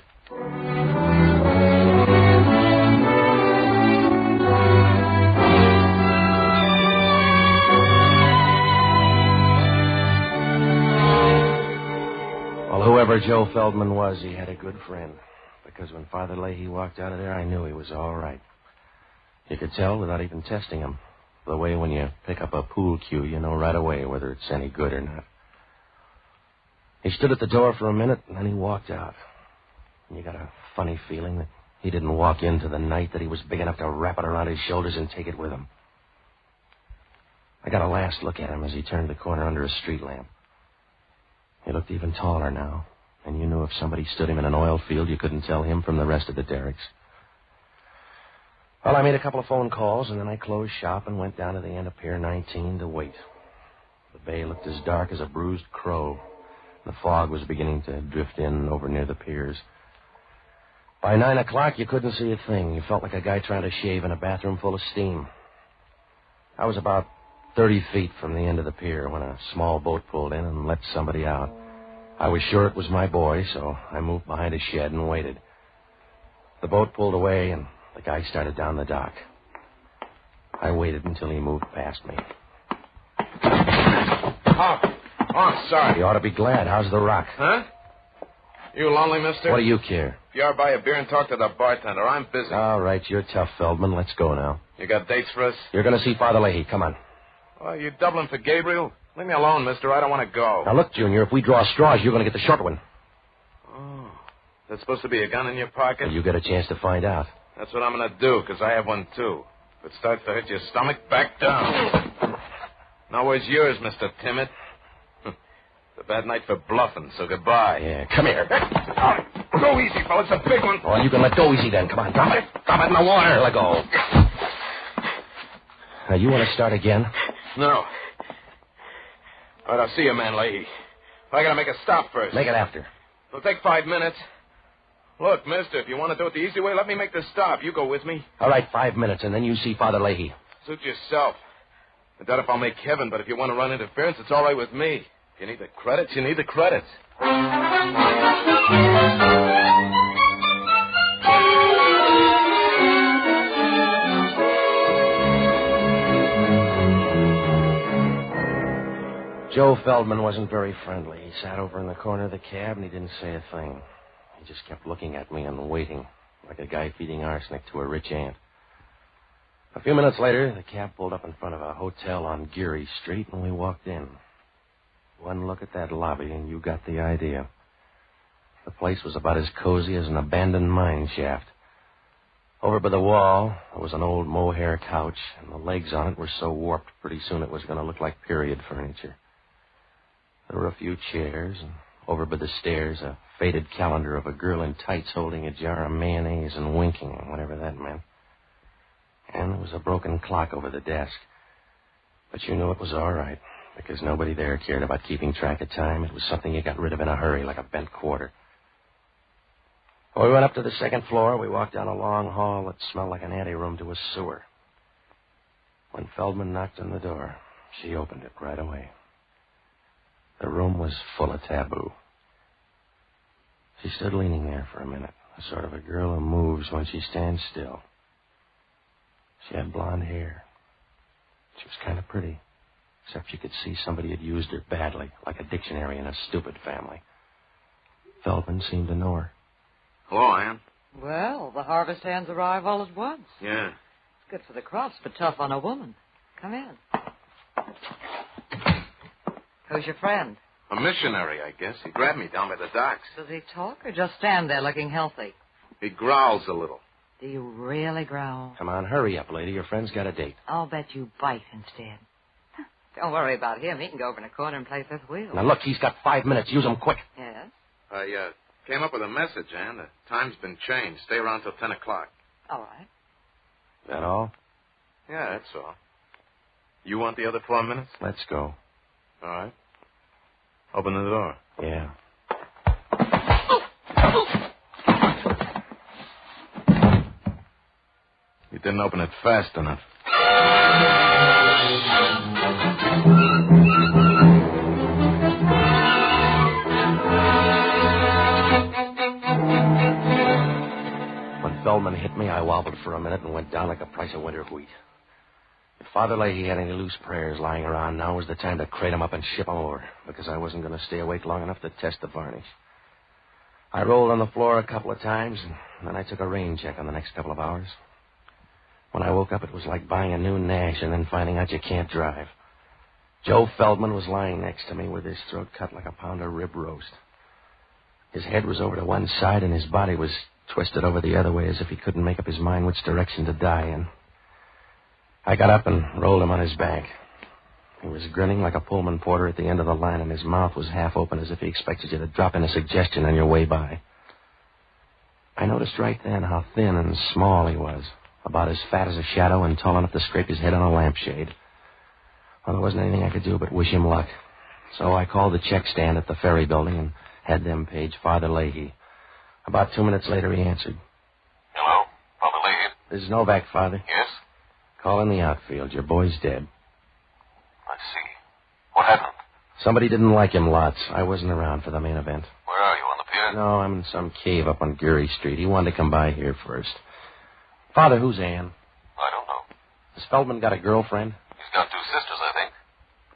Whoever Joe Feldman was, he had a good friend. Because when Father Lahey walked out of there, I knew he was all right. You could tell without even testing him. The way when you pick up a pool cue, you know right away whether it's any good or not. He stood at the door for a minute, and then he walked out. And you got a funny feeling that he didn't walk into the night, that he was big enough to wrap it around his shoulders and take it with him. I got a last look at him as he turned the corner under a street lamp. He looked even taller now, and you knew if somebody stood him in an oil field, you couldn't tell him from the rest of the derricks. Well, I made a couple of phone calls, and then I closed shop and went down to the end of Pier 19 to wait. The bay looked as dark as a bruised crow. The fog was beginning to drift in over near the piers. By 9 o'clock, you couldn't see a thing. You felt like a guy trying to shave in a bathroom full of steam. I was about 30 feet from the end of the pier when a small boat pulled in and let somebody out. I was sure it was my boy, so I moved behind a shed and waited. The boat pulled away, and the guy started down the dock. I waited until he moved past me. Oh, sorry. You ought to be glad. How's the rock? Huh? You lonely, mister? What do you care? If you ever buy a beer and talk to the bartender, I'm busy. All right, you're tough, Feldman. Let's go now. You got dates for us? You're going to see Father Lahey. Come on. Oh, you doubling for Gabriel? Leave me alone, mister. I don't want to go. Now, look, Junior, if we draw straws, you're going to get the short one. Oh. There's supposed to be a gun in your pocket? Well, you get a chance to find out. That's what I'm going to do, because I have one, too. If it starts to hit your stomach, back down. Now, where's yours, Mr. Timid? It's a bad night for bluffing, so goodbye. Yeah, come here. Go easy, fella. It's a big one. Oh, you can let go easy then. Come on, drop it. Drop it in the water. Let go. Now, you want to start again? No. All right, I'll see you, man, Lahey. I got to make a stop first. Make it after. It'll take 5 minutes. Look, mister, if you want to do it the easy way, let me make the stop. You go with me. All right, 5 minutes, and then you see Father Lahey. Suit yourself. I doubt if I'll make heaven, but if you want to run interference, it's all right with me. If you need the credits, you need the credits. Joe Feldman wasn't very friendly. He sat over in the corner of the cab, and he didn't say a thing. He just kept looking at me and waiting, like a guy feeding arsenic to a rich ant. A few minutes later, the cab pulled up in front of a hotel on Geary Street, and we walked in. One look at that lobby, and you got the idea. The place was about as cozy as an abandoned mine shaft. Over by the wall, there was an old mohair couch, and the legs on it were so warped pretty soon it was going to look like period furniture. There were a few chairs, and over by the stairs, a faded calendar of a girl in tights holding a jar of mayonnaise and winking, whatever that meant. And there was a broken clock over the desk. But you knew it was all right, because nobody there cared about keeping track of time. It was something you got rid of in a hurry, like a bent quarter. When we went up to the second floor, we walked down a long hall that smelled like an anteroom to a sewer. When Feldman knocked on the door, she opened it right away. The room was full of taboo. She stood leaning there for a minute, a sort of a girl who moves when she stands still. She had blonde hair. She was kind of pretty, except you could see somebody had used her badly, like a dictionary in a stupid family. Feldman seemed to know her. Hello, Ann. Well, the harvest hands arrive all at once. Yeah. It's good for the crops, but tough on a woman. Come in. Who's your friend? A missionary, I guess. He grabbed me down by the docks. Does he talk or just stand there looking healthy? He growls a little. Do you really growl? Come on, hurry up, lady. Your friend's got a date. I'll bet you bite instead. Don't worry about him. He can go over in a corner and play fifth wheel. Now, look, he's got 5 minutes. Use him quick. Yes? I came up with a message, Ann. The time's been changed. Stay around till 10 o'clock. All right. That all? Yeah, that's all. You want the other 4 minutes? Let's go. All right. Open the door. Yeah. You didn't open it fast enough. When Feldman hit me, I wobbled for a minute and went down like the price of winter wheat. If Father Lahey had any loose prayers lying around, now was the time to crate them up and ship them over, because I wasn't going to stay awake long enough to test the varnish. I rolled on the floor a couple of times, and then I took a rain check on the next couple of hours. When I woke up, it was like buying a new Nash and then finding out you can't drive. Joe Feldman was lying next to me with his throat cut like a pound of rib roast. His head was over to one side, and his body was twisted over the other way as if he couldn't make up his mind which direction to die in. I got up and rolled him on his back. He was grinning like a Pullman porter at the end of the line, and his mouth was half open as if he expected you to drop in a suggestion on your way by. I noticed right then how thin and small he was, about as fat as a shadow and tall enough to scrape his head on a lampshade. Well, there wasn't anything I could do but wish him luck. So I called the check stand at the ferry building and had them page Father Lahey. About 2 minutes later, he answered. Hello, Father Lahey. This is Novak, Father. Yes? Call in the outfield. Your boy's dead. I see. What happened? Somebody didn't like him lots. I wasn't around for the main event. Where are you, on the pier? No, I'm in some cave up on Geary Street. He wanted to come by here first. Father, who's Ann? I don't know. Has Feldman got a girlfriend? He's got 2 sisters, I think.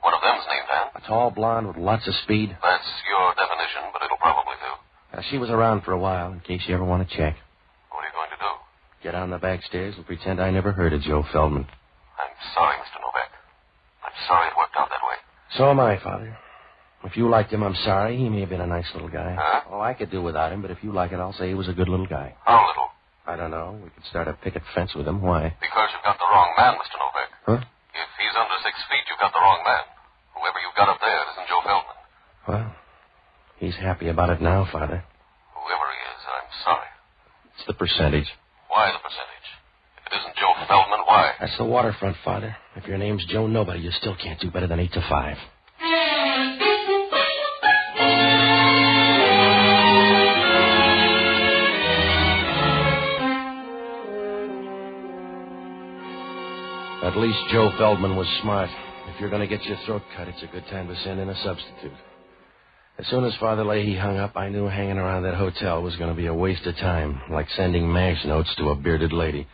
One of them's named Ann. A tall blonde with lots of speed? That's your definition, but it'll probably do. She was around for a while, in case you ever want to check. What are you going to do? Get on the back stairs and pretend I never heard of Joe Feldman. I'm sorry, Mr. Novak. I'm sorry it worked out that way. So am I, Father. If you liked him, I'm sorry. He may have been a nice little guy. Huh? Oh, I could do without him, but if you like it, I'll say he was a good little guy. How little? I don't know. We could start a picket fence with him. Why? Because you've got the wrong man, Mr. Novak. Huh? If he's under 6 feet, you've got the wrong man. Whoever you've got up there isn't Joe Feldman. Well, he's happy about it now, Father. Whoever he is, I'm sorry. It's the percentage. Why the percentage? If it isn't Joe Feldman, why? That's the waterfront, Father. If your name's Joe Nobody, you still can't do better than 8 to 5. At least Joe Feldman was smart. If you're going to get your throat cut, it's a good time to send in a substitute. As soon as Father Lahey hung up, I knew hanging around that hotel was going to be a waste of time, like sending MASH notes to a bearded lady.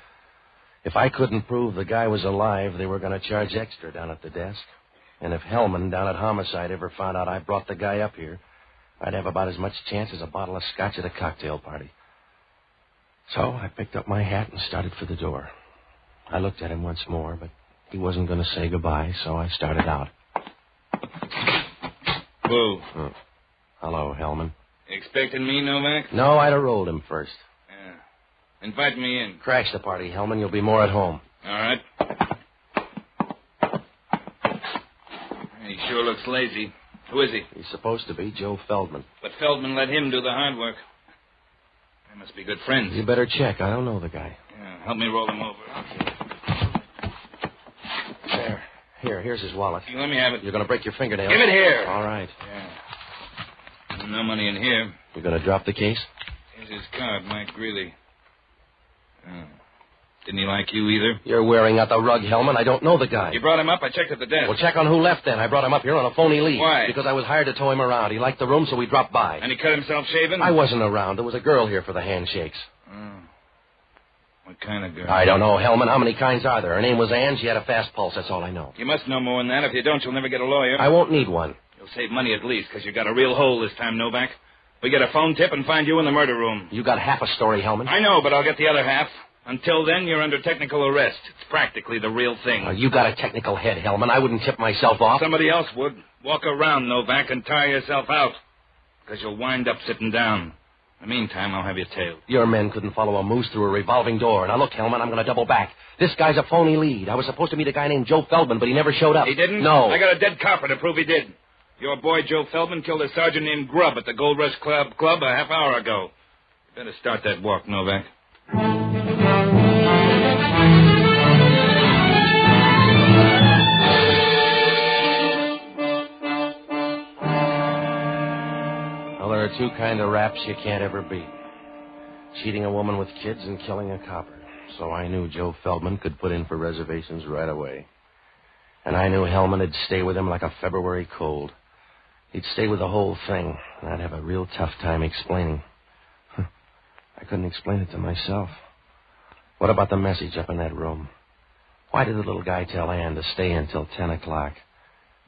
If I couldn't prove the guy was alive, they were going to charge extra down at the desk. And if Hellman down at Homicide ever found out I brought the guy up here, I'd have about as much chance as a bottle of scotch at a cocktail party. So I picked up my hat and started for the door. I looked at him once more, but he wasn't going to say goodbye, so I started out. Who? Oh. Hello, Hellman. Expecting me, Novak? No, I'd have rolled him first. Yeah. Invite me in. Crash the party, Hellman. You'll be more at home. All right. He sure looks lazy. Who is he? He's supposed to be Joe Feldman. But Feldman let him do the hard work. They must be good friends. You better check. I don't know the guy. Yeah, help me roll him over. There. Here's his wallet. Let me have it. You're going to break your fingernails. Give it here. All right. Yeah. No money in here. You going to drop the case? Here's his card, Mike Greeley. Didn't he like you either? You're wearing out the rug, Hellman. I don't know the guy. You brought him up? I checked at the desk. Well, check on who left then. I brought him up here on a phony lead. Why? Because I was hired to tow him around. He liked the room, so we dropped by. And he cut himself shaving? I wasn't around. There was a girl here for the handshakes. Oh. What kind of girl? I don't know, Hellman. How many kinds are there? Her name was Ann. She had a fast pulse. That's all I know. You must know more than that. If you don't, you'll never get a lawyer. I won't need one. You'll save money at least, because you got a real hole this time, Novak. We get a phone tip and find you in the murder room. You got half a story, Hellman. I know, but I'll get the other half. Until then, you're under technical arrest. It's practically the real thing. You got a technical head, Hellman. I wouldn't tip myself off. Somebody else would. Walk around, Novak, and tire yourself out. Because you'll wind up sitting down. In the meantime, I'll have you tailed. Your men couldn't follow a moose through a revolving door. Now, look, Hellman, I'm going to double back. This guy's a phony lead. I was supposed to meet a guy named Joe Feldman, but he never showed up. He didn't? No. I got a dead copper to prove he did. Your boy, Joe Feldman, killed a sergeant named Grubb at the Gold Rush Club a half hour ago. You better start that walk, Novak. Well, there are two kind of raps you can't ever beat. Cheating a woman with kids and killing a copper. So I knew Joe Feldman could put in for reservations right away. And I knew Hellman would stay with him like a February cold. He'd stay with the whole thing, and I'd have a real tough time explaining. I couldn't explain it to myself. What about the message up in that room? Why did the little guy tell Ann to stay until 10 o'clock?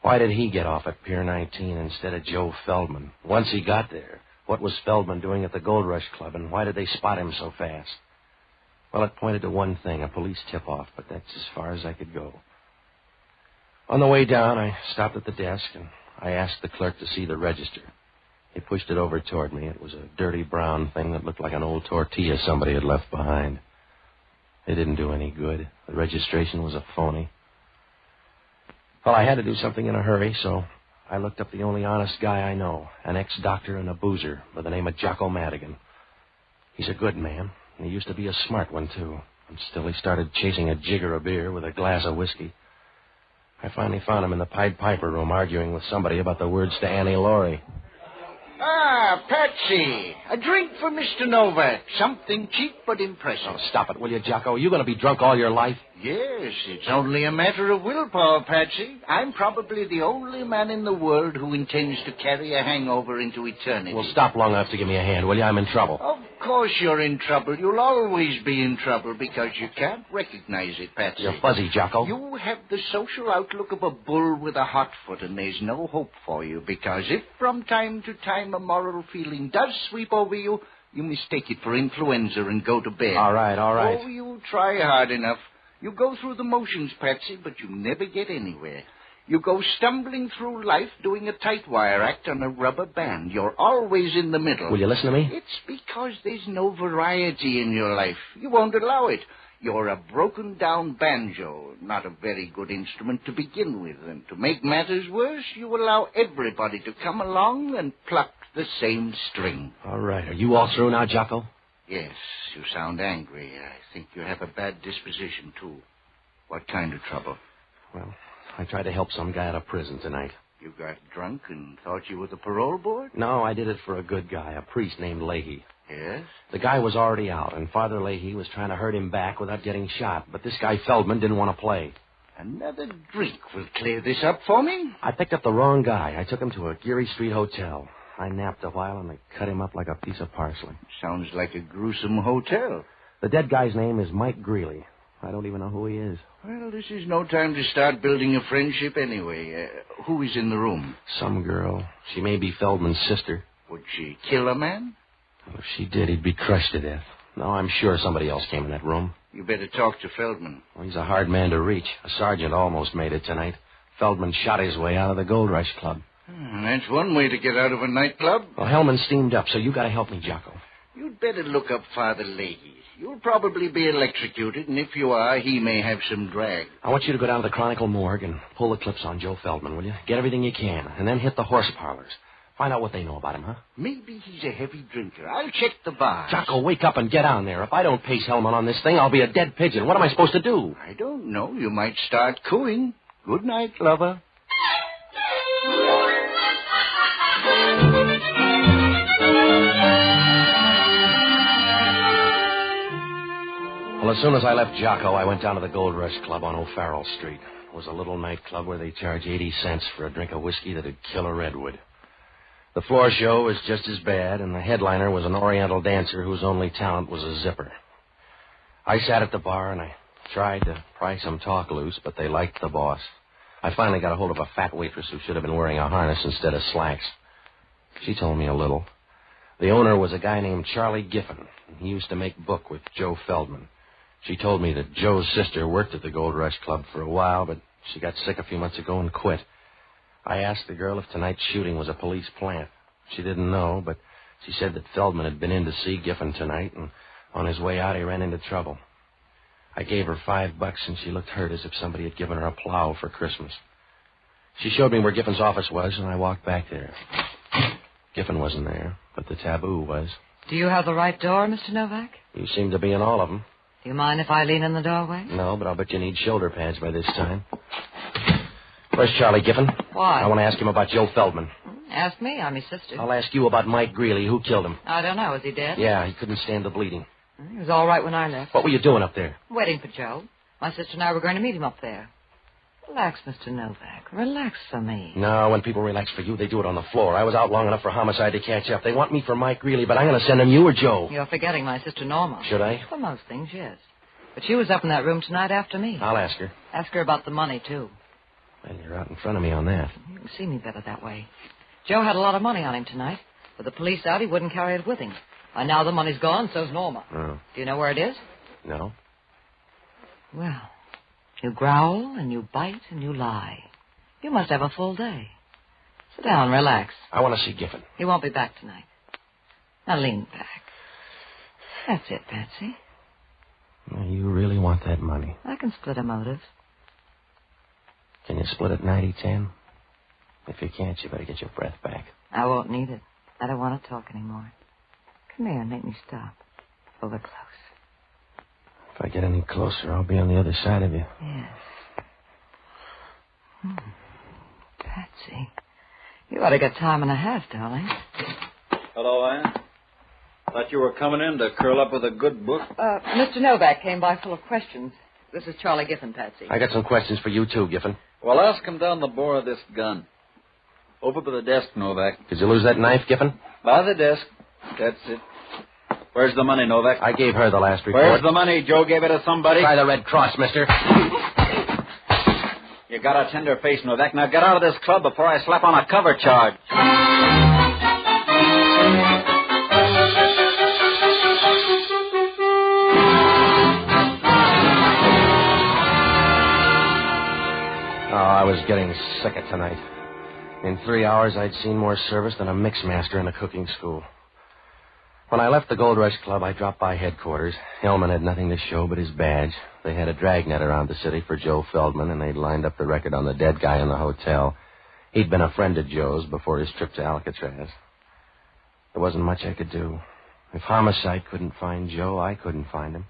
Why did he get off at Pier 19 instead of Joe Feldman? Once he got there, what was Feldman doing at the Gold Rush Club, and why did they spot him so fast? Well, it pointed to one thing, a police tip-off, but that's as far as I could go. On the way down, I stopped at the desk, and I asked the clerk to see the register. He pushed it over toward me. It was a dirty brown thing that looked like an old tortilla somebody had left behind. It didn't do any good. The registration was a phony. Well, I had to do something in a hurry, so I looked up the only honest guy I know, an ex-doctor and a boozer by the name of Jocko Madigan. He's a good man, and he used to be a smart one, too. And still he started chasing a jigger of beer with a glass of whiskey. I finally found him in the Pied Piper room arguing with somebody about the words to Annie Laurie. Ah, Patsy. A drink for Mr. Novak. Something cheap but impressive. Oh, stop it, will you, Jocko? Are you going to be drunk all your life? Yes, it's only a matter of willpower, Patsy. I'm probably the only man in the world who intends to carry a hangover into eternity. Well, stop long enough to give me a hand, will you? I'm in trouble. Of course you're in trouble. You'll always be in trouble because you can't recognize it, Patsy. You're fuzzy, Jocko. You have the social outlook of a bull with a hot foot, and there's no hope for you because if from time to time a moral feeling does sweep over you, you mistake it for influenza and go to bed. All right. Oh, you try hard enough. You go through the motions, Patsy, but you never get anywhere. You go stumbling through life doing a tight wire act on a rubber band. You're always in the middle. Will you listen to me? It's because there's no variety in your life. You won't allow it. You're a broken-down banjo, not a very good instrument to begin with. And to make matters worse, you allow everybody to come along and pluck the same string. All right. Are you all through now, Jocko? Yes, you sound angry. I think you have a bad disposition, too. What kind of trouble? Well, I tried to help some guy out of prison tonight. You got drunk and thought you were the parole board? No, I did it for a good guy, a priest named Lahey. Yes? The guy was already out, and Father Lahey was trying to hurt him back without getting shot. But this guy Feldman didn't want to play. Another drink will clear this up for me? I picked up the wrong guy. I took him to a Geary Street hotel. I napped a while, and they cut him up like a piece of parsley. Sounds like a gruesome hotel. The dead guy's name is Mike Greeley. I don't even know who he is. Well, this is no time to start building a friendship anyway. Who is in the room? Some girl. She may be Feldman's sister. Would she kill a man? Well, if she did, he'd be crushed to death. No, I'm sure somebody else came in that room. You better talk to Feldman. Well, he's a hard man to reach. A sergeant almost made it tonight. Feldman shot his way out of the Gold Rush Club. That's one way to get out of a nightclub. Well, Hellman steamed up, so you got to help me, Jocko. You'd better look up Father Lahey. You'll probably be electrocuted, and if you are, he may have some drag. I want you to go down to the Chronicle morgue and pull the clips on Joe Feldman, will you? Get everything you can, and then hit the horse parlors. Find out what they know about him, huh? Maybe he's a heavy drinker. I'll check the bar. Jocko, wake up and get on there. If I don't pace Hellman on this thing, I'll be a dead pigeon. What am I supposed to do? I don't know. You might start cooing. Good night, lover. Well, as soon as I left Jocko, I went down to the Gold Rush Club on O'Farrell Street. It was a little nightclub where they charge 80 cents for a drink of whiskey that'd kill a redwood. The floor show was just as bad, and the headliner was an Oriental dancer whose only talent was a zipper. I sat at the bar, and I tried to pry some talk loose, but they liked the boss. I finally got a hold of a fat waitress who should have been wearing a harness instead of slacks. She told me a little. The owner was a guy named Charlie Giffen. He used to make book with Joe Feldman. She told me that Joe's sister worked at the Gold Rush Club for a while, but she got sick a few months ago and quit. I asked the girl if tonight's shooting was a police plant. She didn't know, but she said that Feldman had been in to see Giffen tonight, and on his way out he ran into trouble. I gave her $5, and she looked hurt as if somebody had given her a plow for Christmas. She showed me where Giffen's office was, and I walked back there. Giffen wasn't there, but the taboo was. Do you have the right door, Mr. Novak? You seem to be in all of them. Do you mind if I lean in the doorway? No, but I'll bet you need shoulder pads by this time. Where's Charlie Giffen? Why? I want to ask him about Joe Feldman. Ask me. I'm his sister. I'll ask you about Mike Greeley. Who killed him? I don't know. Is he dead? Yeah, he couldn't stand the bleeding. He was all right when I left. What were you doing up there? Waiting for Joe. My sister and I were going to meet him up there. Relax, Mr. Novak. Relax for me. No, when people relax for you, they do it on the floor. I was out long enough for homicide to catch up. They want me for Mike Greeley, but I'm going to send them you or Joe. You're forgetting my sister Norma. Should I? For most things, yes. But she was up in that room tonight after me. I'll ask her. Ask her about the money, too. Well, you're out in front of me on that. You can see me better that way. Joe had a lot of money on him tonight. With the police out, he wouldn't carry it with him. By now the money's gone, so's Norma. Oh. Do you know where it is? No. Well, you growl and you bite and you lie. You must have a full day. Sit down, relax. I want to see Giffen. He won't be back tonight. Now lean back. That's it, Patsy. You really want that money? I can split a motive. Can you split it 90-10? If you can't, you better get your breath back. I won't need it. I don't want to talk anymore. Come here and make me stop. Over close. If I get any closer, I'll be on the other side of you. Yes. Patsy, you ought to get time and a half, darling. Hello, Anne. Thought you were coming in to curl up with a good book. Mr. Novak came by full of questions. This is Charlie Giffen, Patsy. I got some questions for you, too, Giffen. Well, ask him down the bore of this gun. Over by the desk, Novak. Did you lose that knife, Giffen? By the desk. That's it. Where's the money, Novak? I gave her the last report. Where's the money? Joe gave it to somebody? Try the Red Cross, mister. You got a tender face, Novak. Now get out of this club before I slap on a cover charge. Oh, I was getting sick of tonight. In 3 hours, I'd seen more service than a mixmaster in a cooking school. When I left the Gold Rush Club, I dropped by headquarters. Hellman had nothing to show but his badge. They had a dragnet around the city for Joe Feldman, and they'd lined up the record on the dead guy in the hotel. He'd been a friend of Joe's before his trip to Alcatraz. There wasn't much I could do. If Homicide couldn't find Joe, I couldn't find him.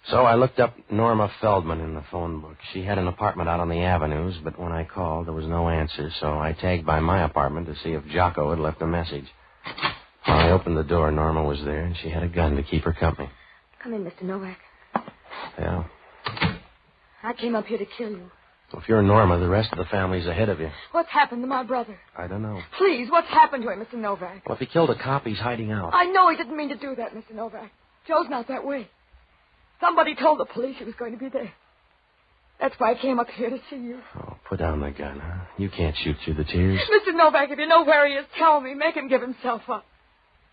So I looked up Norma Feldman in the phone book. She had an apartment out on the avenues, but when I called, there was no answer, so I tagged by my apartment to see if Jocko had left a message. When I opened the door, Norma was there, and she had a gun to keep her company. Come in, Mr. Novak. Yeah. I came up here to kill you. Well, if you're Norma, the rest of the family's ahead of you. What's happened to my brother? I don't know. Please, what's happened to him, Mr. Novak? Well, if he killed a cop, he's hiding out. I know he didn't mean to do that, Mr. Novak. Joe's not that way. Somebody told the police he was going to be there. That's why I came up here to see you. Oh, put down the gun, huh? You can't shoot through the tears. Mr. Novak, if you know where he is, tell me. Make him give himself up.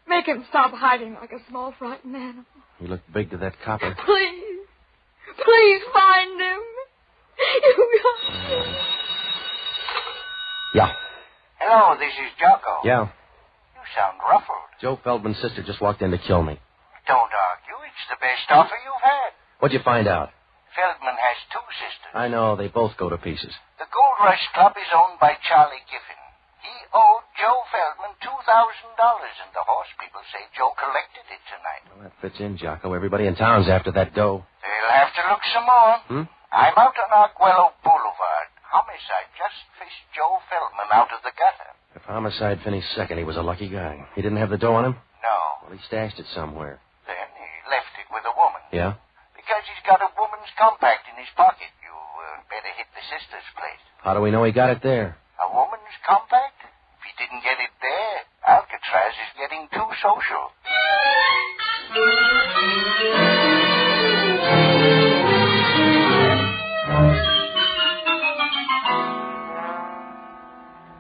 Make him stop hiding like a small, frightened animal. He looked big to that copper. Please. Please find him. Yeah. Hello, this is Jocko. Yeah. You sound ruffled. Joe Feldman's sister just walked in to kill me. Don't argue. It's the best offer you've had. What'd you find out? Feldman has two sisters. I know. They both go to pieces. The Gold Rush Club is owned by Charlie Giffen. He owed Joe Feldman $2,000, and the horse people say Joe collected it tonight. Well, that fits in, Jocko. Everybody in town's after that dough. They'll have to look some more. I'm out on Arguello Boulevard. Homicide just fished Joe Feldman out of the gutter. If Homicide finished second, he was a lucky guy. He didn't have the dough on him? No. Well, he stashed it somewhere. Then he left it with a woman. Yeah? Because he's got a woman's compact in his pocket. You better hit the sister's place. How do we know he got it there? A woman's compact? If he didn't get it there, Alcatraz is getting too social.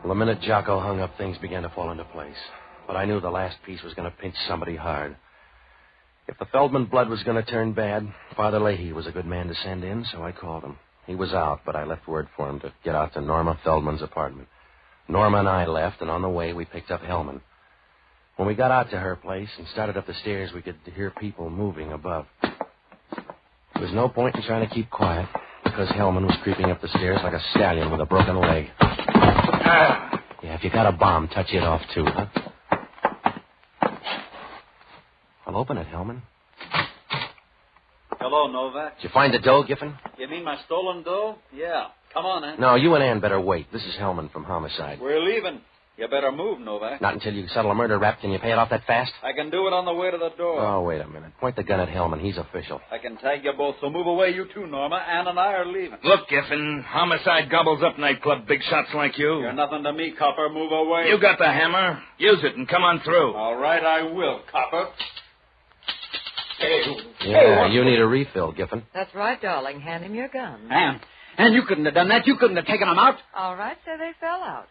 Well, the minute Jocko hung up, things began to fall into place. But I knew the last piece was going to pinch somebody hard. If the Feldman blood was going to turn bad, Father Lahey was a good man to send in, so I called him. He was out, but I left word for him to get out to Norma Feldman's apartment. Norma and I left, and on the way, we picked up Hellman. When we got out to her place and started up the stairs, we could hear people moving above. There was no point in trying to keep quiet, because Hellman was creeping up the stairs like a stallion with a broken leg. Yeah, if you got a bomb, touch it off, too, huh? Well, open it, Hellman. Hello, Novak. Did you find the dough, Giffen? You mean my stolen dough? Yeah. Come on, Ann. No, you and Ann better wait. This is Hellman from Homicide. We're leaving. You better move, Novak. Not until you settle a murder rap. Can you pay it off that fast? I can do it on the way to the door. Oh, wait a minute. Point the gun at Hellman. He's official. I can tag you both, so move away, you two, Norma. Ann and I are leaving. Look, Giffen, Homicide gobbles up nightclub big shots like you. You're nothing to me, Copper. Move away. You got the hammer. Use it and come on through. All right, I will, Copper. Yeah, you need a refill, Giffen. That's right, darling. Hand him your gun. Ann, you couldn't have done that. You couldn't have taken him out. All right, so they fell out.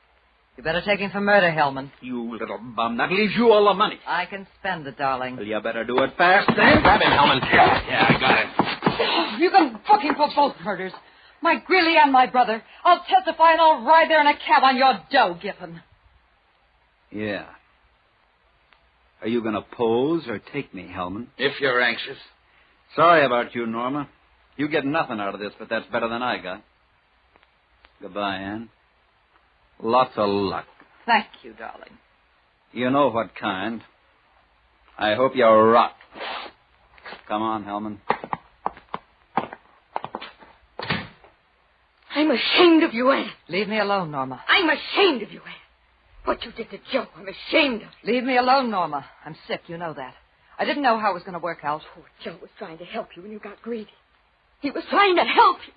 You better take him for murder, Hellman. You little bum. That leaves you all the money. I can spend it, darling. Well, you better do it fast, then. Grab him, Hellman. Yeah, I got it. You can book him for both murders. My Greeley and my brother. I'll testify and I'll ride there in a cab on your dough, Giffen. Yeah. Are you going to pose or take me, Hellman? If you're anxious. Sorry about you, Norma. You get nothing out of this, but that's better than I got. Goodbye, Ann. Lots of luck. Thank you, darling. You know what kind. I hope you rot. Come on, Hellman. I'm ashamed of you, Ann. Leave me alone, Norma. I'm ashamed of you, Ann. What you did to Joe, I'm ashamed of you. Leave me alone, Norma. I'm sick, you know that. I didn't know how it was going to work out. Oh, Joe was trying to help you when you got greedy. He was trying to help you.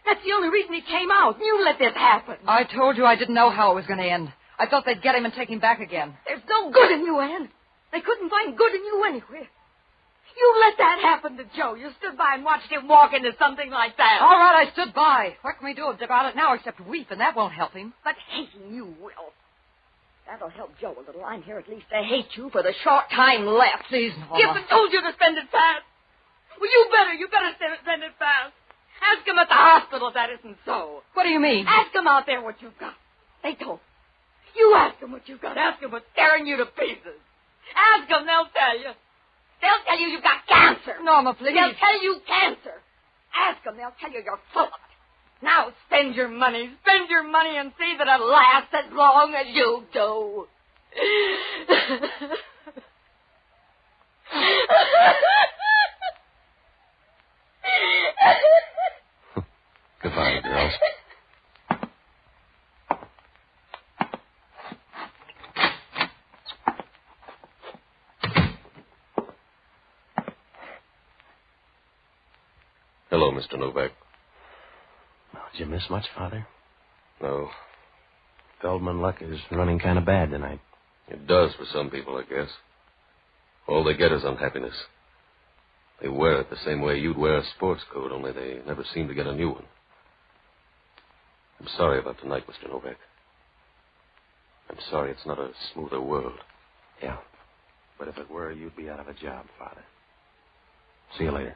That's the only reason he came out. You let this happen. I told you I didn't know how it was going to end. I thought they'd get him and take him back again. There's no good in you, Ann. They couldn't find good in you anywhere. You let that happen to Joe. You stood by and watched him walk into something like that. All right, I stood by. What can we do about it now except weep, and that won't help him. But hating you will. That'll help Joe a little. I'm here at least to hate you for the short time left. Please, Norma. Giffen told you to spend it fast. Well, you better spend it fast. Ask them at the hospital if that isn't so. What do you mean? Ask them out there what you've got. They told me. You ask them what you've got. Ask them what's tearing you to pieces. Ask them, they'll tell you. They'll tell you you've got cancer. Norma, please. They'll tell you cancer. Ask them, they'll tell you you're full of it. Now spend your money. Spend your money and see that it lasts as long as you do. Goodbye, girls. Hello, Mr. Novak. Did you miss much, Father? No. Feldman luck is running kind of bad tonight. It does for some people, I guess. All they get is unhappiness. They wear it the same way you'd wear a sports coat, only they never seem to get a new one. I'm sorry about tonight, Mr. Novak. I'm sorry it's not a smoother world. Yeah. But if it were, you'd be out of a job, Father. See you later.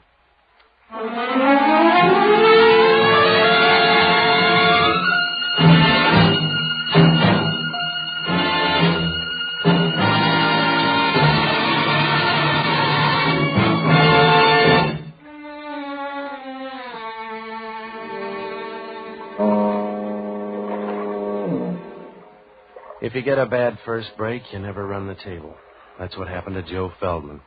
If you get a bad first break, you never run the table. That's what happened to Joe Feldman.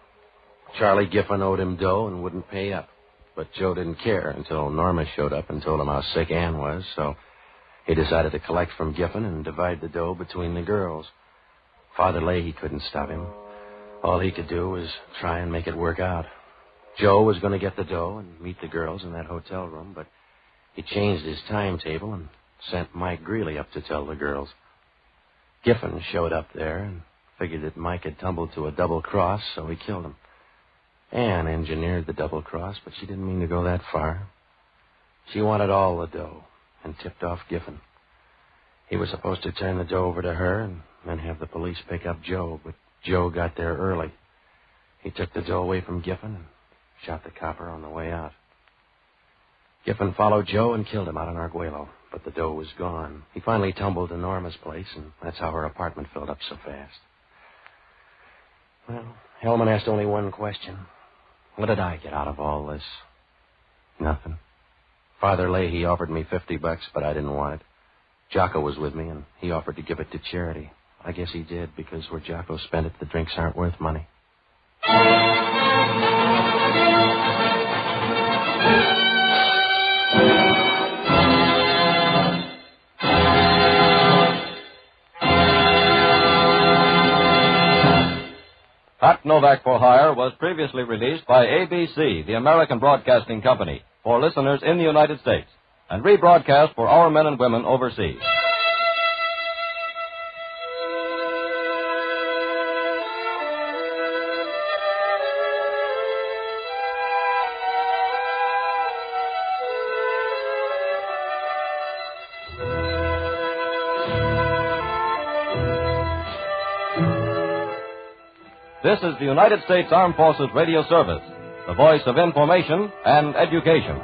Charlie Giffen owed him dough and wouldn't pay up. But Joe didn't care until Norma showed up and told him how sick Ann was, so he decided to collect from Giffen and divide the dough between the girls. Father Lahey couldn't stop him. All he could do was try and make it work out. Joe was going to get the dough and meet the girls in that hotel room, but he changed his timetable and sent Mike Greeley up to tell the girls. Giffen showed up there and figured that Mike had tumbled to a double cross, so he killed him. Ann engineered the double cross, but she didn't mean to go that far. She wanted all the dough and tipped off Giffen. He was supposed to turn the dough over to her and then have the police pick up Joe, but Joe got there early. He took the dough away from Giffen and shot the copper on the way out. Giffen followed Joe and killed him out in Arguello, but the dough was gone. He finally tumbled to Norma's place, and that's how her apartment filled up so fast. Well, Hellman asked only one question. What did I get out of all this? Nothing. Father Lahey offered me $50, but I didn't want it. Jocko was with me, and he offered to give it to charity. I guess he did, because where Jocko spent it, the drinks aren't worth money. Pat Novak for Hire was previously released by ABC, the American Broadcasting Company, for listeners in the United States, and rebroadcast for our men and women overseas. This is the United States Armed Forces Radio Service, the voice of information and education.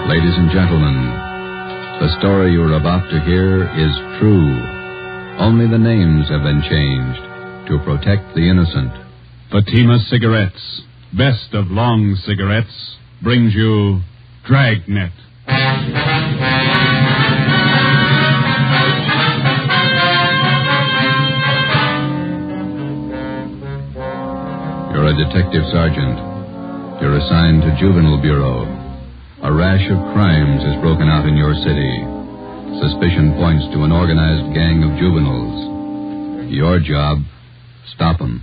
Ladies and gentlemen, the story you're about to hear is true. Only the names have been changed to protect the innocent. Fatima Cigarettes, best of long cigarettes, brings you Dragnet. You're a detective sergeant. You're assigned to Juvenile Bureau. A rash of crimes has broken out in your city. Suspicion points to an organized gang of juveniles. Your job, stop them.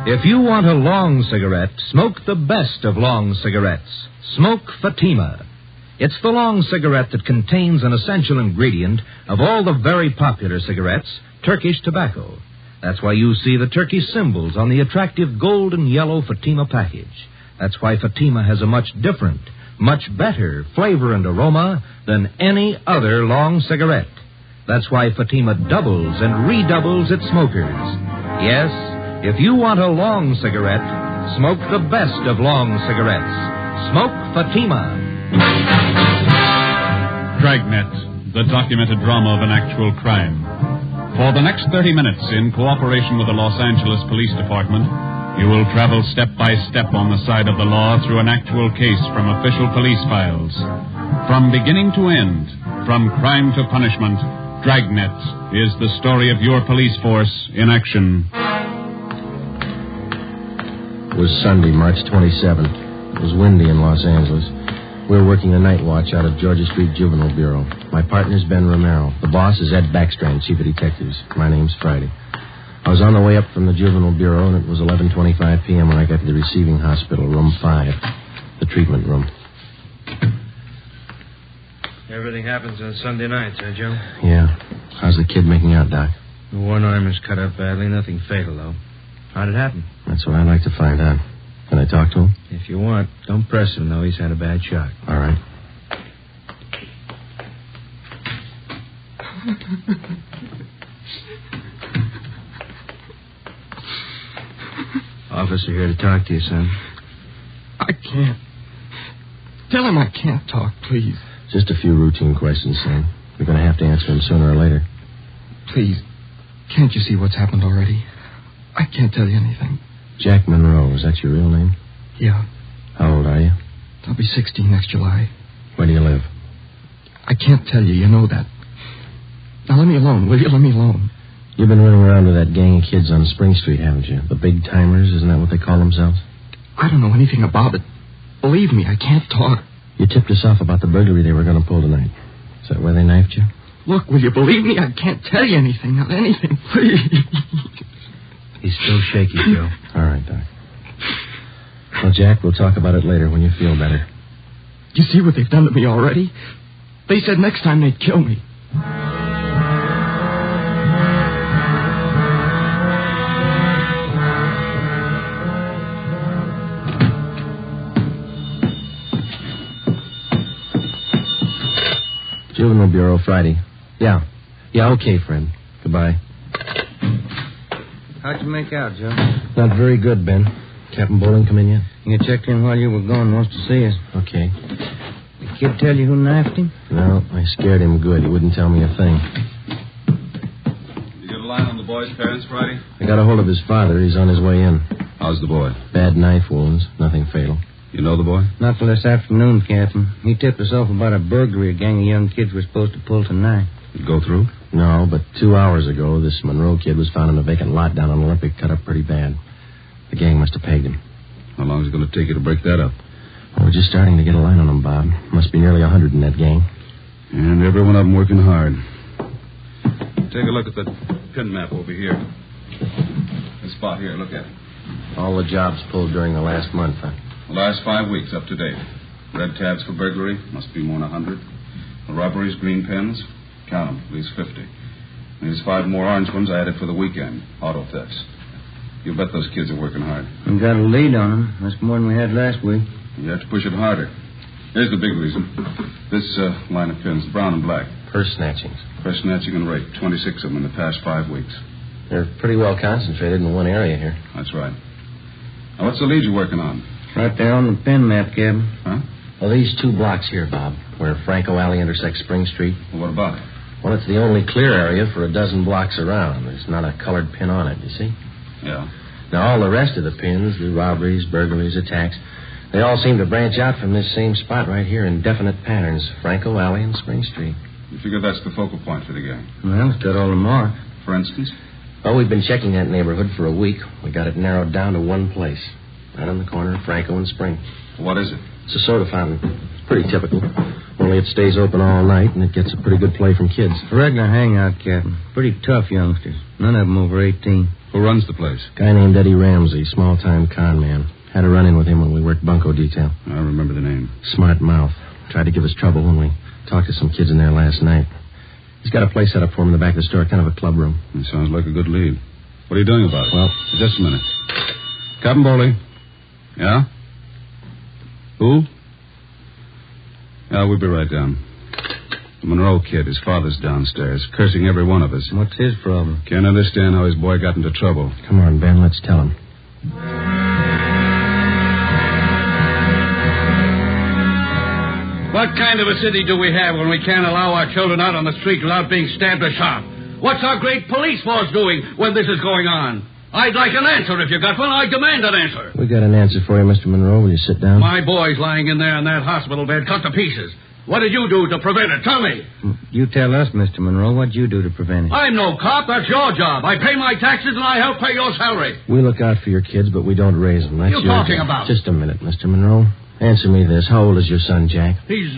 If you want a long cigarette, smoke the best of long cigarettes. Smoke Fatima. It's the long cigarette that contains an essential ingredient of all the very popular cigarettes, Turkish tobacco. That's why you see the Turkish symbols on the attractive gold and yellow Fatima package. That's why Fatima has a much different, much better flavor and aroma than any other long cigarette. That's why Fatima doubles and redoubles its smokers. Yes, if you want a long cigarette, smoke the best of long cigarettes. Smoke Fatima. Dragnet, the documented drama of an actual crime. For the next 30 minutes, in cooperation with the Los Angeles Police Department, you will travel step by step on the side of the law through an actual case from official police files. From beginning to end, from crime to punishment, Dragnet is the story of your police force in action. It was Sunday, March 27th. It was windy in Los Angeles. We were working a night watch out of Georgia Street Juvenile Bureau. My partner's Ben Romero. The boss is Ed Backstrand, chief of detectives. My name's Friday. I was on the way up from the Juvenile Bureau, and it was 11:25 p.m. when I got to the receiving hospital, room 5, the treatment room. Everything happens on Sunday nights, huh, Joe? Yeah. How's the kid making out, Doc? One arm is cut up badly. Nothing fatal, though. How'd it happen? That's what I'd like to find out. Can I talk to him? If you want. Don't press him, though. He's had a bad shock. All right. Officer here to talk to you, son. I can't. Tell him I can't talk, please. Just a few routine questions, son. We're going to have to answer them sooner or later. Please, can't you see what's happened already? I can't tell you anything. Jack Monroe, is that your real name? Yeah. How old are you? I'll be 16 next July. Where do you live? I can't tell you, you know that. Now let me alone, will you? Let me alone. You've been running around with that gang of kids on Spring Street, haven't you? The big timers, isn't that what they call themselves? I don't know anything about it. Believe me, I can't talk. You tipped us off about the burglary they were going to pull tonight. Is that where they knifed you? Look, will you believe me? I can't tell you anything. Not anything, please. He's still shaky, Joe. All right, Doc. Well, Jack, we'll talk about it later when you feel better. You see what they've done to me already? They said next time they'd kill me. Juvenile Bureau, Friday. Yeah, okay, friend. Goodbye. How'd you make out, Joe? Not very good, Ben. Captain Bowling come in yet? You checked in while you were gone. Wants to see us. Okay. The kid tell you who knifed him? No, I scared him good. He wouldn't tell me a thing. You get a line on the boy's parents, Friday? I got a hold of his father. He's on his way in. How's the boy? Bad knife wounds. Nothing fatal. You know the boy? Not till this afternoon, Captain. He tipped us off about a burglary a gang of young kids were supposed to pull tonight. Did it go through? No, but 2 hours ago, this Monroe kid was found in a vacant lot down on Olympic, cut up pretty bad. The gang must have pegged him. How long is it going to take you to break that up? Well, we're just starting to get a line on them, Bob. Must be nearly 100 in that gang. And every one of them working hard. Take a look at the pin map over here. This spot here, look at it. All the jobs pulled during the last month, huh? The last 5 weeks up to date. Red tabs for burglary, must be more than 100. The robberies, green pens, count them, at least 50. And there's 5 more orange ones I added for the weekend, auto thefts. You bet those kids are working hard. We got a lead on them. That's more than we had last week. You have to push it harder. Here's the big reason. This line of pins, brown and black. Purse snatchings. Purse snatching and rape, 26 of them in the past 5 weeks. They're pretty well concentrated in one area here. That's right. Now, what's the lead you're working on? Right there on the pin map, Captain. Huh? Well, these 2 blocks here, Bob, where Franco Alley intersects Spring Street. Well, what about it? Well, it's the only clear area for a dozen blocks around. There's not a colored pin on it, you see? Yeah. Now, all the rest of the pins, the robberies, burglaries, attacks, they all seem to branch out from this same spot right here in definite patterns. Franco Alley and Spring Street. You figure that's the focal point for the gang? Well, it's got all the marks. For instance? Well, we've been checking that neighborhood for a week. We got it narrowed down to one place. Right on the corner of Franco and Spring. What is it? It's a soda fountain. Pretty typical. Only it stays open all night, and it gets a pretty good play from kids. A regular hangout, Captain. Pretty tough youngsters. None of them over 18. Who runs the place? Guy named Eddie Ramsey, small-time con man. Had a run-in with him when we worked bunco detail. I remember the name. Smart mouth. Tried to give us trouble when we talked to some kids in there last night. He's got a place set up for him in the back of the store, kind of a club room. It sounds like a good lead. What are you doing about it? Well, just a minute. Captain Bowley? Yeah? Who? Yeah, we'll be right down. The Monroe kid, his father's downstairs, cursing every one of us. What's his problem? Can't understand how his boy got into trouble. Come on, Ben, let's tell him. What kind of a city do we have when we can't allow our children out on the street without being stabbed or shot? What's our great police force doing when this is going on? I'd like an answer if you got one. I demand an answer. We got an answer for you, Mr. Monroe. Will you sit down? My boy's lying in there in that hospital bed, cut to pieces. What did you do to prevent it? Tell me. You tell us, Mr. Monroe. What'd you do to prevent it? I'm no cop. That's your job. I pay my taxes and I help pay your salary. We look out for your kids, but we don't raise them. That's What are you your talking job. about? Just a minute, Mr. Monroe. Answer me this. How old is your son, Jack? He's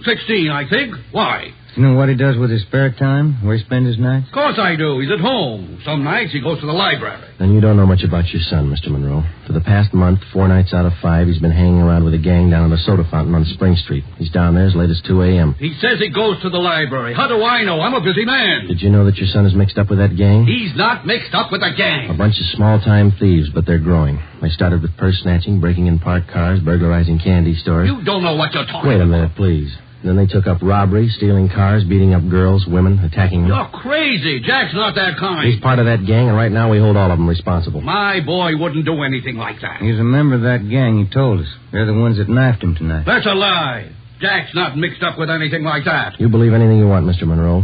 16, I think. Why? You know what he does with his spare time? Where he spends his nights? Of course I do. He's at home. Some nights he goes to the library. Then you don't know much about your son, Mr. Monroe. For the past month, 4 nights out of 5, he's been hanging around with a gang down at the soda fountain on Spring Street. He's down there as late as 2 a.m. He says he goes to the library. How do I know? I'm a busy man. Did you know that your son is mixed up with that gang? He's not mixed up with a gang. A bunch of small-time thieves, but they're growing. They started with purse snatching, breaking in parked cars, burglarizing candy stores. You don't know what you're talking Wait a about. minute, please. Then they took up robbery, stealing cars, beating up girls, women, attacking them. You're crazy. Jack's not that kind. He's part of that gang, and right now we hold all of them responsible. My boy wouldn't do anything like that. He's a member of that gang, he told us. They're the ones that knifed him tonight. That's a lie. Jack's not mixed up with anything like that. You believe anything you want, Mr. Monroe.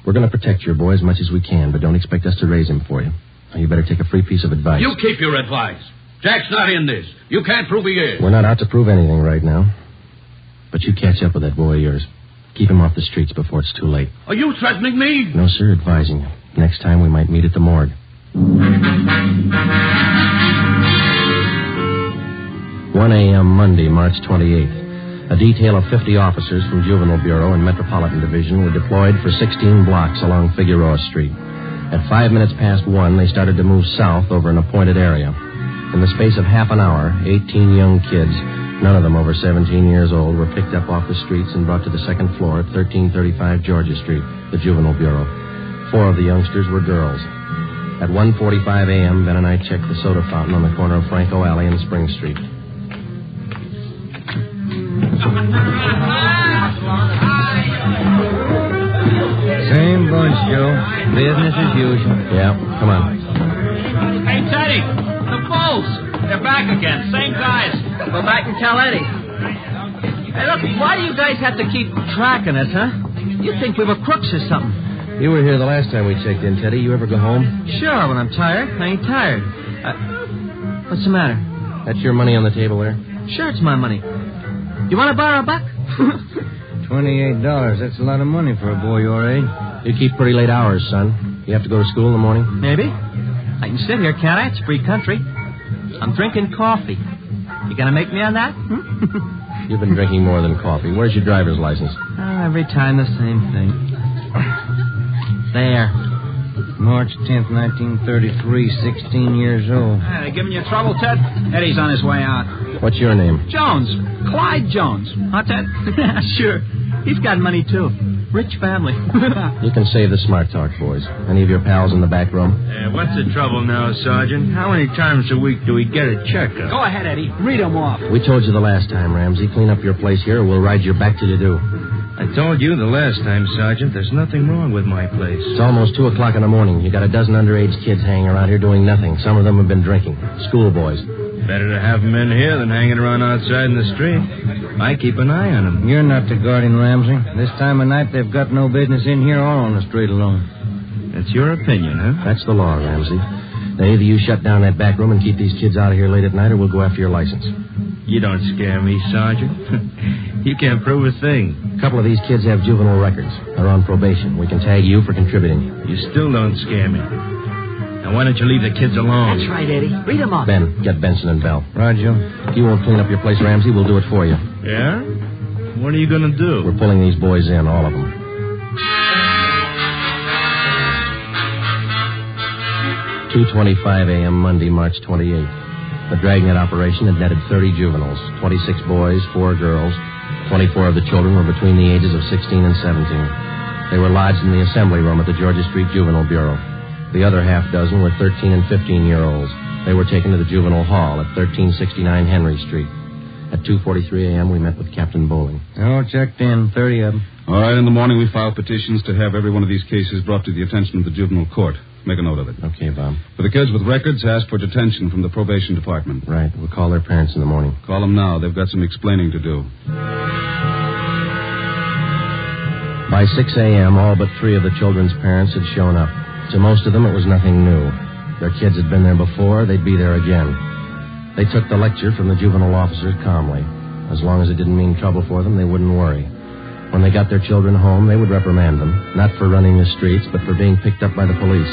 We're going to protect your boy as much as we can, but don't expect us to raise him for you. Now, you better take a free piece of advice. You keep your advice. Jack's not in this. You can't prove he is. We're not out to prove anything right now. But you catch up with that boy of yours. Keep him off the streets before it's too late. Are you threatening me? No, sir, advising you. Next time we might meet at the morgue. 1 a.m. Monday, March 28th. A detail of 50 officers from Juvenile Bureau and Metropolitan Division were deployed for 16 blocks along Figueroa Street. At 5 minutes past 1, they started to move south over an appointed area. In the space of half an hour, 18 young kids, none of them over 17 years old, were picked up off the streets and brought to the second floor at 1335 Georgia Street, the Juvenile Bureau. 4 of the youngsters were girls. At 1:45 a.m., Ben and I checked the soda fountain on the corner of Franco Alley and Spring Street. Same bunch, Joe. Business as usual. Yeah, come on. Hey, Teddy, the Bulls. They're back again. Same guys. Go back and tell Eddie. Hey, look, why do you guys have to keep tracking us, huh? You think we were crooks or something? You were here the last time we checked in, Teddy. You ever go home? Sure, when I'm tired. I ain't tired. What's the matter? That's your money on the table there? Sure, it's my money. You want to borrow a buck? $28. That's a lot of money for a boy your age. You keep pretty late hours, son. You have to go to school in the morning? Maybe. I can sit here, can't I? It's free country. I'm drinking coffee. You gonna make me on that? You've been drinking more than coffee. Where's your driver's license? Every time the same thing. There. March 10th, 1933, 16 years old. Hey, they giving you trouble, Ted? Eddie's on his way out. What's your name? Jones. Clyde Jones. Huh, Ted? Sure. He's got money, too. Rich family. You can save the smart talk, boys. Any of your pals in the back room? What's the trouble now, Sergeant? How many times a week do we get a checkup? Go ahead, Eddie. Read them off. We told you the last time, Ramsey. Clean up your place here or we'll ride you back till you do. I told you the last time, Sergeant, there's nothing wrong with my place. It's almost 2 o'clock in the morning. You got a dozen underage kids hanging around here doing nothing. Some of them have been drinking. Schoolboys. Better to have them in here than hanging around outside in the street. I keep an eye on them. You're not the guardian, Ramsey. This time of night, they've got no business in here or on the street alone. That's your opinion, huh? That's the law, Ramsey. Either you shut down that back room and keep these kids out of here late at night, or we'll go after your license. You don't scare me, Sergeant. You can't prove a thing. A couple of these kids have juvenile records. They're on probation. We can tag you for contributing. You still don't scare me. Now, why don't you leave the kids alone? That's right, Eddie. Read them up. Ben, get Benson and Bell. Roger. If you won't clean up your place, Ramsey, we'll do it for you. Yeah? What are you going to do? We're pulling these boys in, all of them. 2:25 a.m. Monday, March 28th. The Dragnet operation had netted 30 juveniles, 26 boys, 4 girls. 24 of the children were between the ages of 16 and 17. They were lodged in the assembly room at the Georgia Street Juvenile Bureau. The other half dozen were 13 and 15-year-olds. They were taken to the juvenile hall at 1369 Henry Street. At 2:43 a.m., we met with Captain Bowling. Oh, checked in, 30 of them. All right, in the morning we filed petitions to have every one of these cases brought to the attention of the juvenile court. Make a note of it. Okay, Bob. For the kids with records, ask for detention from the probation department. Right. We'll call their parents in the morning. Call them now. They've got some explaining to do. By 6 a.m., all but 3 of the children's parents had shown up. To most of them, it was nothing new. Their kids had been there before. They'd be there again. They took the lecture from the juvenile officers calmly. As long as it didn't mean trouble for them, they wouldn't worry. When they got their children home, they would reprimand them, not for running the streets, but for being picked up by the police.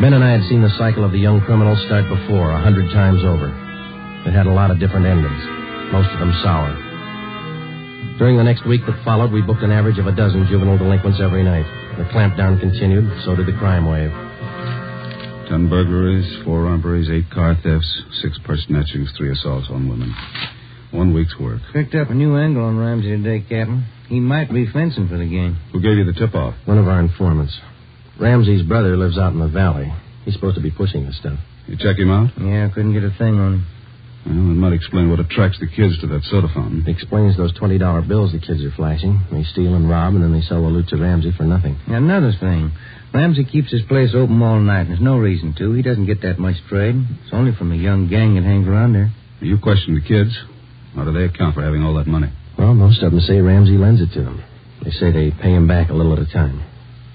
Ben and I had seen the cycle of the young criminals start before, 100 times over. It had a lot of different endings, most of them sour. During the next week that followed, we booked an average of a dozen juvenile delinquents every night. The clampdown continued, so did the crime wave. 10 burglaries, 4 robberies, 8 car thefts, 6 purse snatchings, 3 assaults on women. 1 week's work. Picked up a new angle on Ramsey today, Captain. He might be fencing for the game. Who gave you the tip-off? One of our informants. Ramsey's brother lives out in the valley. He's supposed to be pushing this stuff. You check him out? Yeah, couldn't get a thing on him. Well, it might explain what attracts the kids to that soda fountain. It explains those $20 bills the kids are flashing. They steal and rob, and then they sell the loot to Ramsey for nothing. Another thing. Ramsey keeps his place open all night, and there's no reason to. He doesn't get that much trade. It's only from the young gang that hangs around there. You question the kids. How do they account for having all that money? Well, most of them say Ramsey lends it to them. They say they pay him back a little at a time.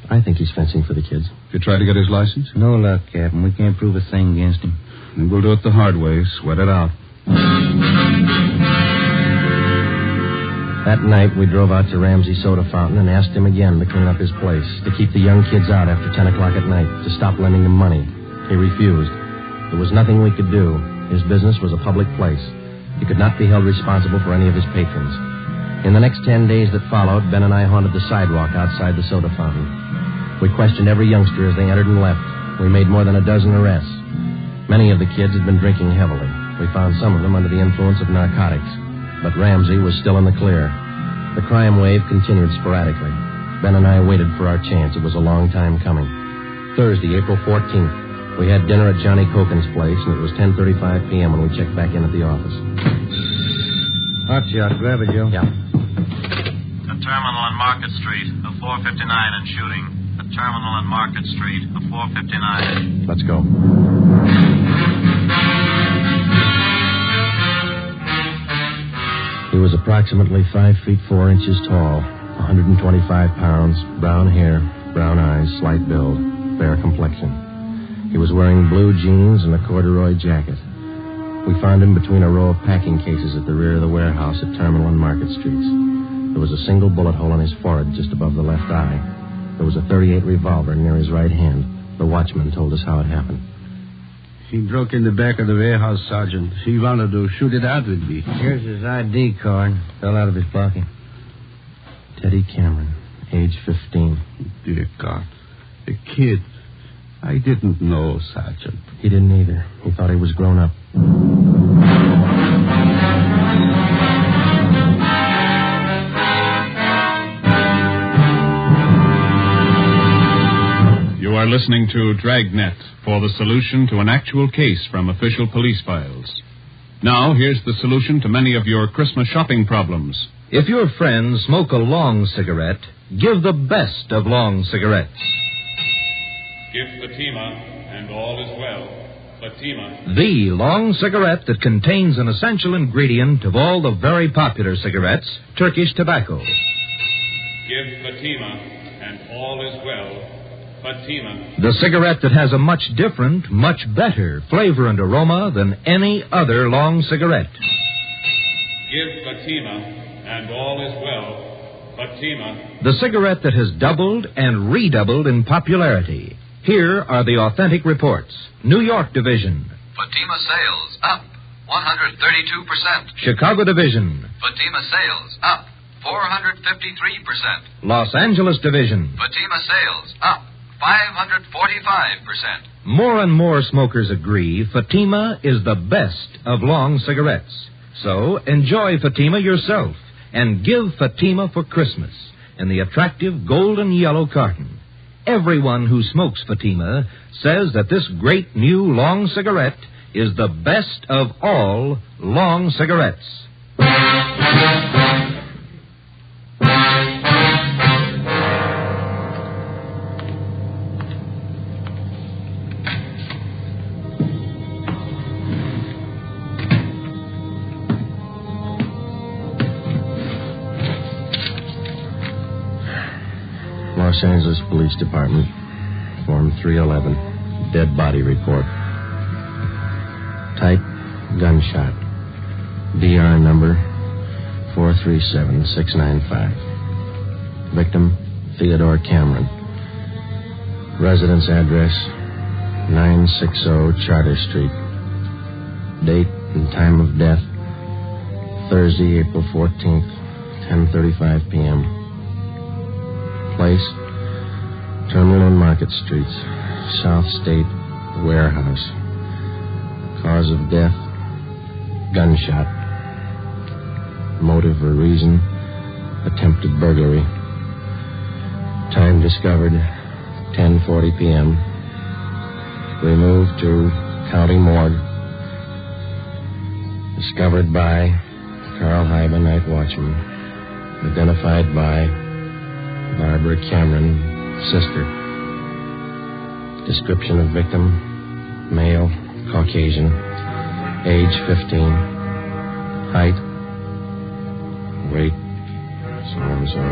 I think he's fencing for the kids. You tried to get his license? No luck, Captain. We can't prove a thing against him. Then we'll do it the hard way. Sweat it out. That night, we drove out to Ramsey's soda fountain and asked him again to clean up his place, to keep the young kids out after 10 o'clock at night, to stop lending them money. He refused. There was nothing we could do. His business was a public place. He could not be held responsible for any of his patrons. In the next 10 days that followed, Ben and I haunted the sidewalk outside the soda fountain. We questioned every youngster as they entered and left. We made more than a dozen arrests. Many of the kids had been drinking heavily. We found some of them under the influence of narcotics. But Ramsey was still in the clear. The crime wave continued sporadically. Ben and I waited for our chance. It was a long time coming. Thursday, April 14th, we had dinner at Johnny Cokin's place, and it was 10:35 p.m. when we checked back in at the office. Hot shot. Grab it, Joe. Yeah. The terminal on Market Street, a 459 and shooting. The terminal on Market Street, a 459. Let's go. He was approximately 5 feet 4 inches tall, 125 pounds, brown hair, brown eyes, slight build, fair complexion. He was wearing blue jeans and a corduroy jacket. We found him between a row of packing cases at the rear of the warehouse at Terminal and Market Streets. There was a single bullet hole in his forehead just above the left eye. There was a .38 revolver near his right hand. The watchman told us how it happened. He broke in the back of the warehouse, Sergeant. He wanted to shoot it out with me. Here's his ID card. Fell out of his pocket. Teddy Cameron, age 15. Dear God. A kid. I didn't know, Sergeant. He didn't either. He thought he was grown up. You are listening to Dragnet for the solution to an actual case from official police files. Now, here's the solution to many of your Christmas shopping problems. If your friends smoke a long cigarette, give the best of long cigarettes. Give Fatima, and all is well. Fatima. The long cigarette that contains an essential ingredient of all the very popular cigarettes, Turkish tobacco. Give Fatima, and all is well. Fatima. The cigarette that has a much different, much better flavor and aroma than any other long cigarette. Give Fatima, and all is well. Fatima. The cigarette that has doubled and redoubled in popularity. Here are the authentic reports. New York Division. Fatima sales up 132%. Chicago Division. Fatima sales up 453%. Los Angeles Division. Fatima sales up 545%. More and more smokers agree Fatima is the best of long cigarettes. So enjoy Fatima yourself and give Fatima for Christmas in the attractive golden yellow carton. Everyone who smokes Fatima says that this great new long cigarette is the best of all long cigarettes. Los Angeles Police Department, Form 311, dead body report. Type, gunshot. DR number 437695. Victim, Theodore Cameron. Residence address, 960 Charter Street. Date and time of death, Thursday, April 14th, 10:35 p.m. Place, Terminal and Market Streets, South State Warehouse. Cause of death, gunshot. Motive or reason, attempted burglary. Time discovered, 10:40 p.m. Removed to County Morgue. Discovered by Carl Hyba, night watchman. Identified by Barbara Cameron, sister. Description of victim, male, Caucasian, age 15, height, weight, so-and-so,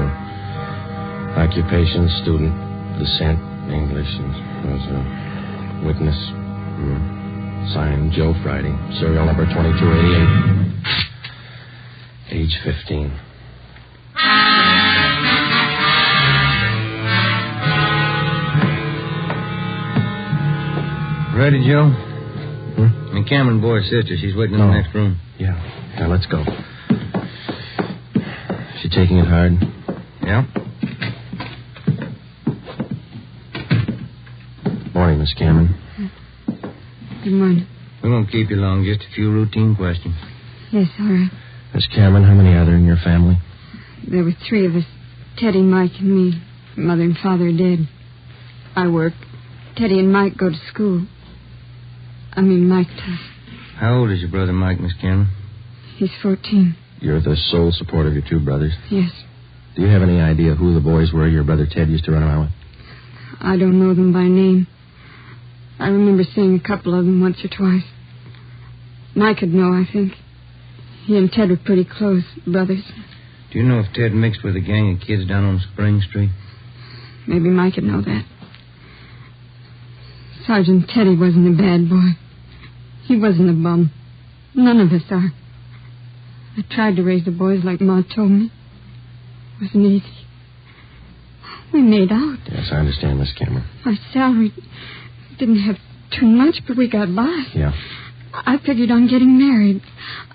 occupation, student, descent, English, was a witness, signed Joe Friday, serial number 2288, age 15. Ready, Joe? The Cameron boy's sister. She's waiting in the next room. Yeah, let's go. She taking it hard? Yeah. Morning, Miss Cameron. Good morning. We won't keep you long. Just a few routine questions. Yes, all right. Miss Cameron, how many are there in your family? There were three of us. Teddy, Mike, and me. Mother and father are dead. I work. Teddy and Mike go to school. Mike does. How old is your brother Mike, Miss Cameron? He's 14. You're the sole support of your two brothers? Yes. Do you have any idea who the boys were your brother Ted used to run around with? I don't know them by name. I remember seeing a couple of them once or twice. Mike would know, I think. He and Ted were pretty close, brothers. Do you know if Ted mixed with a gang of kids down on Spring Street? Maybe Mike would know that. Sergeant Teddy wasn't a bad boy. He wasn't a bum. None of us are. I tried to raise the boys like Ma told me. It wasn't easy. We made out. Yes, I understand, Miss Cameron. Our salary didn't have too much, but we got by. Yeah. I figured on getting married.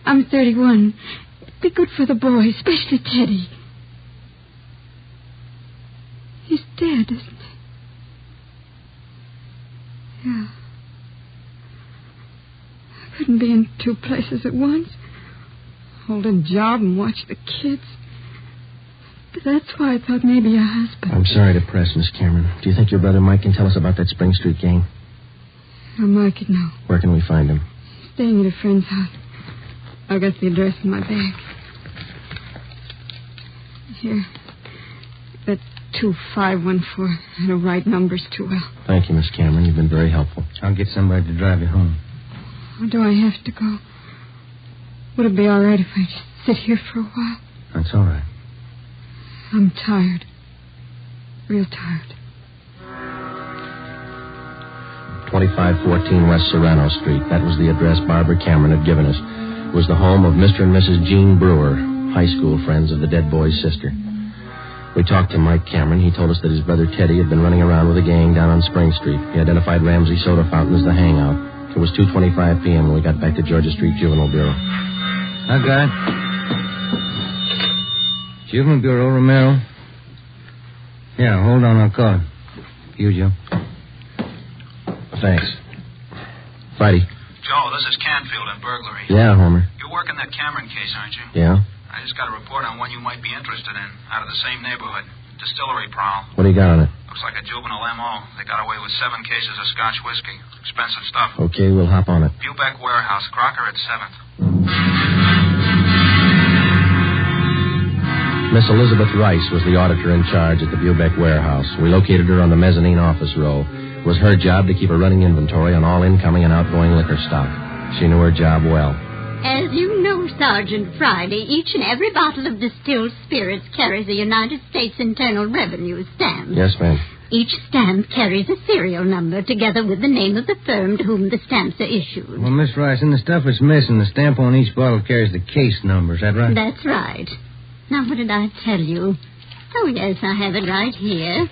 I'm 31. It'd be good for the boy, especially Teddy. He's dead, isn't he? Yeah. I couldn't be in two places at once. Hold a job and watch the kids. But that's why I thought maybe a husband. I'm sorry to press, Miss Cameron. Do you think your brother Mike can tell us about that Spring Street gang? No, Mike could know. Where can we find him? Staying at a friend's house. I got the address in my bag. Here. That 2514. I don't write numbers too well. Thank you, Miss Cameron. You've been very helpful. I'll get somebody to drive you home. Or do I have to go? Would it be all right if I just sit here for a while? That's all right. I'm tired. Real tired. 2514 West Serrano Street. That was the address Barbara Cameron had given us. It was the home of Mr. and Mrs. Jean Brewer, high school friends of the dead boy's sister. We talked to Mike Cameron. He told us that his brother Teddy had been running around with a gang down on Spring Street. He identified Ramsey Soda Fountain as the hangout. It was 2:25 p.m. when we got back to Georgia Street Juvenile Bureau. I got it. Juvenile Bureau, Romero. Yeah, hold on, I'll call him. You, Joe. Thanks. Friday. Joe, this is Canfield in burglary. Yeah, Homer. You're working that Cameron case, aren't you? Yeah? I just got a report on one you might be interested in, out of the same neighborhood. Distillery prowl. What do you got on it? Looks like a juvenile M.O. They got away with 7 cases of Scotch whiskey. Expensive stuff. Okay, we'll hop on it. Bubeck Warehouse, Crocker at 7th. Miss Elizabeth Rice was the auditor in charge at the Bubeck Warehouse. We located her on the mezzanine office row. It was her job to keep a running inventory on all incoming and outgoing liquor stock. She knew her job well. As you know, Sergeant Friday, each and every bottle of distilled spirits carries a United States Internal Revenue stamp. Yes, ma'am. Each stamp carries a serial number together with the name of the firm to whom the stamps are issued. Well, Miss Rice, in the stuff that's missing, the stamp on each bottle carries the case number. Is that right? That's right. Now, what did I tell you? Oh, yes, I have it right here.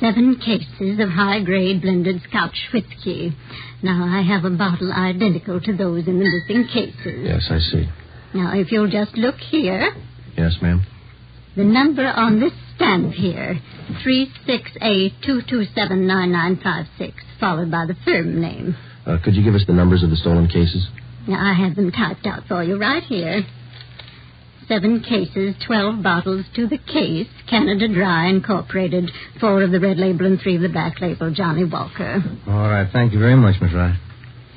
7 cases of high-grade blended Scotch whiskey. Now, I have a bottle identical to those in the missing cases. Yes, I see. Now, if you'll just look here. Yes, ma'am. The number on this stamp here, 368-227-9956, followed by the firm name. Could you give us the numbers of the stolen cases? Now, I have them typed out for you right here. 7 cases, 12 bottles to the case, Canada Dry Incorporated, 4 of the red label and 3 of the black label, Johnny Walker. All right, thank you very much, Miss Rice.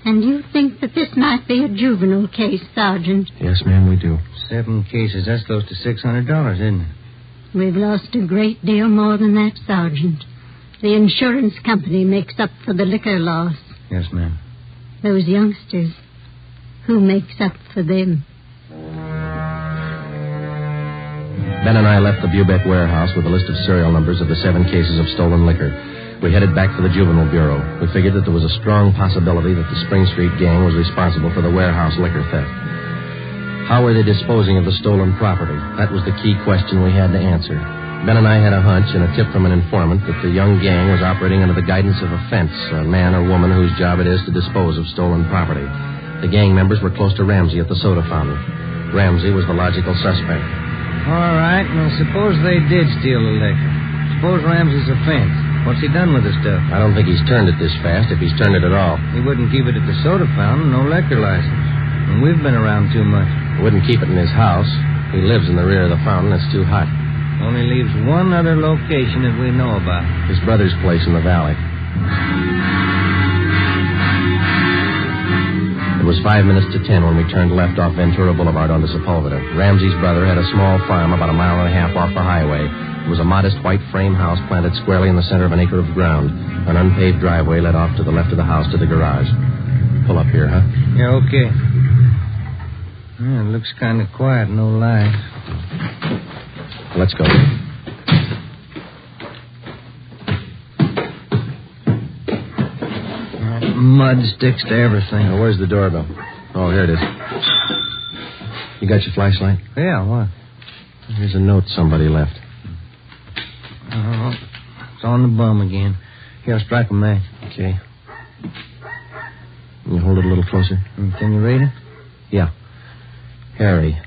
And you think that this might be a juvenile case, Sergeant? Yes, ma'am, we do. 7 cases, that's close to $600, isn't it? We've lost a great deal more than that, Sergeant. The insurance company makes up for the liquor loss. Yes, ma'am. Those youngsters, who makes up for them? Ben and I left the Bubeck Warehouse with a list of serial numbers of the 7 cases of stolen liquor. We headed back for the Juvenile Bureau. We figured that there was a strong possibility that the Spring Street gang was responsible for the warehouse liquor theft. How were they disposing of the stolen property? That was the key question we had to answer. Ben and I had a hunch and a tip from an informant that the young gang was operating under the guidance of a fence, a man or woman whose job it is to dispose of stolen property. The gang members were close to Ramsey at the soda fountain. Ramsey was the logical suspect. All right, now suppose they did steal the liquor. Suppose Ramsey's a fence. What's he done with the stuff? I don't think he's turned it this fast, if he's turned it at all. He wouldn't keep it at the soda fountain, no liquor license. And we've been around too much. He wouldn't keep it in his house. He lives in the rear of the fountain. It's too hot. Only leaves one other location that we know about. His brother's place in the valley. It was 5 minutes to 10 when we turned left off Ventura Boulevard onto Sepulveda. Ramsey's brother had a small farm about a mile and a half off the highway. It was a modest white frame house planted squarely in the center of an acre of ground. An unpaved driveway led off to the left of the house to the garage. Pull up here, huh? Yeah, okay. Yeah, it looks kind of quiet, no lies. Let's go. Mud sticks to everything. Now, where's the doorbell? Oh, here it is. You got your flashlight? Yeah, what? Here's a note somebody left. Oh, it's on the bum again. Here, I'll strike a match. Okay. Can you hold it a little closer? Can you read it? Yeah. Harry,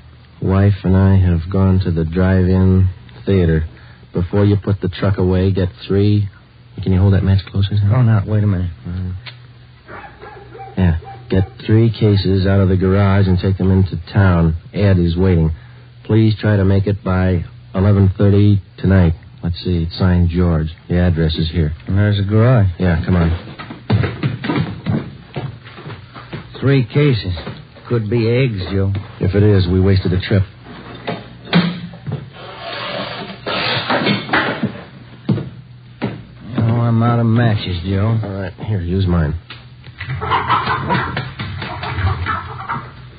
wife and I have gone to the drive-in theater. Before you put the truck away, get 3... Can you hold that match closer? Oh, no, wait a minute. Yeah. Get 3 cases out of the garage and take them into town. Ed is waiting. Please try to make it by 11:30 tonight. Let's see. It's signed George. The address is here. And there's the garage. Yeah, come on. 3 cases. Could be eggs, Joe. If it is, we wasted a trip. Oh, I'm out of matches, Joe. All right, here, use mine.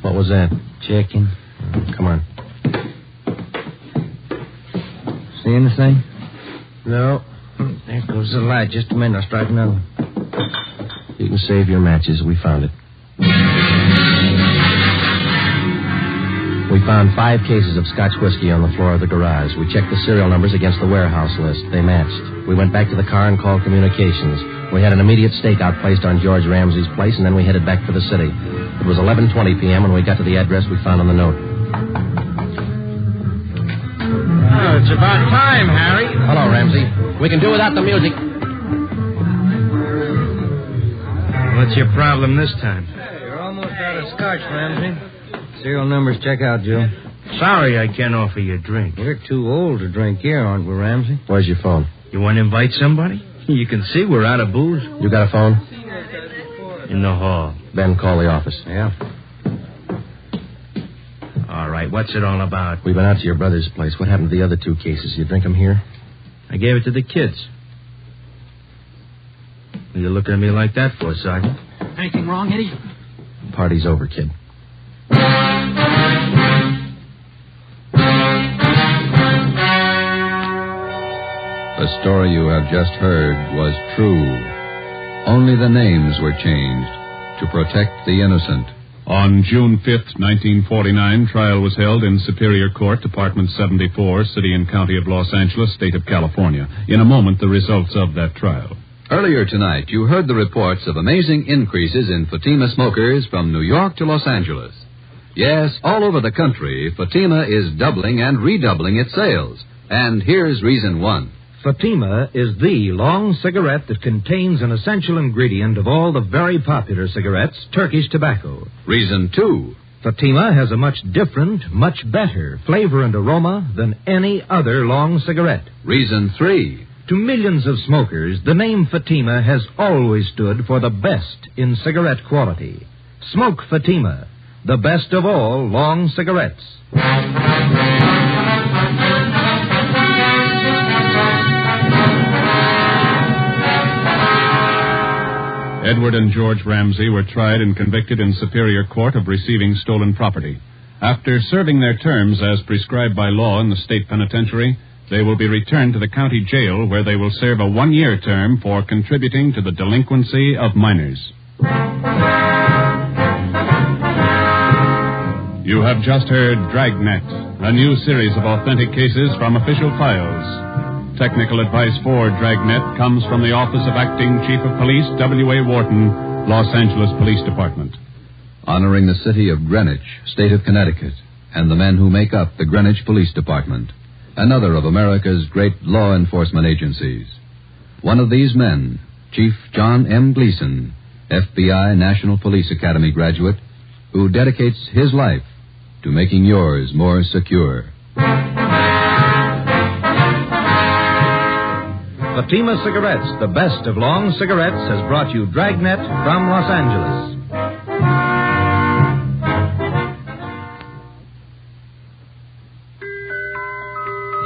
What was that? Checking. Come on. See anything? No. There goes the light. Just a minute. I'll strike another one. You can save your matches. We found it. We found 5 cases of Scotch whiskey on the floor of the garage. We checked the serial numbers against the warehouse list. They matched. We went back to the car and called communications. We had an immediate stakeout placed on George Ramsey's place, and then we headed back for the city. It was 11:20 p.m. when we got to the address we found on the note. Oh, it's about time, Harry. Hello, Ramsey. We can do without the music. What's your problem this time? Hey, you're almost out of Scotch, Ramsey. Serial numbers check out, Joe. Sorry I can't offer you a drink. We're too old to drink here, aren't we, Ramsey? Where's your phone? You want to invite somebody? You can see we're out of booze. You got a phone? In the hall. Ben, call the office. Yeah. All right, what's it all about? We've been out to your brother's place. What happened to the other 2 cases? You drink them here? I gave it to the kids. What are you looking at me like that for, Sergeant? Anything wrong, Eddie? Party's over, kid. The story you have just heard was true. Only the names were changed to protect the innocent. On June 5th, 1949, trial was held in Superior Court, Department 74, City and County of Los Angeles, State of California. In a moment, the results of that trial. Earlier tonight, you heard the reports of amazing increases in Fatima smokers from New York to Los Angeles. Yes, all over the country, Fatima is doubling and redoubling its sales. And here's reason 1. Fatima is the long cigarette that contains an essential ingredient of all the very popular cigarettes, Turkish tobacco. Reason 2. Fatima has a much different, much better flavor and aroma than any other long cigarette. Reason 3. To millions of smokers, the name Fatima has always stood for the best in cigarette quality. Smoke Fatima, the best of all long cigarettes. Edward and George Ramsey were tried and convicted in Superior Court of receiving stolen property. After serving their terms as prescribed by law in the state penitentiary, they will be returned to the county jail where they will serve a 1-year term for contributing to the delinquency of minors. You have just heard Dragnet, a new series of authentic cases from official files. Technical advice for Dragnet comes from the Office of Acting Chief of Police, W.A. Wharton, Los Angeles Police Department. Honoring the city of Greenwich, state of Connecticut, and the men who make up the Greenwich Police Department, another of America's great law enforcement agencies. One of these men, Chief John M. Gleason, FBI National Police Academy graduate, who dedicates his life to making yours more secure. Fatima Cigarettes, the best of long cigarettes, has brought you Dragnet from Los Angeles.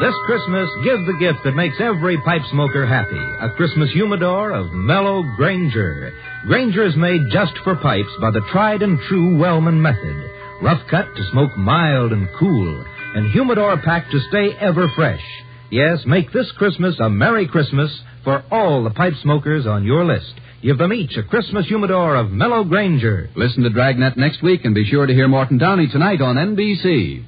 This Christmas, give the gift that makes every pipe smoker happy. A Christmas humidor of mellow Granger. Granger is made just for pipes by the tried and true Wellman method. Rough cut to smoke mild and cool, and humidor packed to stay ever fresh. Yes, make this Christmas a Merry Christmas for all the pipe smokers on your list. Give them each a Christmas humidor of mellow Granger. Listen to Dragnet next week and be sure to hear Morton Downey tonight on NBC.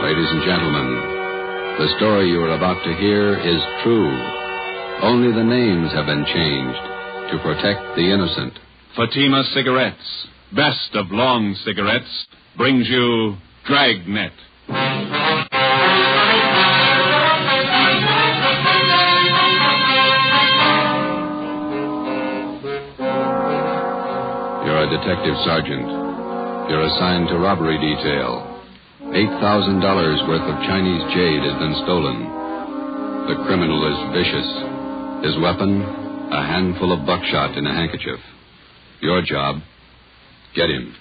Ladies and gentlemen, the story you are about to hear is true. Only the names have been changed to protect the innocent. Fatima Cigarettes, best of long cigarettes, brings you Dragnet. You're a detective sergeant. You're assigned to robbery detail. $8,000 worth of Chinese jade has been stolen. The criminal is vicious. His weapon, a handful of buckshot in a handkerchief. Your job, get him.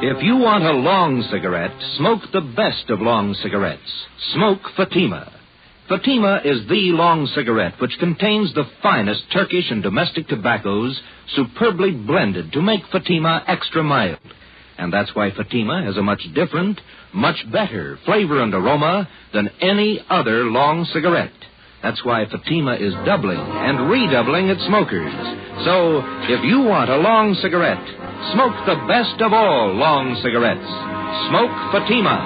If you want a long cigarette, smoke the best of long cigarettes. Smoke Fatima. Fatima is the long cigarette which contains the finest Turkish and domestic tobaccos superbly blended to make Fatima extra mild. And that's why Fatima has a much different, much better flavor and aroma than any other long cigarette. That's why Fatima is doubling and redoubling its smokers. So, if you want a long cigarette, smoke the best of all long cigarettes. Smoke Fatima.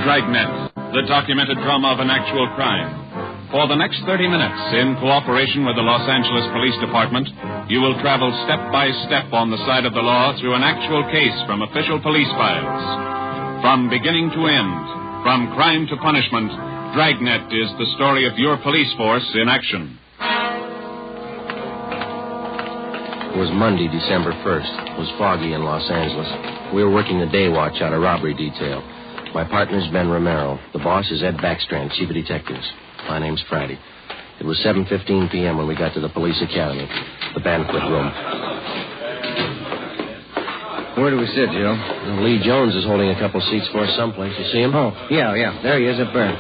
Dragnet, the documented drama of an actual crime. For the next 30 minutes, in cooperation with the Los Angeles Police Department, you will travel step by step on the side of the law through an actual case from official police files. From beginning to end, from crime to punishment, Dragnet is the story of your police force in action. It was Monday, December 1st. It was foggy in Los Angeles. We were working the day watch out of robbery detail. My partner's Ben Romero. The boss is Ed Backstrand, chief of detectives. My name's Friday. It was 7:15 p.m. when we got to the police academy, the banquet room. Where do we sit, Joe? Lee Jones is holding a couple seats for us someplace. You see him? Oh, yeah. There he is up there.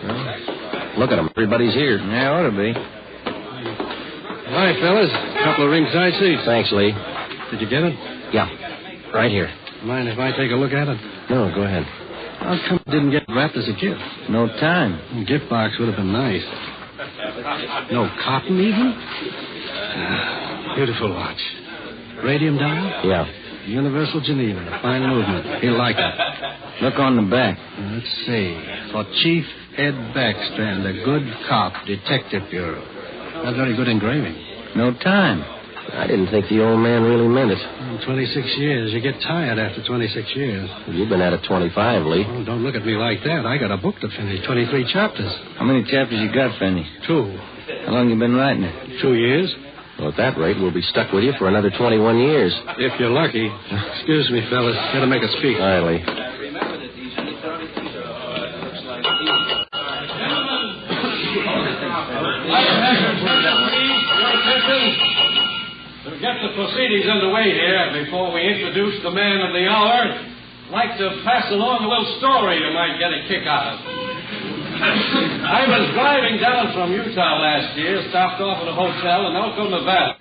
Well, look at him. Everybody's here. Yeah, ought to be. Hi, fellas. A couple of ringside seats. Thanks, Lee. Did you get it? Yeah, right here. Mind if I take a look at it? No, go ahead. How come it didn't get wrapped as a gift? No time. A gift box would have been nice. No cotton, even? Beautiful watch. Radium dial? Yeah. Universal Geneva. Fine movement. He'll like it. Look on the back. Let's see. For Chief Ed Backstrand, a good cop, Detective Bureau. Not very good engraving. No time. I didn't think the old man really meant it. 26 years. You get tired after 26 years. You've been at it 25, Lee. Oh, don't look at me like that. I got a book to finish. 23 chapters. How many chapters you got, Fanny? 2. How long you been writing it? 2 years. Well, at that rate, we'll be stuck with you for another 21 years. If you're lucky. Excuse me, fellas. Gotta make a speak. All right, Lee. To get the proceedings underway here, before we introduce the man of the hour, I'd like to pass along a little story you might get a kick out of. I was driving down from Utah last year, stopped off at a hotel in Elko, Nevada.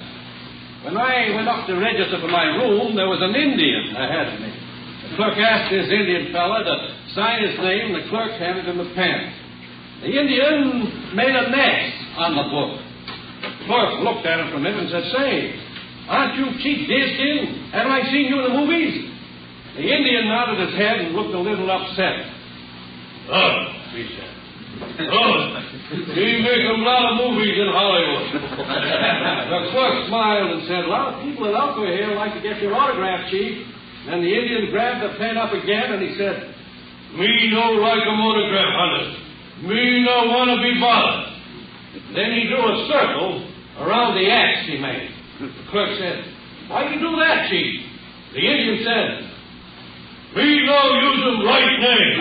When I went up to register for my room, there was an Indian ahead of me. The clerk asked this Indian fella to sign his name, and the clerk handed him a pen. The Indian made a nest on the book. The clerk looked at him for a minute and said, "Say, aren't you Chief Deerskin? Haven't I seen you in the movies?" The Indian nodded his head and looked a little upset. "Oh," he said. "Oh, we make a lot of movies in Hollywood." The clerk smiled and said, "A lot of people in Elko here like to get your autograph, Chief." And the Indian grabbed the pen up again and he said, "Me no like a autograph, hunters. Me no want to be bothered." Then he drew a circle around the axe he made. The clerk said, "Why you do that, Chief?" The Indian said, "Me no use him right name."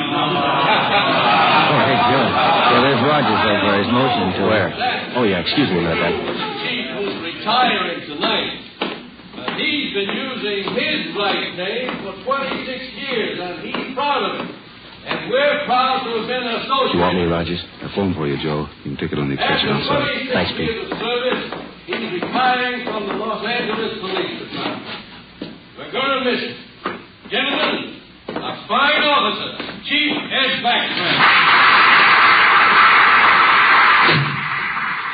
Oh, hey, Joe. Yeah, there's Rogers over there. He's motioning to Where? Oh, yeah, excuse me a minute, Ben. The chief who's retiring tonight. He's been using his right name for 26 years, and he's proud of it. And we're proud to have been associated. You want me, Rogers? I phoned for you, Joe. You can take it on the extension outside. Thanks, Pete. Years of service, he's retiring from the Los Angeles Police Department. We're going to miss him. Gentlemen, a fine officer, Chief Ed Backstrand.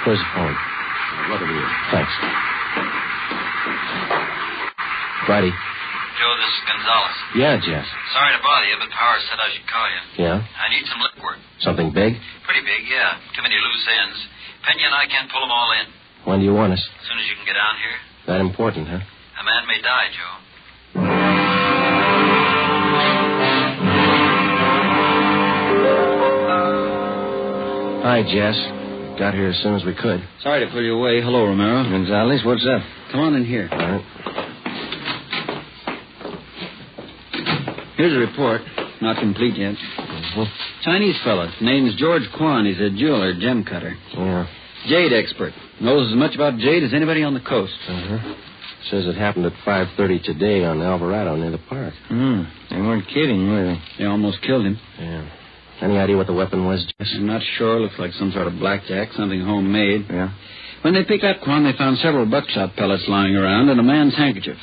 Where's the phone? Right over here. Thanks. Friday. Joe, this is Gonzalez. Yeah, Jess. Sorry to bother you, but Powers said I should call you. Yeah? I need some lip work. Something big? Pretty big, yeah. Too many loose ends. Pena and I can't pull them all in. When do you want us? As soon as you can get down here. That important, huh? A man may die, Joe. Hi, Jess. Got here as soon as we could. Sorry to pull you away. Hello, Romero. Gonzalez, what's up? Come on in here. All right. Here's a report. Not complete yet. Chinese fella. Name's George Quan. He's a jeweler, gem cutter. Yeah. Jade expert. Knows as much about jade as anybody on the coast. Uh-huh. Says it happened at 5:30 today on Alvarado near the park. They weren't kidding, were they? They almost killed him. Yeah. Any idea what the weapon was, Jess? I'm not sure. Looks like some sort of blackjack, something homemade. Yeah? When they picked up Quan, they found several buckshot pellets lying around and a man's handkerchief.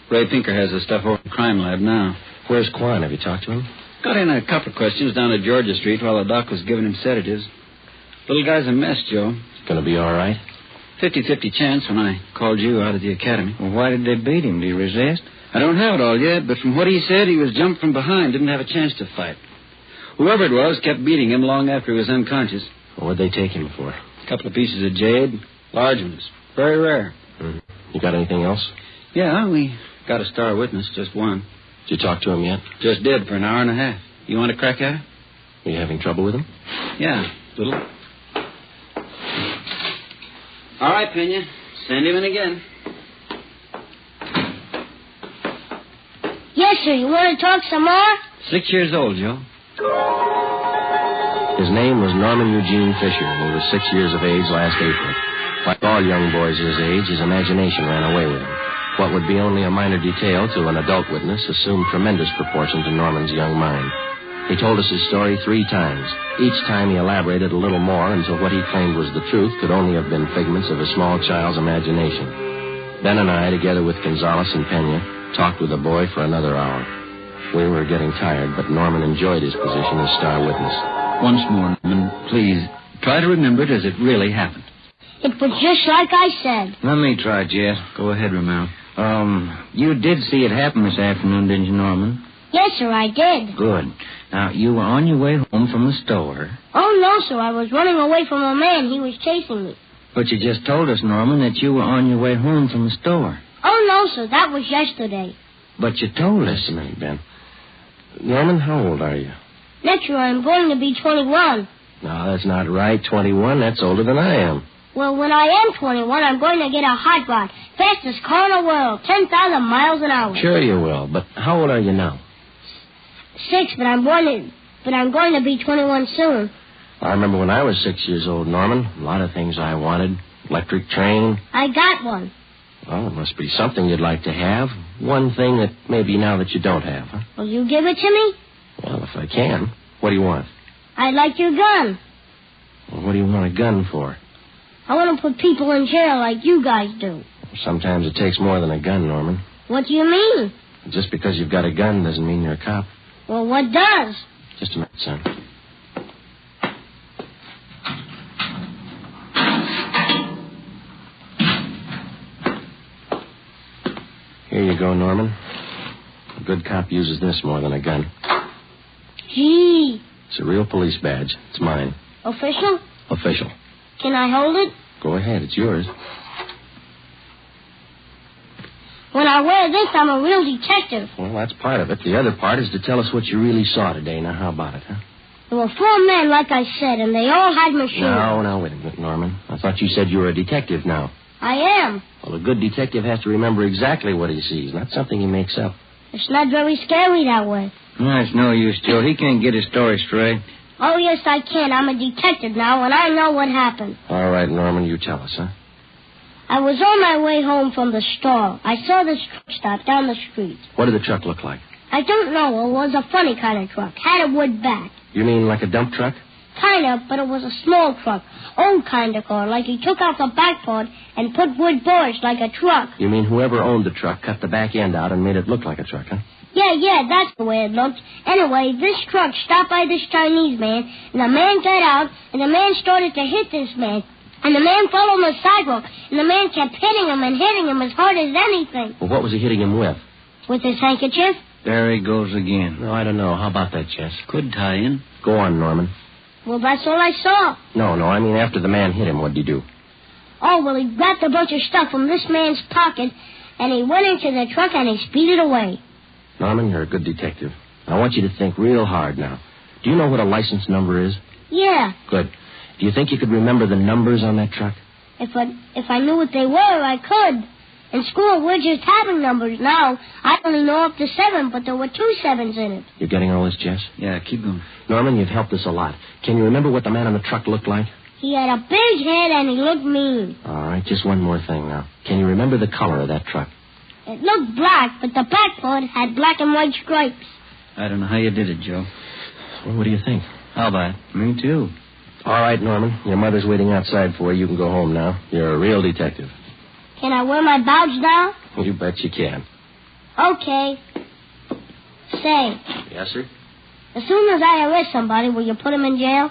Ray Pinker has the stuff over at the crime lab now. Where's Quan? Have you talked to him? Got in a couple of questions down at Georgia Street while the doc was giving him sedatives. Little guy's a mess, Joe. Gonna be all right? 50-50 chance when I called you out of the academy. Well, why did they beat him? Did he resist? I don't have it all yet, but from what he said, he was jumped from behind, didn't have a chance to fight. Whoever it was kept beating him long after he was unconscious. Well, what'd they take him for? A couple of pieces of jade, large ones. Very rare. Mm-hmm. You got anything else? Yeah, we got a star witness, just one. Did you talk to him yet? Just did for an hour and a half. You want to crack at it? Are you having trouble with him? Yeah, little. All right, Pena. Send him in again. Yes, sir. You want to talk some more? 6 years old, Joe. His name was Norman Eugene Fisher, and he was 6 years of age last April. Like all young boys his age, his imagination ran away with him. What would be only a minor detail to an adult witness assumed tremendous proportion to Norman's young mind. He told us his story 3 times. Each time he elaborated a little more until what he claimed was the truth could only have been figments of a small child's imagination. Ben and I, together with Gonzalez and Pena, talked with the boy for another hour. We were getting tired, but Norman enjoyed his position as star witness. Once more, Norman, please, try to remember it as it really happened. It was just like I said. Let me try, Jess. Go ahead, Romero. You did see it happen this afternoon, didn't you, Norman? Yes, sir, I did. Good. Now, you were on your way home from the store. Oh, no, sir. I was running away from a man. He was chasing me. But you just told us, Norman, that you were on your way home from the store. Oh, no, sir. That was yesterday. But you told us. Just a minute, Ben. Norman, how old are you? Next year, I'm going to be 21. No, that's not right. 21, that's older than I am. Well, when I am 21, I'm going to get a hot rod. Fastest car in the world. 10,000 miles an hour. Sure you will, but how old are you now? 6, but I'm going to be 21 soon. I remember when I was 6 years old, Norman. A lot of things I wanted. Electric train. I got one. Well, it must be something you'd like to have. One thing that maybe now that you don't have, huh? Will you give it to me? Well, if I can. What do you want? I'd like your gun. Well, what do you want a gun for? I want to put people in jail like you guys do. Sometimes it takes more than a gun, Norman. What do you mean? Just because you've got a gun doesn't mean you're a cop. Well, what does? Just a minute, son. Here you go, Norman. A good cop uses this more than a gun. Gee. It's a real police badge. It's mine. Official? Official. Can I hold it? Go ahead. It's yours. When I wear this, I'm a real detective. Well, that's part of it. The other part is to tell us what you really saw today. Now, how about it, huh? There were 4 men, like I said, and they all had machines. No, wait a minute, Norman. I thought you said you were a detective now. I am. Well, a good detective has to remember exactly what he sees, not something he makes up. It's not very scary that way. It's no use, Joe. He can't get his story straight. Oh, yes, I can. I'm a detective now, and I know what happened. All right, Norman, you tell us, huh? I was on my way home from the store. I saw this truck stop down the street. What did the truck look like? I don't know. It was a funny kind of truck. Had a wood back. You mean like a dump truck? Kind of, but it was a small truck. Old kind of car, like he took out the back part and put wood boards like a truck. You mean whoever owned the truck cut the back end out and made it look like a truck, huh? Yeah, that's the way it looked. Anyway, this truck stopped by this Chinese man, and the man got out, and the man started to hit this man. And the man fell on the sidewalk, and the man kept hitting him and hitting him as hard as anything. Well, what was he hitting him with? With his handkerchief? There he goes again. No, I don't know. How about that, Jess? Could tie in. Go on, Norman. Well, that's all I saw. No, I mean after the man hit him, what did he do? Oh, well, he grabbed a bunch of stuff from this man's pocket, and he went into the truck and he speeded away. Norman, you're a good detective. I want you to think real hard now. Do you know what a license number is? Yeah. Good. Do you think you could remember the numbers on that truck? If I knew what they were, I could. In school, we're just having numbers now. I only know up to 7, but there were 2 7s in it. You're getting all this, Jess? Yeah, keep going. Norman, you've helped us a lot. Can you remember what the man on the truck looked like? He had a big head and he looked mean. All right, just one more thing now. Can you remember the color of that truck? It looked black, but the back part had black and white stripes. I don't know how you did it, Joe. Well, what do you think? How about it? Me too. All right, Norman. Your mother's waiting outside for you. You can go home now. You're a real detective. Can I wear my badge now? You bet you can. Okay. Say, Yes, sir? as soon as I arrest somebody, will you put him in jail?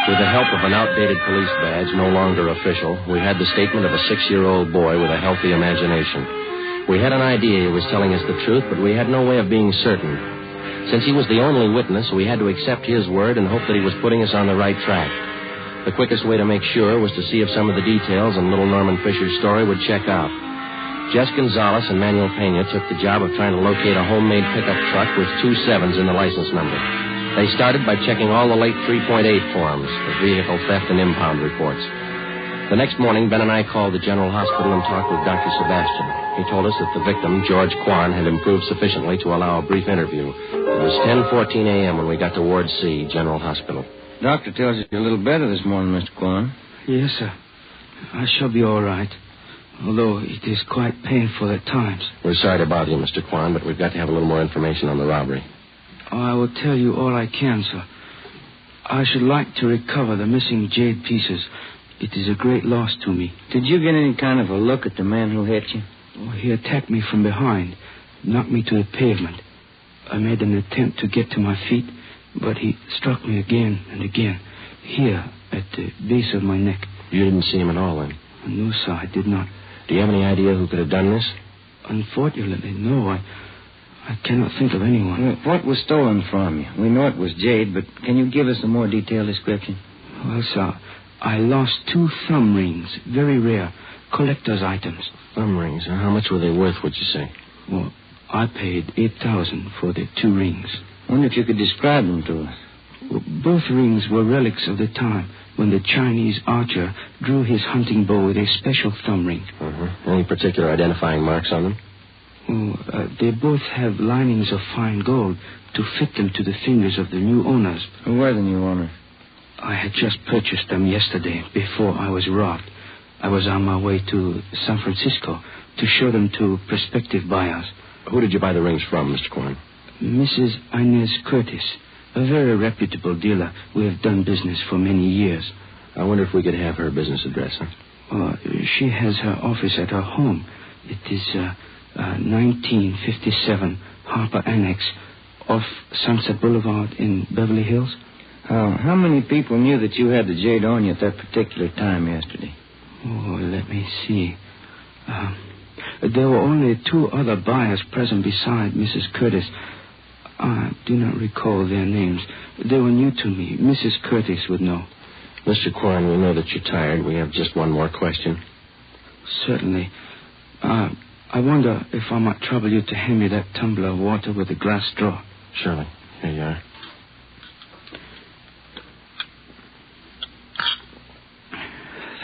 With the help of an outdated police badge, no longer official, we had the statement of a 6-year-old boy with a healthy imagination. We had an idea he was telling us the truth, but we had no way of being certain. Since he was the only witness, we had to accept his word and hope that he was putting us on the right track. The quickest way to make sure was to see if some of the details in little Norman Fisher's story would check out. Jess Gonzalez and Manuel Pena took the job of trying to locate a homemade pickup truck with 2 7s in the license number. They started by checking all the late 3.8 forms, the vehicle theft and impound reports. The next morning, Ben and I called the General Hospital and talked with Dr. Sebastian. He told us that the victim, George Quan, had improved sufficiently to allow a brief interview. It was 10:14 a.m. when we got to Ward C, General Hospital. Doctor tells you you're a little better this morning, Mr. Quan. Yes, sir. I shall be all right, although it is quite painful at times. We're sorry to bother you, Mr. Quan, but we've got to have a little more information on the robbery. I will tell you all I can, sir. I should like to recover the missing jade pieces. It is a great loss to me. Did you get any kind of a look at the man who hit you? Oh, he attacked me from behind, knocked me to the pavement. I made an attempt to get to my feet, but he struck me again and again, here at the base of my neck. You didn't see him at all, then? No, sir, I did not. Do you have any idea who could have done this? Unfortunately, no. I cannot think of anyone. What was stolen from you? We know it was jade, but can you give us a more detailed description? Well, sir, I lost 2 thumb rings, very rare, collector's items. Thumb rings? How much were they worth, would you say? Well, I paid $8,000 for the 2 rings. Wonder if you could describe them to us. Well, both rings were relics of the time when the Chinese archer drew his hunting bow with a special thumb ring. Any particular identifying marks on them? They both have linings of fine gold to fit them to the fingers of the new owners. Who were the new owners? I had just purchased them yesterday, before I was robbed. I was on my way to San Francisco to show them to prospective buyers. Who did you buy the rings from, Mr. Quan? Mrs. Inez Curtis, a very reputable dealer. We have done business for many years. I wonder if we could have her business address, huh? She has her office at her home. It is 1957 Harper Annex off Sunset Boulevard in Beverly Hills. How many people knew that you had the jade on you at that particular time yesterday? Oh, let me see. There were only 2 other buyers present beside Mrs. Curtis. I do not recall their names. They were new to me. Mrs. Curtis would know. Mr. Quan, we know that you're tired. We have just one more question. Certainly. I wonder if I might trouble you to hand me that tumbler of water with a glass straw. Surely. Here you are.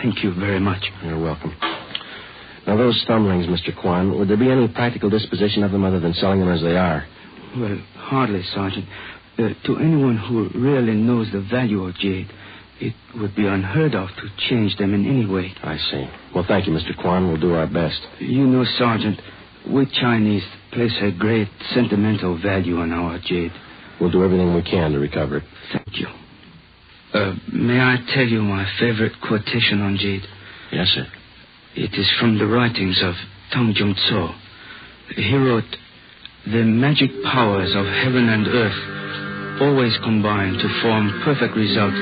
Thank you very much. You're welcome. Now, those thumb rings, Mr. Quan, would there be any practical disposition of them other than selling them as they are? Well, hardly, Sergeant. To anyone who really knows the value of jade, it would be unheard of to change them in any way. I see. Well, thank you, Mr. Quan. We'll do our best. You know, Sergeant, we Chinese place a great sentimental value on our jade. We'll do everything we can to recover it. Thank you. May I tell you my favorite quotation on jade? Yes, sir. It is from the writings of Tang Jung-tso. He wrote, "The magic powers of heaven and earth always combine to form perfect result.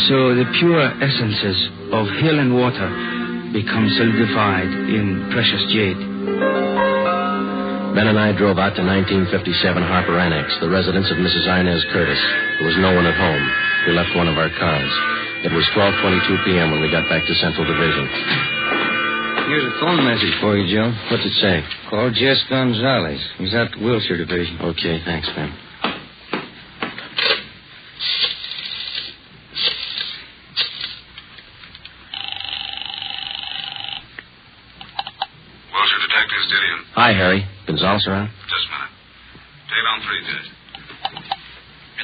So the pure essences of hill and water become solidified in precious jade." Ben and I drove out to 1957 Harper Annex, the residence of Mrs. Inez Curtis. There was no one at home. We left one of our cars. It was 12:22 p.m. when we got back to Central Division. Here's a phone message for you, Joe. What's it say? Call Jess Gonzalez. He's at the Wilshire Division. Okay, thanks, Ben. Wilshire Detectives, Gideon. Hi, Harry. Gonzalez around? Just a minute. Dave on 3, Judge.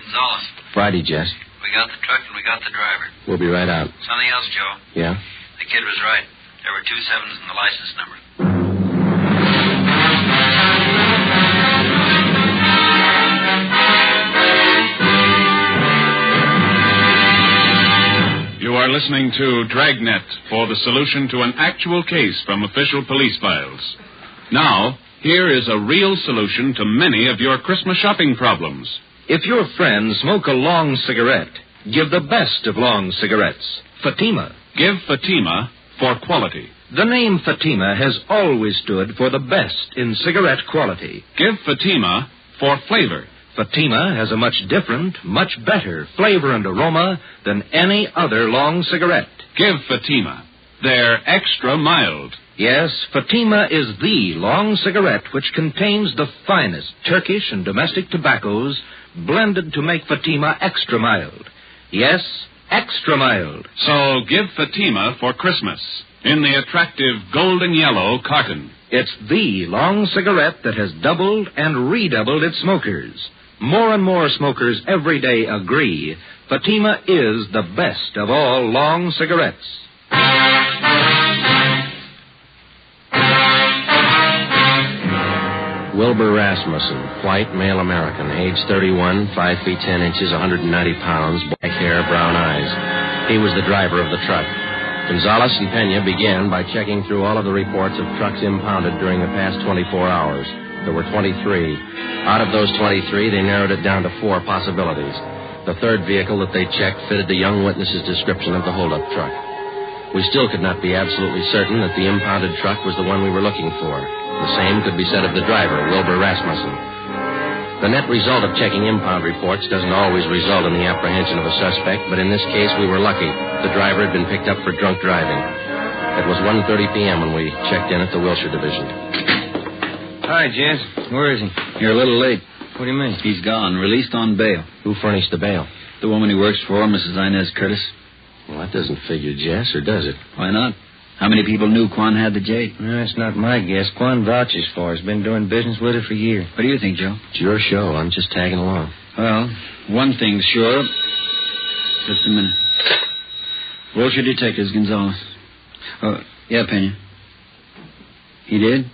Gonzalez. Friday, Jess. We got the truck and we got the driver. We'll be right out. Something else, Joe. Yeah? The kid was right. There were 2 7s in the license number. You are listening to Dragnet for the solution to an actual case from official police files. Now, here is a real solution to many of your Christmas shopping problems. If your friends smoke a long cigarette, give the best of long cigarettes, Fatima. Give Fatima for quality. The name Fatima has always stood for the best in cigarette quality. Give Fatima for flavor. Fatima has a much different, much better flavor and aroma than any other long cigarette. Give Fatima. They're extra mild. Yes, Fatima is the long cigarette which contains the finest Turkish and domestic tobaccos blended to make Fatima extra mild. Yes, extra mild. So give Fatima for Christmas in the attractive golden yellow carton. It's the long cigarette that has doubled and redoubled its smokers. More and more smokers every day agree Fatima is the best of all long cigarettes. Wilbur Rasmussen, white, male American, age 31, 5 feet 10 inches, 190 pounds, black hair, brown eyes. He was the driver of the truck. Gonzalez and Pena began by checking through all of the reports of trucks impounded during the past 24 hours. There were 23. Out of those 23, they narrowed it down to 4 possibilities. The third vehicle that they checked fitted the young witness's description of the holdup truck. We still could not be absolutely certain that the impounded truck was the one we were looking for. The same could be said of the driver, Wilbur Rasmussen. The net result of checking impound reports doesn't always result in the apprehension of a suspect, but in this case we were lucky. The driver had been picked up for drunk driving. It was 1:30 p.m. when we checked in at the Wilshire Division. Hi, Jess. Where is he? You're a little late. What do you mean? He's gone, released on bail. Who furnished the bail? The woman he works for, Mrs. Inez Curtis. Well, that doesn't figure, Jess, or does it? Why not? How many people knew Quan had the jade? That's not my guess. Quan vouches for us. Been doing business with her for years. What do you think, Joe? It's your show. I'm just tagging along. Well, one thing's sure. Just a minute. Wilshire Detectives, Gonzalez. Oh, yeah, Pena. He did?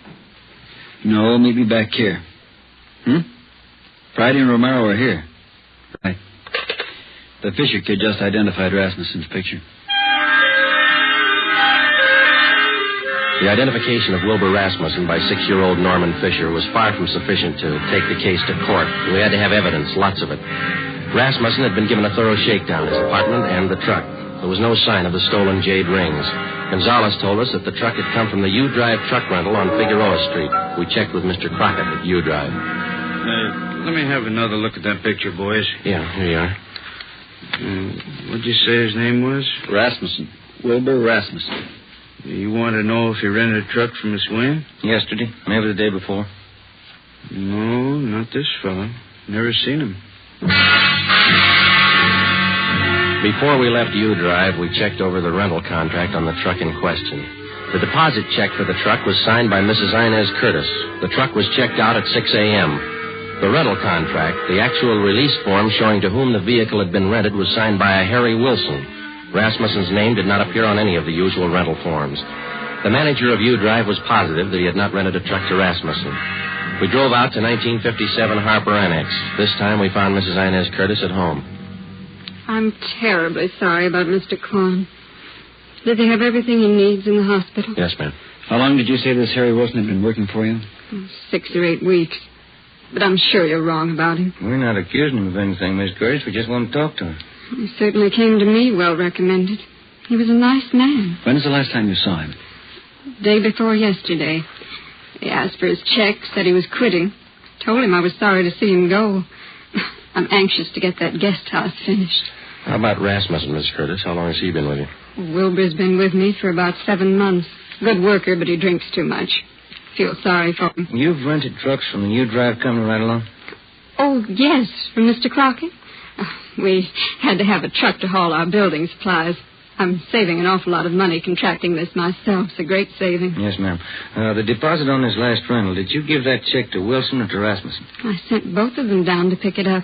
No, maybe back here. Friday and Romero are here. Right. The Fisher kid just identified Rasmussen's picture. The identification of Wilbur Rasmussen by 6-year-old Norman Fisher was far from sufficient to take the case to court. We had to have evidence, lots of it. Rasmussen had been given a thorough shakedown, his apartment and the truck. There was no sign of the stolen jade rings. Gonzalez told us that the truck had come from the U-Drive truck rental on Figueroa Street. We checked with Mr. Crockett at U-Drive. Let me have another look at that picture, boys. Yeah, here you are. What'd you say his name was? Rasmussen. Wilbur Rasmussen. You want to know if he rented a truck from Miss Wynn? Yesterday. Maybe the day before. No, not this fellow. Never seen him. Before we left U-Drive, we checked over the rental contract on the truck in question. The deposit check for the truck was signed by Mrs. Inez Curtis. The truck was checked out at 6 a.m. The rental contract, the actual release form showing to whom the vehicle had been rented, was signed by a Harry Wilson. Rasmussen's name did not appear on any of the usual rental forms. The manager of U-Drive was positive that he had not rented a truck to Rasmussen. We drove out to 1957 Harper Annex. This time we found Mrs. Inez Curtis at home. I'm terribly sorry about Mr. Quan. Does he have everything he needs in the hospital? Yes, ma'am. How long did you say this Harry Wilson had been working for you? 6 or 8 weeks. But I'm sure you're wrong about him. We're not accusing him of anything, Miss Curtis. We just want to talk to him. He certainly came to me well recommended. He was a nice man. When's the last time you saw him? Day before yesterday. He asked for his check, said he was quitting. Told him I was sorry to see him go. I'm anxious to get that guest house finished. How about Rasmussen, Miss Curtis? How long has he been with you? Wilbur's been with me for about 7 months. Good worker, but he drinks too much. Feel sorry for him. You've rented trucks from the U-Drive company right along? Oh, yes, from Mr. Crockett. We had to have a truck to haul our building supplies. I'm saving an awful lot of money contracting this myself. It's a great saving. Yes, ma'am. The deposit on this last rental, did you give that check to Wilson or to Rasmussen? I sent both of them down to pick it up.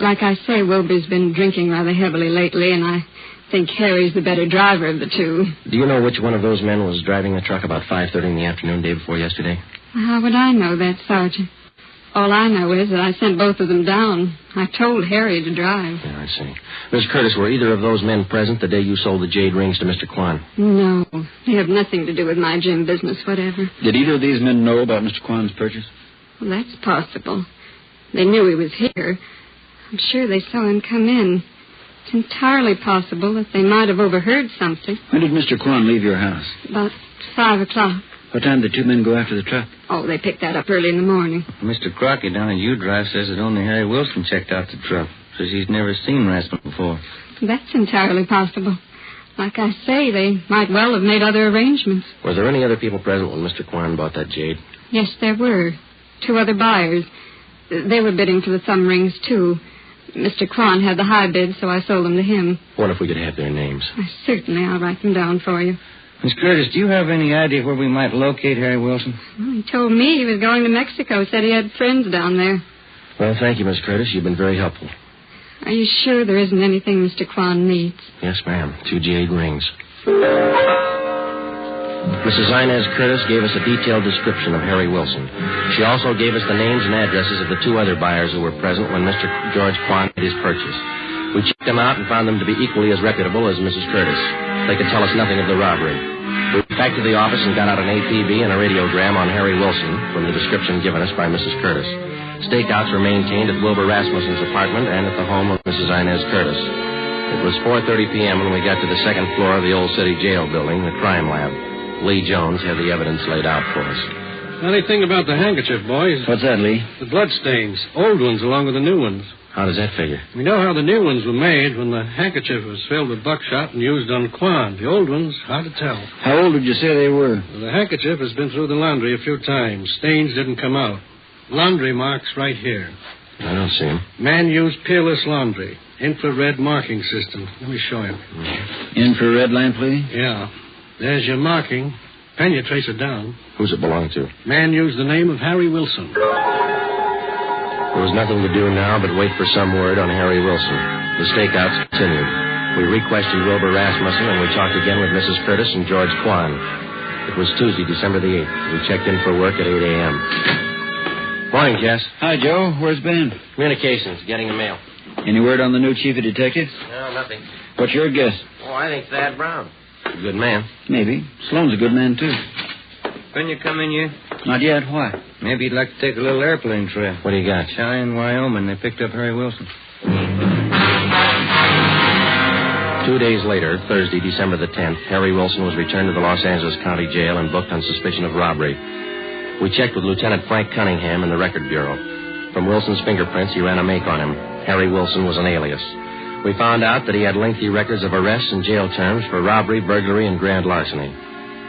Like I say, Wilbur's been drinking rather heavily lately, and I think Harry's the better driver of the two. Do you know which one of those men was driving the truck about 5:30 in the afternoon day before yesterday? How would I know that, Sergeant? All I know is that I sent both of them down. I told Harry to drive. Yeah, I see. Miss Curtis, were either of those men present the day you sold the jade rings to Mr. Quan? No, they have nothing to do with my gym business, whatever. Did either of these men know about Mr. Quan's purchase? Well, that's possible. They knew he was here. I'm sure they saw him come in. It's entirely possible that they might have overheard something. When did Mr. Quan leave your house? About 5 o'clock. What time did the two men go after the truck? Oh, they picked that up early in the morning. Mr. Crockett down at U-Drive says that only Harry Wilson checked out the truck. Says he's never seen Rasmussen before. That's entirely possible. Like I say, they might well have made other arrangements. Were there any other people present when Mr. Quan bought that jade? Yes, there were. 2 other buyers. They were bidding for the thumb rings, too. Mr. Quan had the high bid, so I sold them to him. What if we could have their names? Certainly, I'll write them down for you. Miss Curtis, do you have any idea where we might locate Harry Wilson? Well, he told me he was going to Mexico. Said he had friends down there. Well, thank you, Miss Curtis. You've been very helpful. Are you sure there isn't anything Mr. Quan needs? Yes, ma'am. 2 jade rings. Mrs. Inez Curtis gave us a detailed description of Harry Wilson. She also gave us the names and addresses of the 2 other buyers who were present when Mr. George Quan made his purchase. We checked them out and found them to be equally as reputable as Mrs. Curtis. They could tell us nothing of the robbery. We went back to the office and got out an APB and a radiogram on Harry Wilson from the description given us by Mrs. Curtis. Stakeouts were maintained at Wilbur Rasmussen's apartment and at the home of Mrs. Inez Curtis. It was 4:30 p.m. when we got to the 2nd floor of the old city jail building, the crime lab. Lee Jones had the evidence laid out for us. Anything about the handkerchief, boys? What's that, Lee? The blood stains. Old ones along with the new ones. How does that figure? We know how the new ones were made when the handkerchief was filled with buckshot and used on Quan. The old ones, hard to tell. How old would you say they were? Well, the handkerchief has been through the laundry a few times. Stains didn't come out. Laundry marks right here. I don't see them. Man used peerless laundry. Infrared marking system. Let me show you. Infrared lamp, Lee? Yeah. There's your marking. Pena, trace it down. Who's it belong to? Man used the name of Harry Wilson. There was nothing to do now but wait for some word on Harry Wilson. The stakeouts continued. We re-questioned Wilbur Rasmussen, and we talked again with Mrs. Curtis and George Quan. It was Tuesday, December the 8th. We checked in for work at 8 a.m. Morning, Jess. Hi, Joe. Where's Ben? Communications, getting a mail. Any word on the new chief of detectives? No, nothing. What's your guess? Oh, I think Thad Brown. A good man. Maybe. Sloan's a good man, too. When you come in here? Not yet. Why? Maybe you'd like to take a little airplane trip. What do you got? Cheyenne, Wyoming. They picked up Harry Wilson. 2 days later, Thursday, December the 10th, Harry Wilson was returned to the Los Angeles County Jail and booked on suspicion of robbery. We checked with Lieutenant Frank Cunningham in the Record Bureau. From Wilson's fingerprints, he ran a make on him. Harry Wilson was an alias. We found out that he had lengthy records of arrests and jail terms for robbery, burglary, and grand larceny.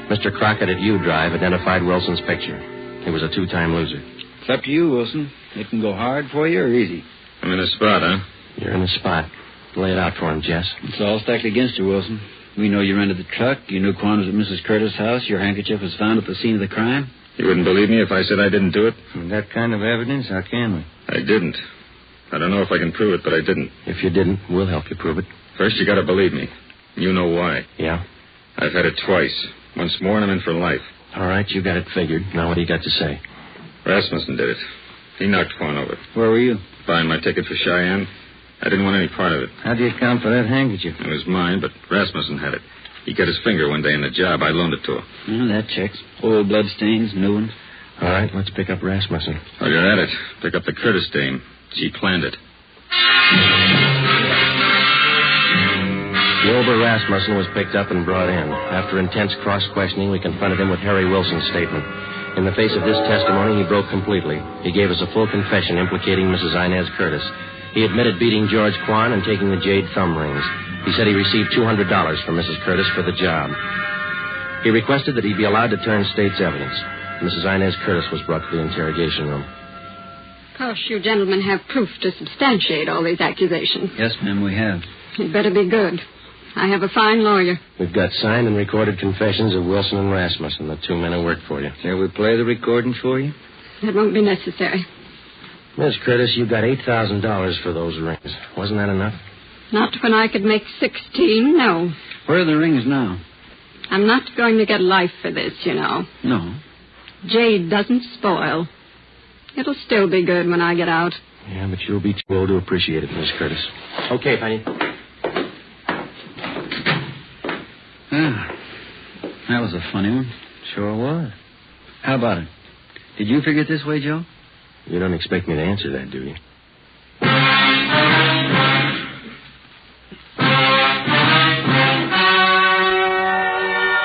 Mr. Crockett at U-Drive identified Wilson's picture. He was a 2-time loser. It's up to you, Wilson. It can go hard for you or easy. I'm in the spot, huh? You're in the spot. Lay it out for him, Jess. It's all stacked against you, Wilson. We know you rented the truck. You knew Quan was at Mrs. Curtis' house. Your handkerchief was found at the scene of the crime. You wouldn't believe me if I said I didn't do it? With that kind of evidence, how can we? I didn't. I don't know if I can prove it, but I didn't. If you didn't, we'll help you prove it. First, you gotta believe me. You know why. Yeah? I've had it twice. Once more, and I'm in for life. All right, you got it figured. Now what do you got to say? Rasmussen did it. He knocked Quan over. Where were you? Buying my ticket for Cheyenne. I didn't want any part of it. How do you account for that handkerchief? It was mine, but Rasmussen had it. He cut his finger one day in the job. I loaned it to him. Oh, that checks. Old blood stains, new ones. All right, let's pick up Rasmussen. While you're at it, pick up the Curtis dame. She planned it. Wilbur Rasmussen was picked up and brought in. After intense cross-questioning, we confronted him with Harry Wilson's statement. In the face of this testimony, he broke completely. He gave us a full confession implicating Mrs. Inez Curtis. He admitted beating George Quan and taking the jade thumb rings. He said he received $200 from Mrs. Curtis for the job. He requested that he be allowed to turn state's evidence. Mrs. Inez Curtis was brought to the interrogation room. Of course, you gentlemen have proof to substantiate all these accusations. Yes, ma'am, we have. It better be good. I have a fine lawyer. We've got signed and recorded confessions of Wilson and Rasmussen, the 2 men who worked for you. Shall we play the recording for you? That won't be necessary. Miss Curtis, you got $8,000 for those rings. Wasn't that enough? Not when I could make 16, no. Where are the rings now? I'm not going to get life for this, you know. No. Jade doesn't spoil. It'll still be good when I get out. Yeah, but you'll be too old to appreciate it, Miss Curtis. Okay, Penny. That was a funny one. Sure was. How about it? Did you figure it this way, Joe? You don't expect me to answer that, do you?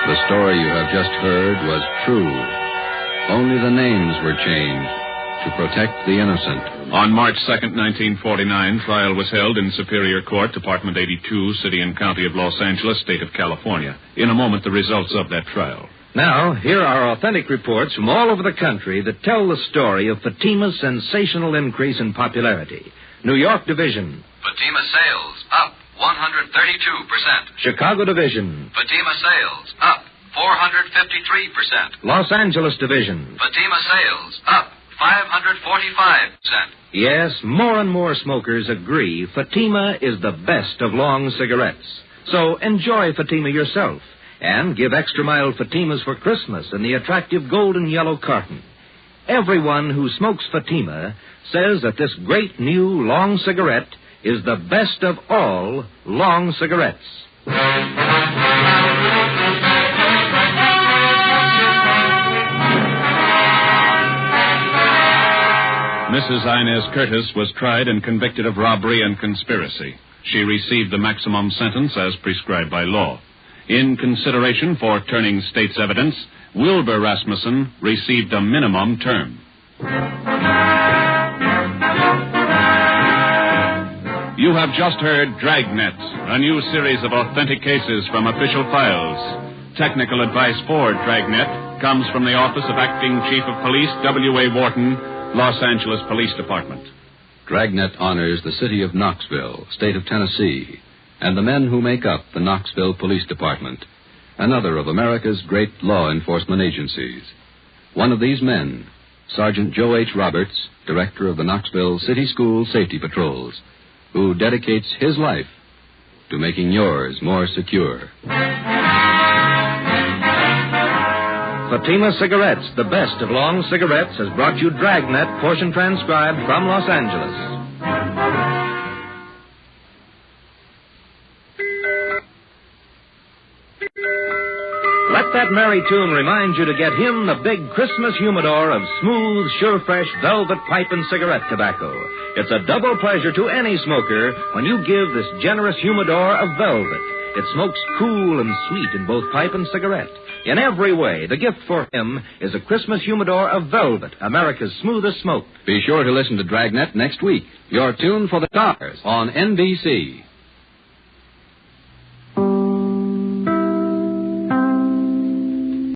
The story you have just heard was true. Only the names were changed to protect the innocent. On March 2nd, 1949, trial was held in Superior Court, Department 82, City and County of Los Angeles, State of California. In a moment, the results of that trial. Now, here are authentic reports from all over the country that tell the story of Fatima's sensational increase in popularity. New York Division. Fatima sales up 132%. Chicago Division. Fatima sales up 453%. Los Angeles Division. Fatima sales up 545%. Yes, more and more smokers agree Fatima is the best of long cigarettes. So enjoy Fatima yourself and give extra-mild Fatimas for Christmas in the attractive golden yellow carton. Everyone who smokes Fatima says that this great new long cigarette is the best of all long cigarettes. Mrs. Inez Curtis was tried and convicted of robbery and conspiracy. She received the maximum sentence as prescribed by law. In consideration for turning state's evidence, Wilbur Rasmussen received a minimum term. You have just heard Dragnet, a new series of authentic cases from official files. Technical advice for Dragnet comes from the Office of Acting Chief of Police W.A. Wharton, Los Angeles Police Department. Dragnet honors the city of Knoxville, state of Tennessee, and the men who make up the Knoxville Police Department, another of America's great law enforcement agencies. One of these men, Sergeant Joe H. Roberts, director of the Knoxville City School Safety Patrols, who dedicates his life to making yours more secure. Fatima Cigarettes, the best of long cigarettes, has brought you Dragnet, portion transcribed from Los Angeles. Let that merry tune remind you to get him the big Christmas humidor of smooth, sure-fresh velvet pipe and cigarette tobacco. It's a double pleasure to any smoker when you give this generous humidor of velvet. It smokes cool and sweet in both pipe and cigarette. In every way, the gift for him is a Christmas humidor of velvet, America's smoothest smoke. Be sure to listen to Dragnet next week. Your tune for the stars on NBC.